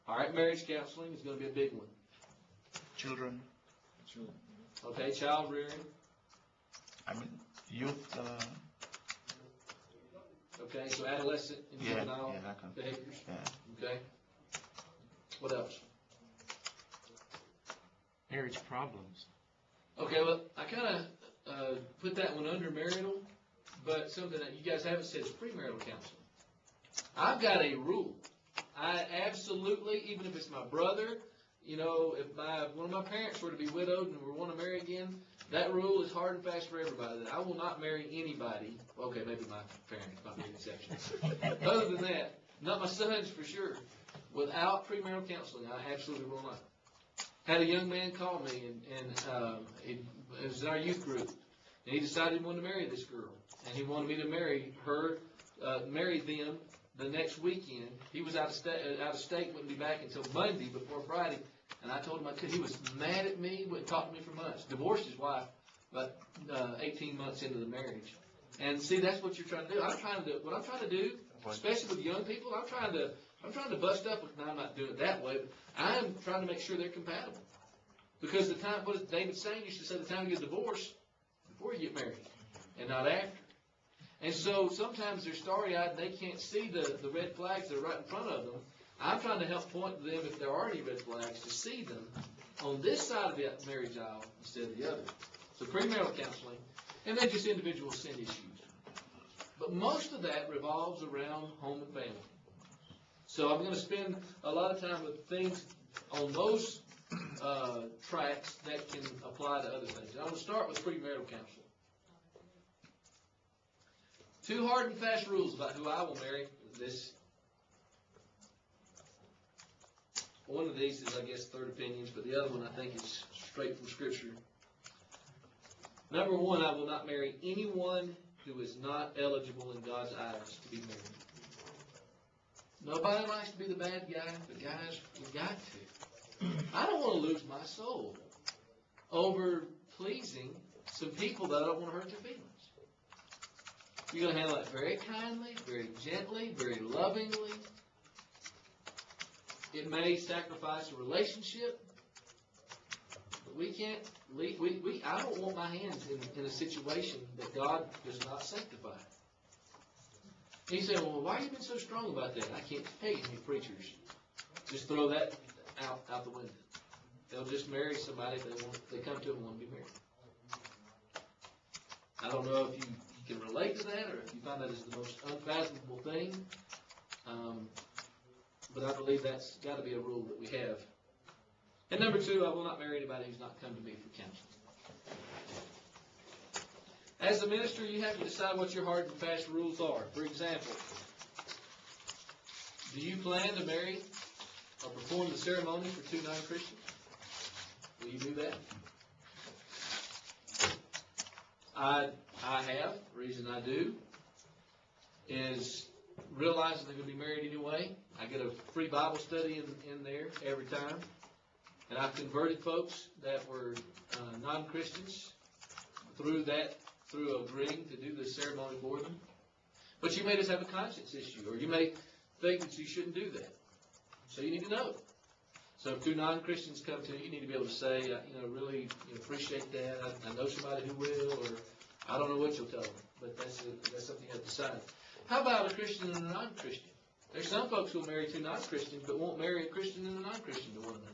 All right, marriage counseling is going to be a big one.
Children.
Children.
Okay, child rearing.
I mean, youth.
Okay, so adolescent and juvenile
that kind of
behaviors.
Yeah.
Okay. What else?
Marriage problems.
Okay, well, I kind of put that one under marital, but something that you guys haven't said is premarital counseling. I've got a rule. I absolutely, even if it's my brother, if one of my parents were to be widowed and would want to marry again, that rule is hard and fast for everybody. That I will not marry anybody. Okay, maybe my parents might be an exception. Other than that, not my sons for sure. Without premarital counseling, I absolutely will not. Had a young man call me, and it was in our youth group, and he decided he wanted to marry this girl, and he wanted me to marry them the next weekend. He was out of state, wouldn't be back until Monday before Friday, and I told him I could. He was mad at me, wouldn't talk to me for months. Divorced his wife about 18 months into the marriage. And see, that's what you're trying to do. What I'm trying to do, especially with young people, I'm trying to bust up. Now, I'm not doing it that way, but I'm trying to make sure they're compatible. Because the time, what David Saint used to say, the time you get divorced, before you get married, and not after. And so sometimes they're starry-eyed and they can't see the red flags that are right in front of them. I'm trying to help point to them, if there are any red flags, to see them on this side of the marriage aisle instead of the other. So premarital counseling, and then just individual sin issues. But most of that revolves around home and family. So I'm going to spend a lot of time with things on those tracks that can apply to other things. And I'm going to start with premarital counseling. 2 hard and fast rules about who I will marry. One of these is, I guess, third opinions, but the other one I think is straight from Scripture. Number 1, I will not marry anyone who is not eligible in God's eyes to be married. Nobody likes to be the bad guy, but guys, we've got to. I don't want to lose my soul over pleasing some people that I don't want to hurt their feelings. You're going to handle it very kindly, very gently, very lovingly. It may sacrifice a relationship, but we can't. I don't want my hands in a situation that God does not sanctify. He said, "Well, why are you being so strong about that?" I can't take any preachers just throw that out the window. They'll just marry somebody if they come to them and want to be married. I don't know if you can relate to that, or if you find that is the most unfathomable thing. But I believe that's got to be a rule that we have. And number 2, I will not marry anybody who's not come to me for counseling. As a minister, you have to decide what your hard and fast rules are. For example, do you plan to marry or perform the ceremony for 2 non-Christians? Will you do that? I have. The reason I do is realizing they're going to be married anyway. I get a free Bible study in there every time. And I've converted folks that were non-Christians through agreeing to do the ceremony for them. But you may just have a conscience issue, or you may think that you shouldn't do that. So you need to know. So if 2 non-Christians come to you, you need to be able to say, really appreciate that. I know somebody who will, or I don't know what you'll tell them. But that's something you have to decide. How about a Christian and a non-Christian? There's some folks who will marry 2 non-Christians, but won't marry a Christian and a non-Christian to one another.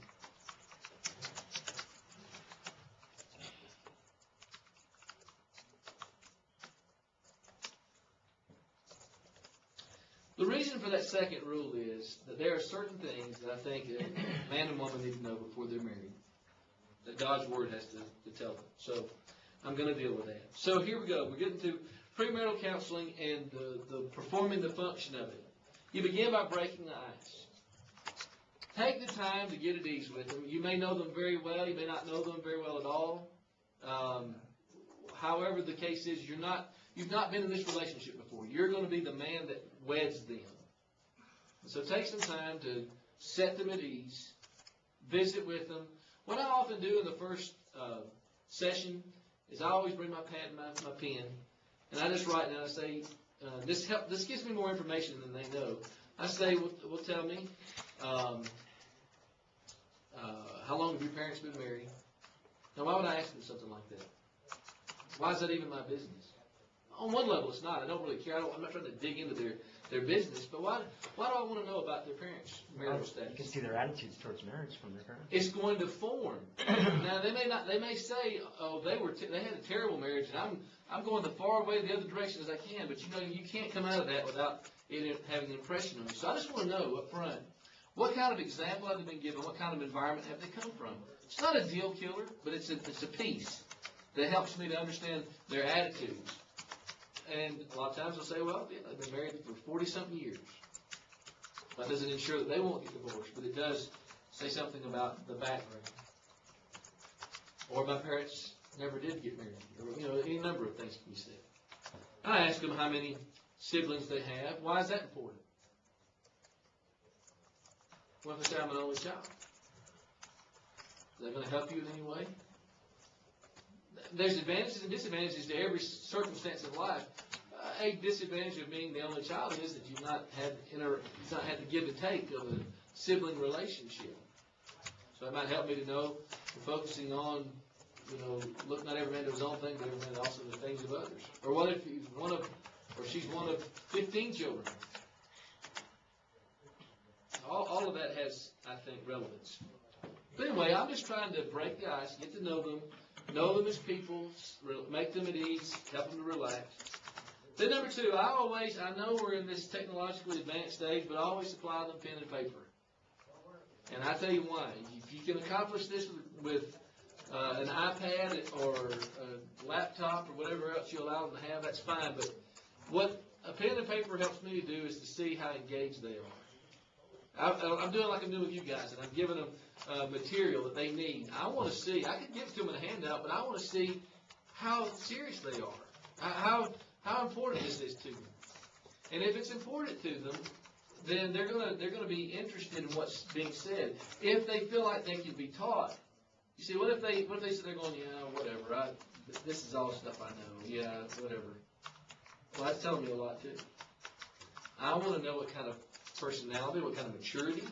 The reason for that second rule is that there are certain things that I think a man and woman need to know before they're married, that God's Word has to tell them. So I'm going to deal with that. So here we go. We're getting to premarital counseling and the performing the function of it. You begin by breaking the ice. Take the time to get at ease with them. You may know them very well. You may not know them very well at all. However the case is, you've not been in this relationship before. You're going to be the man that weds them. So take some time to set them at ease, visit with them. What I often do in the first session is I always bring my pad and my pen, and I just write down. I say, this gives me more information than they know. I say, well tell me, how long have your parents been married? Now, why would I ask them something like that? Why is that even my business? On one level, it's not. I don't really care. I'm not trying to dig into their business. But why do I want to know about their parents' marital status?
You can see their attitudes towards marriage from their parents.
It's going to form. Now, they may not. They may say, "Oh, they had a terrible marriage, and I'm going the far away the other direction as I can." But you can't come out of that without it having an impression on you. So I just want to know up front, what kind of example have they been given? What kind of environment have they come from? It's not a deal killer, but it's a piece that helps me to understand their attitudes. And a lot of times they'll say, well, yeah, they've been married for 40-something years. That doesn't ensure that they won't get divorced, but it does say something about the background. Or my parents never did get married. Or, any number of things can be said. I ask them how many siblings they have. Why is that important? What if they say I'm an only child? Is that going to help you in any way? there's advantages and disadvantages to every circumstance of life. A disadvantage of being the only child is that you've not had the give and take of a sibling relationship. So it might help me to know we're focusing on, look not every man to his own thing, but every man also to the things of others. Or what if she's one of 15 children? All of that has, I think, relevance. But anyway, I'm just trying to break the ice, get to know them as people, make them at ease, help them to relax. Then number two, I know we're in this technologically advanced stage, but I always supply them pen and paper. And I tell you why. If you can accomplish this with an iPad or a laptop or whatever else you allow them to have, that's fine. But what a pen and paper helps me to do is to see how engaged they are. I'm doing like I'm doing with you guys, and I'm giving them material that they need. I want to see. I can give it to them in a handout, but I want to see how serious they are. How important this is to them. And if it's important to them, then they're gonna be interested in what's being said. If they feel like they can be taught, you see, what if they sit there going, yeah, whatever, this is all stuff I know, yeah, whatever. Well, that's telling me a lot too. I want to know what kind of personality, what kind of maturity,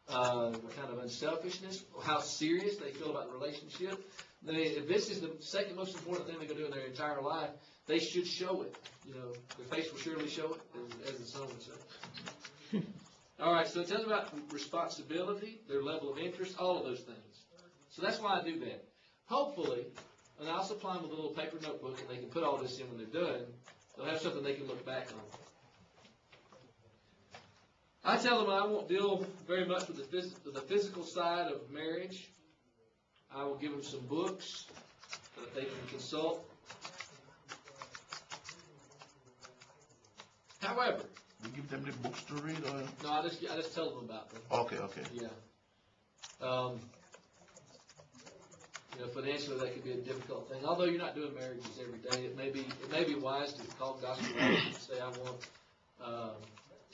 what kind of unselfishness, how serious they feel about the relationship. If this is the second most important thing they're going to do in their entire life, they should show it. Their face will surely show it, as the song would say. All right, so it tells about responsibility, their level of interest, all of those things. So that's why I do that. Hopefully, and I'll supply them with a little paper notebook, and they can put all this in when they're done. They'll have something they can look back on. I tell them I won't deal very much with the physical side of marriage. I will give them some books that they can consult. However,
You give them the books to read, or?
no, I just tell them about them.
Okay, okay.
Yeah. Financially that could be a difficult thing. Although you're not doing marriages every day, it may be wise to call gospel writers and say, I want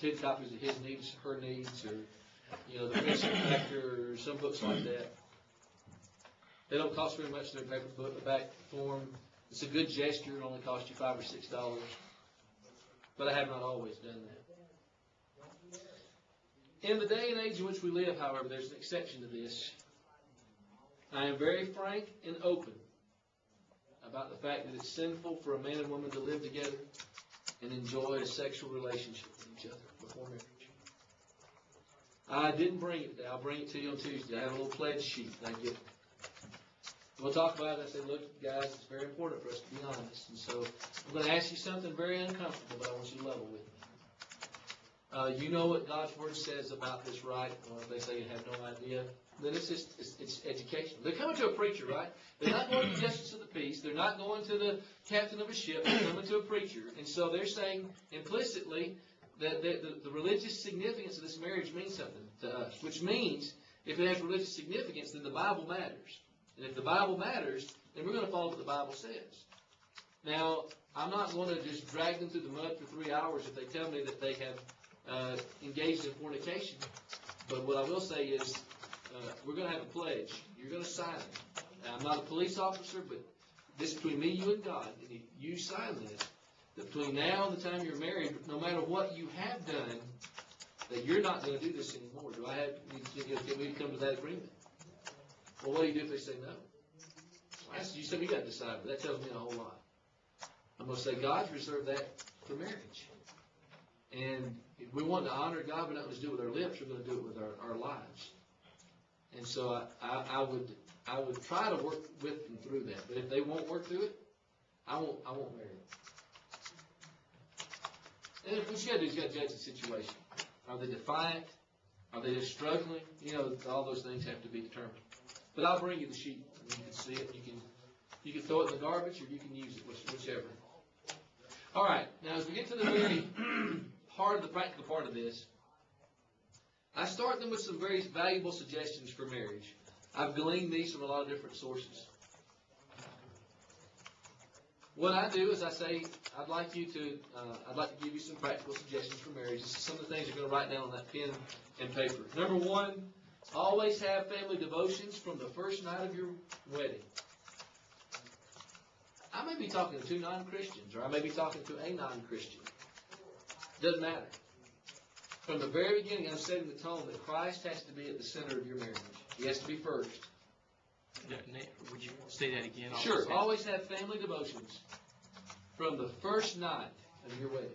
10 copies of his needs, her needs, or the Friendship Factor, or some books like that. They don't cost very much in their paper book, the back form. It's a good gesture. It only costs you $5 or $6. But I have not always done that. In the day and age in which we live, however, there's an exception to this. I am very frank and open about the fact that it's sinful for a man and woman to live together and enjoy a sexual relationship with each other before marriage. I didn't bring it today. I'll bring it to you on Tuesday. I have a little pledge sheet that I give. We'll talk about it. I say, look, guys, it's very important for us to be honest. And so I'm going to ask you something very uncomfortable, but I want you to level with me. You know what God's Word says about this, right? Or if they say you have no idea, then it's education. They're coming to a preacher, right? They're not going to the justice of the peace. They're not going to the captain of a ship. They're coming to a preacher. And so they're saying implicitly that the religious significance of this marriage means something to us, which means if it has religious significance, then the Bible matters. And if the Bible matters, then we're going to follow what the Bible says. Now, I'm not going to just drag them through the mud for 3 hours if they tell me that they have engaged in fornication. But what I will say is we're going to have a pledge. You're going to sign it. Now, I'm not a police officer, but this is between me, you, and God. And if you sign this, that between now and the time you're married, no matter what you have done, that you're not going to do this anymore. Do I have? Can we come to that agreement? Well, what do you do if they say no? Well, you said you got to decide, but that tells me a whole lot. I'm going to say God's reserved that for marriage. And if we want to honor God, we're not going to do it with our lips, we're going to do it with our lives. And so I would try to work with them through that. But if they won't work through it, I won't marry them. And what you got to do is you got to judge the situation. Are they defiant? Are they just struggling? All those things have to be determined. But I'll bring you the sheet. You can see it. You can throw it in the garbage, or you can use it, whichever. All right. Now, as we get to the very the practical part of this, I start them with some very valuable suggestions for marriage. I've gleaned these from a lot of different sources. What I do is I say, I'd like to give you some practical suggestions for marriage. This is some of the things you're going to write down on that pen and paper. Number one, always have family devotions from the first night of your wedding. may be talking to two non-Christians, or I may be talking to a non-Christian. Doesn't matter. From the very beginning, I'm setting the tone that Christ has to be at the center of your marriage. He has to be first.
Would you say that again?
Sure. Always have family devotions from the first night of your wedding.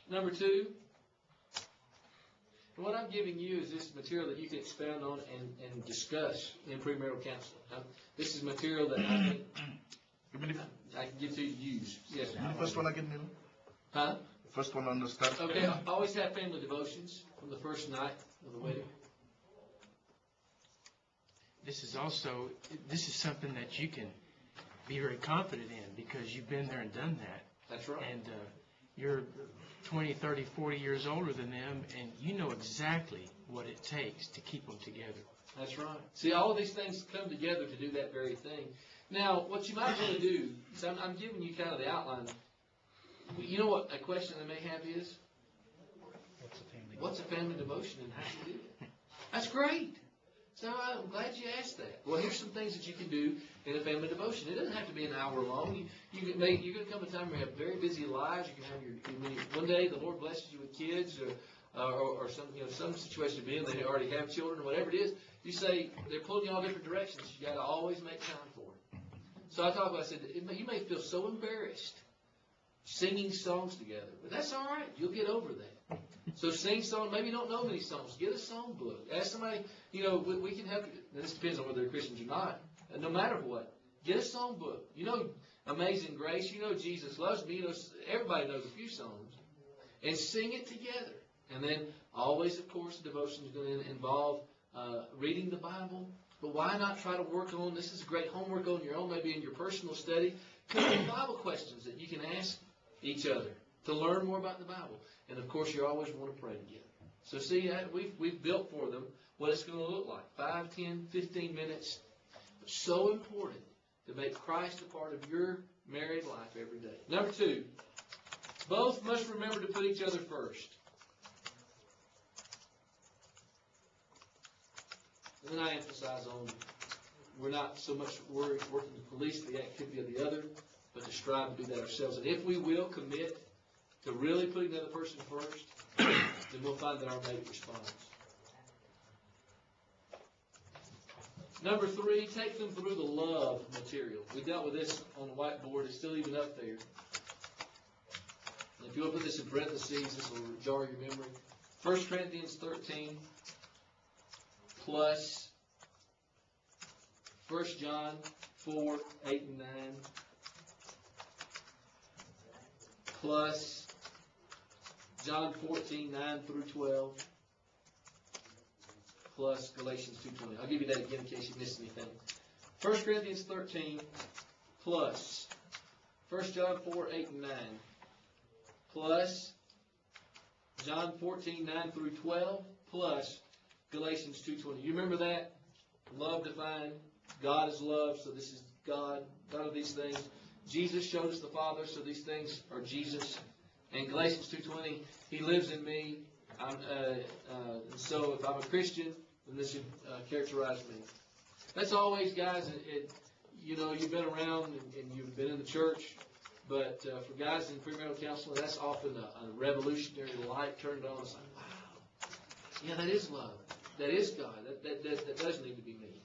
Number two, what I'm giving you is this material that you can expound on and discuss in premarital counseling. This is material that I think I can give to you to use. Yes.
The first one again, Neal?
Huh?
The first one on the start.
Okay. Always have family devotions from the first night of the wedding.
This is something that you can be very confident in because you've been there and done that.
That's right.
And you're 20, 30, 40 years older than them, and you know exactly what it takes to keep them together.
That's right. See, all of these things come together to do that very thing. Now, what you might want to do, is I'm giving you kind of the outline. You know what a question they may have is? What's a family devotion and how do you do it? That's great. So I'm glad you asked that. Well, here's some things that you can do in a family devotion. It doesn't have to be an hour long. You're going to come a time where you have very busy lives. You can have one day the Lord blesses you with kids or some situation to be in. They already have children or whatever it is. You say they're pulling you all different directions. You got to always make time for it. So I said, you may feel so embarrassed singing songs together, but that's all right. You'll get over that. So sing songs. Maybe you don't know many songs. Get a song book. Ask somebody. We can help you. This depends on whether they're Christians or not. No matter what, get a song book. Amazing Grace. Jesus Loves Me. Everybody knows a few songs, and sing it together. And then always, of course, the devotion is going to involve reading the Bible. But why not try to work on? This is great homework on your own, maybe in your personal study. Bible questions that you can ask each other to learn more about the Bible. And of course, you always want to pray together. So see, we've built for them what it's going to look like. 5, 10, 15 minutes. But so important to make Christ a part of your married life every day. Number 2, both must remember to put each other first. And then I emphasize on we're not so much working to police the activity of the other, but to strive to do that ourselves. And if we will commit to really putting the other person first, then we'll find that our mate responds. Number 3, take them through the love material. We dealt with this on the whiteboard. It's still even up there. And if you will put this in parentheses, this will jar your memory. 1 Corinthians 13 plus 1 John 4, 8, and 9 plus John 14, 9 through 12 plus Galatians 2:20. I'll give you that again in case you missed anything. 1 Corinthians 13 plus 1 John 4, 8, and 9 plus John 14, 9 through 12 plus Galatians 2:20. You remember that? Love defined. God is love, so this is God. None of these things. Jesus showed us the Father, so these things are Jesus. And Galatians 2:20, He lives in me. So if I'm a Christian, then this should characterize me. That's always, guys, you've been around and you've been in the church, but for guys in premarital counseling, that's often a revolutionary light turned on. It's like, wow, yeah, that is love. That is God. That does need to be me.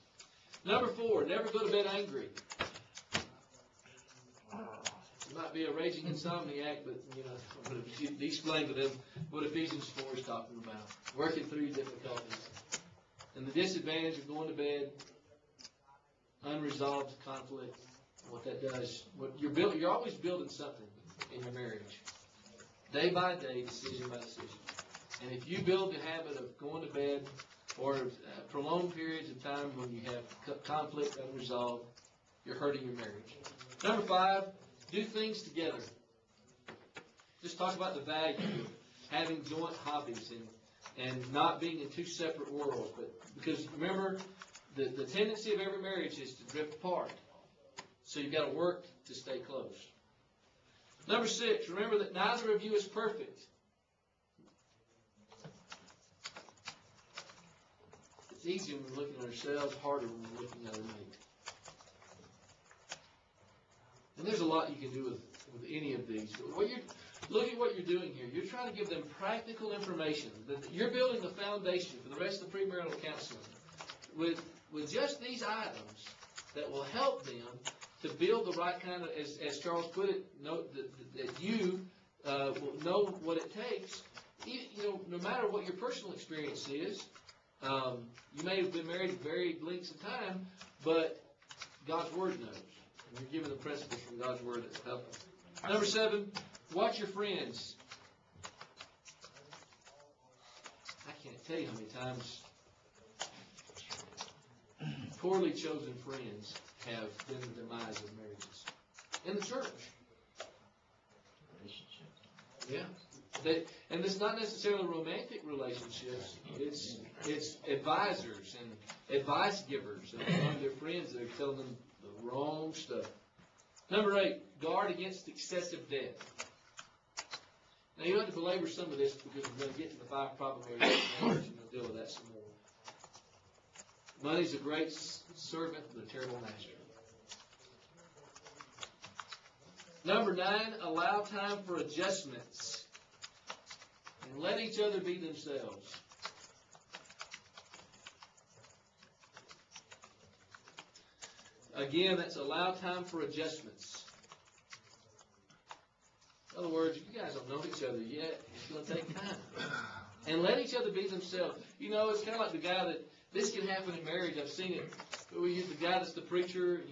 Number 4, never go to bed angry. You might be a raging insomniac, but I'm going to explain to them what Ephesians 4 is talking about. Working through your difficulties. And the disadvantage of going to bed, unresolved conflict, what that does. You're always building something in your marriage. Day by day, decision by decision. And if you build the habit of going to bed or prolonged periods of time when you have conflict unresolved, you're hurting your marriage. Number 5, do things together. Just talk about the value of having joint hobbies and not being in two separate worlds. But because remember, the tendency of every marriage is to drift apart. So you've got to work to stay close. Number 6, remember that neither of you is perfect. It's easier when we're looking at ourselves, harder when we're looking at our mate. And there's a lot you can do with any of these. Look at what you're doing here. You're trying to give them practical information. You're building the foundation for the rest of the premarital counseling with just these items that will help them to build the right kind of, as Charles put it, that you will know what it takes. No matter what your personal experience is, you may have been married at varied lengths of time, but God's Word knows. And you're given the principles from God's Word that help them. Number 7, watch your friends. I can't tell you how many times poorly chosen friends have been the demise of marriages. In the church. Yeah. And it's not necessarily romantic relationships. It's advisors and advice givers and one of their friends that are telling them the wrong stuff. Number 8, guard against excessive debt. Now you don't have to belabor some of this because we're going to get to the 5 problem areas of marriage and we'll deal with that some more. Money's a great servant but a terrible master. Number 9, allow time for adjustments. And let each other be themselves. Again, that's allow time for adjustments. In other words, you guys don't know each other yet. It's going to take time. And let each other be themselves. It's kind of like the guy that, this can happen in marriage. I've seen it. The guy that's the preacher,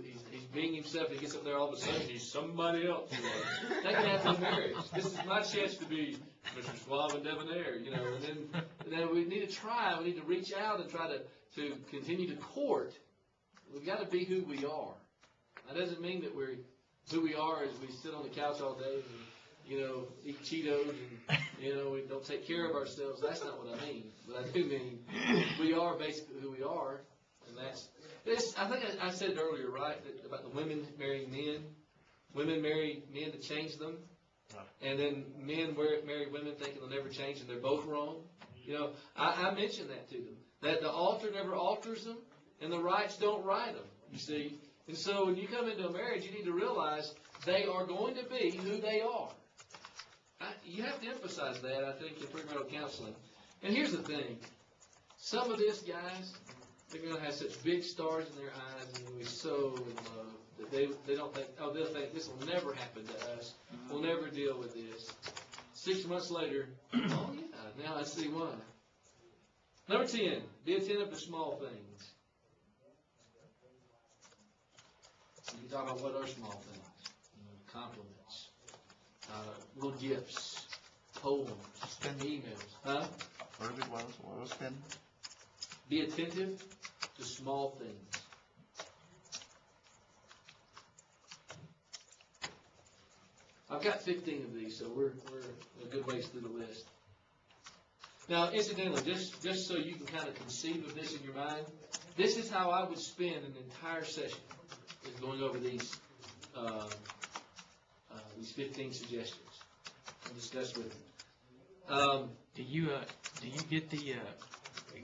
he's being himself. He gets up there all of a sudden, he's somebody else. That can happen in marriage. This is my chance to be Mr. Suave and debonair, And then we need to try. We need to reach out and try to continue to court. We've got to be who we are. That doesn't mean that who we are is we sit on the couch all day and, eat Cheetos and, we don't take care of ourselves. That's not what I mean. But I do mean we are basically who we are. And that's this. I think I said it earlier, right, about the women marrying men. Women marry men to change them. And then men marry women thinking they'll never change and they're both wrong. I mentioned that to them. That the altar never alters them. And the rights don't right them, you see. And so when you come into a marriage, you need to realize they are going to be who they are. You have to emphasize that, I think, in premarital counseling. And here's the thing. Some of this, guys, they're going to have such big stars in their eyes and they'll be so in love that they don't think, they'll think this will never happen to us. We'll never deal with this. 6 months later, oh yeah, now I see why. Number 10, be attentive to small things. You talk about what are small things? Compliments, little gifts, poems, emails. Huh?
What was spend?
Be attentive to small things. I've got 15 of these, so we're a good ways through the list. Now, incidentally, just so you can kind of conceive of this in your mind, this is how I would spend an entire session. Is going over these 15 suggestions and discuss with them.
Do you get the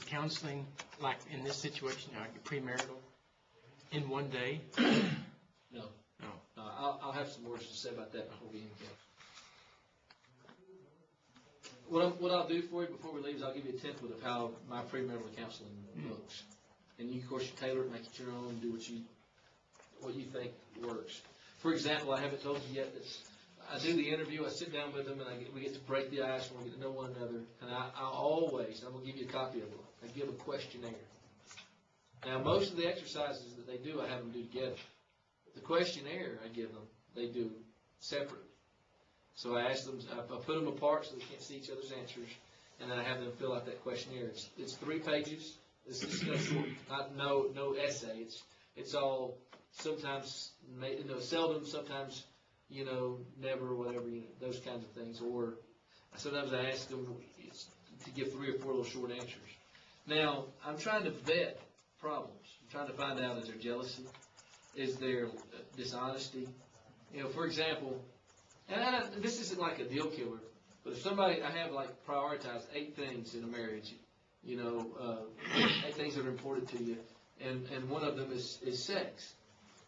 counseling like in this situation, like premarital, in one day?
No.
No.
I'll have some words to say about that before we end. What I'll do for you before we leave is I'll give you a template of how my premarital counseling looks, and you of course you tailor it, make it your own, do what you think works. For example, I haven't told you yet that I do the interview, I sit down with them, and we get to break the ice and we get to know one another. And I'm going to give you a copy of it. I give a questionnaire. Now, most of the exercises that they do, I have them do together. The questionnaire I give them, they do separate. So I ask them, I put them apart so they can't see each other's answers, and then I have them fill out that questionnaire. It's 3 pages. It's just no essay. It's all sometimes, seldom, sometimes, never, whatever, those kinds of things. Or sometimes I ask them to give 3 or 4 little short answers. Now, I'm trying to vet problems. I'm trying to find out, is there jealousy? Is there dishonesty? For example, and this isn't like a deal killer, but if I have prioritized 8 things in a marriage, things that are important to you, and one of them is sex.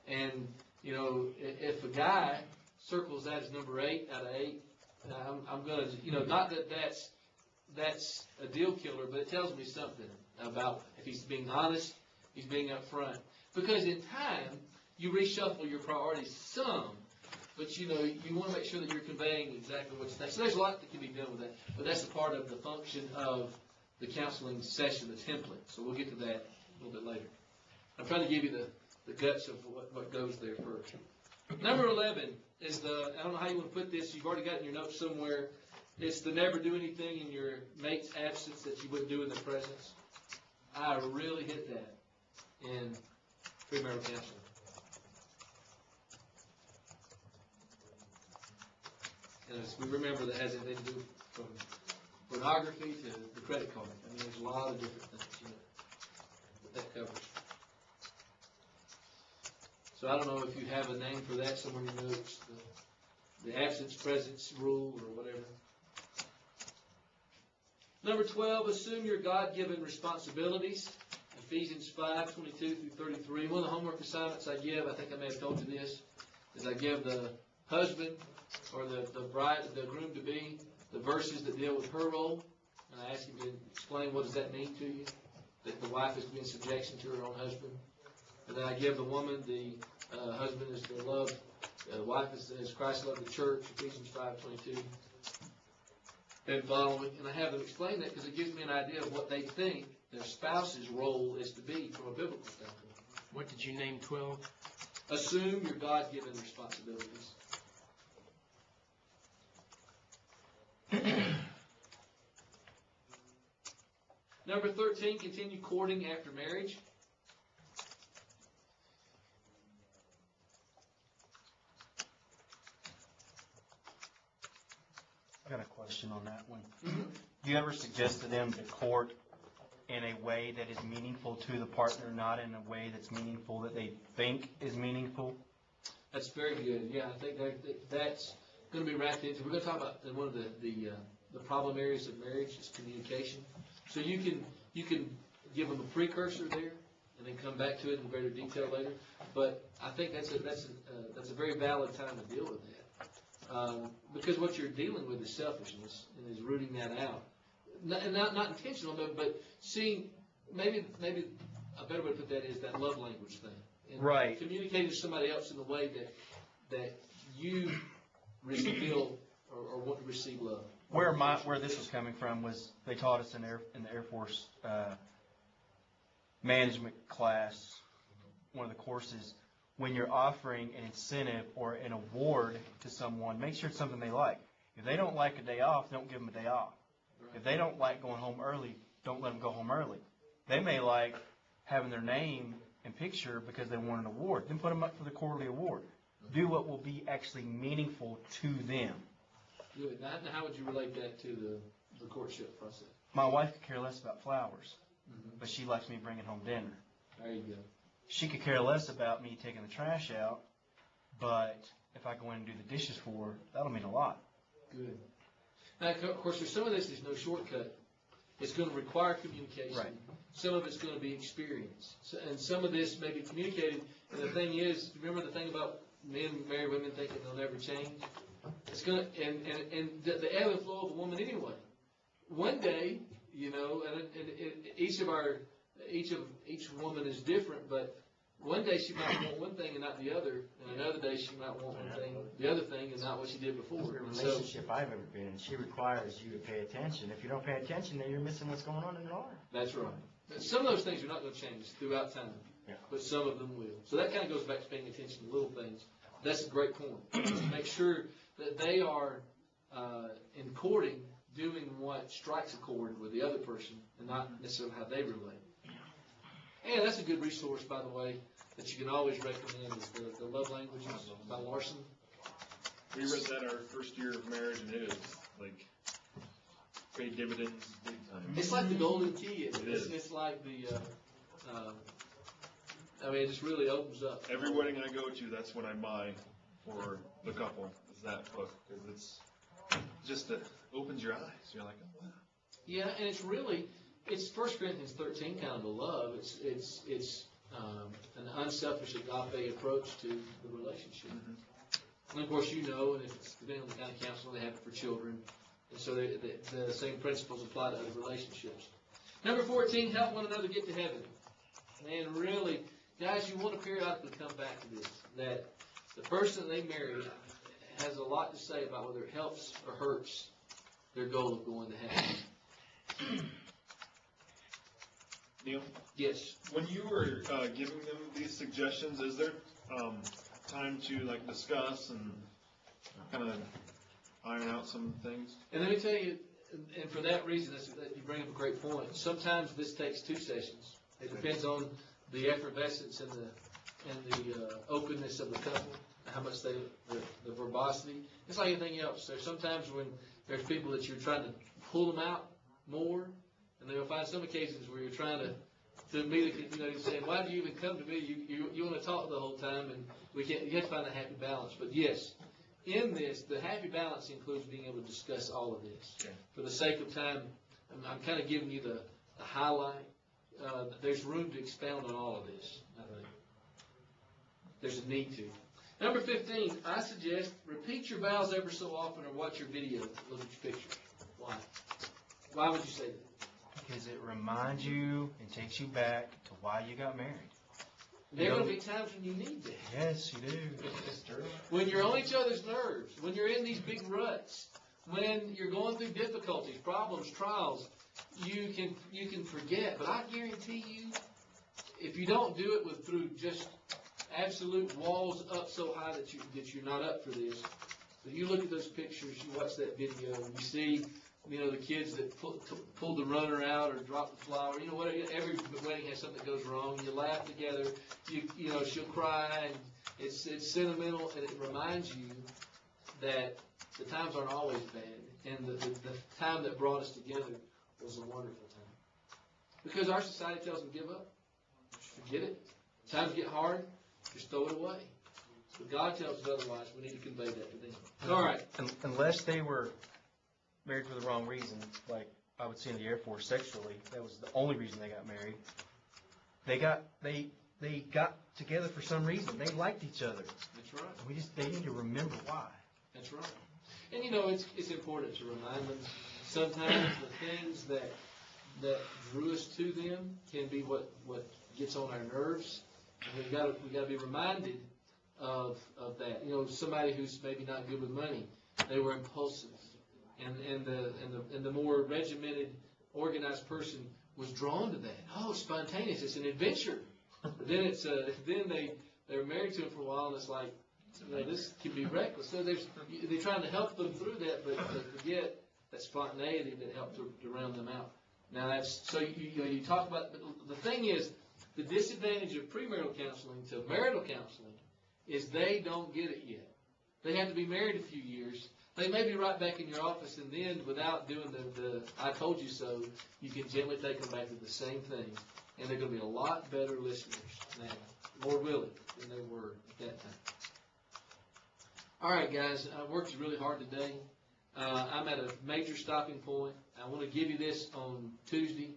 And, if a guy circles that as number 8 out of 8, I'm going to, not that that's a deal killer, but it tells me something about if he's being honest, he's being upfront. Because in time, you reshuffle your priorities some, but you want to make sure that you're conveying exactly what you think. So there's a lot that can be done with that, but that's a part of the function of the counseling session, the template. So we'll get to that a little bit later. I'm trying to give you the guts of what goes there first. Number 11 is I don't know how you want to put this, you've already got it in your notes somewhere. It's the never do anything in your mate's absence that you wouldn't do in their presence. I really hit that in premarital counseling. And as we remember, that has anything to do from pornography to the credit card. I mean, there's a lot of different things, that covers. So I don't know if you have a name for that somewhere in your notes, the absence presence rule or whatever. Number 12, assume your God-given responsibilities. Ephesians 5:22 through 33. One of the homework assignments I give, I think I may have told you this, is I give the husband or the bride, the groom-to-be, the verses that deal with her role, and I ask him to explain what does that mean to you, that the wife is to be in subjection to her own husband. And then I give the woman, the husband is to love, the wife is as Christ loved the church, Ephesians 5:22. And following, and I have them explain that because it gives me an idea of what they think their spouse's role is to be from a biblical standpoint.
What did you name 12?
Assume your God-given responsibilities. Number 13, continue courting after marriage.
I got a question on that one. Do you ever suggest to them to court in a way that is meaningful to the partner, not in a way that's meaningful that they think is meaningful?
That's very good. Yeah, I think that's going to be wrapped into. We're going to talk about one of the problem areas of marriage is communication. So you can give them a precursor there, and then come back to it in greater detail later. But I think that's a very valid time to deal with that. Because what you're dealing with is selfishness and is rooting that out. Not intentional, but seeing, maybe a better way to put that is that love language thing. And
right.
Communicating to somebody else in the way that you feel or want to receive love.
Where this was coming from was they taught us in the Air Force management class, one of the courses, when you're offering an incentive or an award to someone, make sure it's something they like. If they don't like a day off, don't give them a day off. Right. If they don't like going home early, don't let them go home early. They may like having their name and picture because they want an award. Then put them up for the quarterly award. Do what will be actually meaningful to them.
Good. Now, how would you relate that to the courtship process?
My wife could care less about flowers, but she likes me bringing home dinner.
There you go.
She could care less about me taking the trash out, but if I go in and do the dishes for her, that'll mean a lot.
Good. Now, of course, there's some of this, there's no shortcut. It's going to require communication.
Right.
Some of it's going to be experience. And some of this may be communicated. And the thing is, remember the thing about men, married women thinking they'll never change? It's going to, and the ebb and flow of a woman anyway. One day, and each woman is different, but one day she might want one thing and not the other, and another day she might want one thing, the other thing, and not what she did before.
Every relationship I've ever been in, she requires you to pay attention. If you don't pay attention, then you're missing what's going on in their life.
That's right. Some of those things are not going to change throughout time, but some of them will. So that kind of goes back to paying attention to little things. That's a great point. Make sure that they are, in courting, doing what strikes a chord with the other person and not necessarily how they relate. And that's a good resource, by the way, that you can always recommend is the Love Languages by Larson.
We read that our first year of marriage, and it is like paid dividends big time.
It's like the golden key.
It is.
It's like it just really opens up.
Every wedding I go to, that's what I buy for the couple, is that book, because it's just opens your eyes. You're like, oh, wow.
Yeah, and it's really, it's 1 Corinthians 13 kind of a love. It's an unselfish agape approach to the relationship. And of course, you know, and if it's depending on the kind of counseling they have for children, and so the same principles apply to other relationships. Number 14, help one another get to heaven. Man, really, guys, you want to periodically come back to this, that the person they marry has a lot to say about whether it helps or hurts their goal of going to heaven.
Neal,
Yes.
when you were giving them these suggestions, is there time to like discuss and kind of iron out some things?
And let me tell you, and for that reason, that you bring up a great point. Sometimes this takes 2 sessions. It depends on the effervescence and the openness of the couple, how much the verbosity. It's like anything else. There's sometimes when there's people that you're trying to pull them out more, and you'll find some occasions where you're trying to immediately, you're saying, why do you even come to me? You want to talk the whole time, and you have to find a happy balance. But yes, in this, the happy balance includes being able to discuss all of this.
Okay.
For the sake of time, I'm kind of giving you the highlight. There's room to expound on all of this, I think. There's a need to. Number 15, I suggest repeat your vows ever so often or watch your video, look at your pictures. Why? Why would you say that?
Because it reminds you and takes you back to why you got married.
There are going to be times when you need that.
Yes, you do.
When you're on each other's nerves, when you're in these big ruts, when you're going through difficulties, problems, trials, you can forget. But I guarantee you, if you don't do it through just absolute walls up so high that you're not up for this, but you look at those pictures, you watch that video, and you see, the kids that pulled the runner out or dropped the flower. Whatever. Every wedding has something that goes wrong. You laugh together. She'll cry, and it's sentimental, and it reminds you that the times aren't always bad, and the time that brought us together was a wonderful time. Because our society tells them to give up, forget it. Times get hard, just throw it away. But God tells us otherwise. We need to convey that to them. All right.
Unless they were married for the wrong reason, like I would see in the Air Force sexually, that was the only reason they got married. They got together for some reason. They liked each other.
That's right.
They need to remember why.
That's right. And it's important to remind them sometimes the things that drew us to them can be what gets on our nerves. And we got to be reminded of that. Somebody who's maybe not good with money, they were impulsive. And the more regimented, organized person was drawn to that. Oh, spontaneous! It's an adventure. But then they're married to him for a while, and it's like, this can be reckless. So they're trying to help them through that, but forget that spontaneity that helped to round them out. Now that's so you talk about the thing is the disadvantage of premarital counseling to marital counseling is they don't get it yet. They have to be married a few years. They may be right back in your office, and then without doing the I told you so, you can gently take them back to the same thing. And they're going to be a lot better listeners now, more willing than they were at that time. All right, guys, I worked really hard today. I'm at a major stopping point. I want to give you this on Tuesday.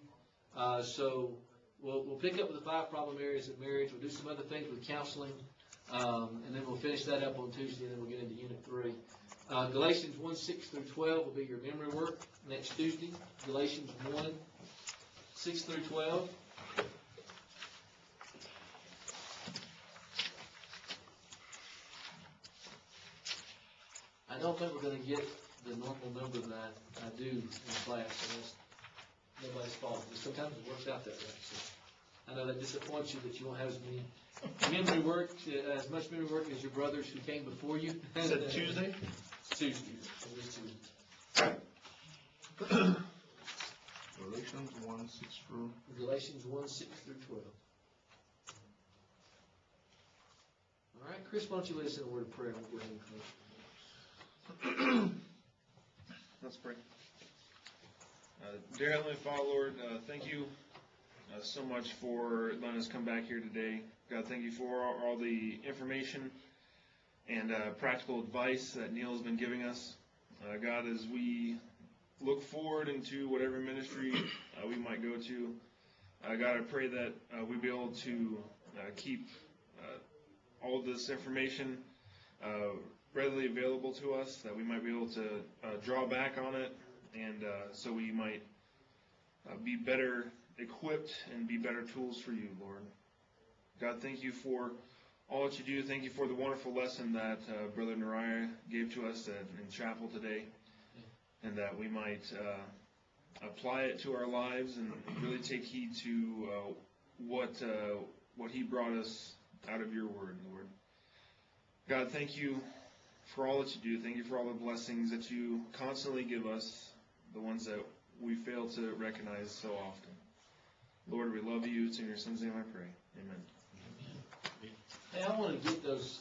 So we'll pick up with the 5 problem areas of marriage. We'll do some other things with counseling. And then we'll finish that up on Tuesday, and then we'll get into Unit 3. Galatians 1:6-12 will be your memory work next Tuesday. Galatians 1:6-12. I don't think we're going to get the normal number that I do in class, so that's nobody's fault. But sometimes it works out that way. So I know that disappoints you that you won't have as much memory work as your brothers who came before you.
Is it Tuesday?
Tuesday. It is Tuesday.
Galatians 1:6 through.
Galatians 1:6-12. All right, Chris, why don't you lead us in a word of prayer and we'll go ahead and close.
Let's pray. Dear Heavenly Father, Lord, thank you so much for letting us come back here today. God, thank you for all the information and practical advice that Neal has been giving us. God, as we look forward into whatever ministry we might go to. God, I pray that we be able to keep all of this information readily available to us, that we might be able to draw back on it, and so we might be better equipped and be better tools for you, Lord. God, thank you for all that you do. Thank you for the wonderful lesson that Brother Nariah gave to us in chapel today, and that we might apply it to our lives and really take heed to what he brought us out of your word, Lord. God, thank you for all that you do. Thank you for all the blessings that you constantly give us, the ones that we fail to recognize so often. Lord, we love you. It's in your son's name I pray. Amen.
Hey, I want to get those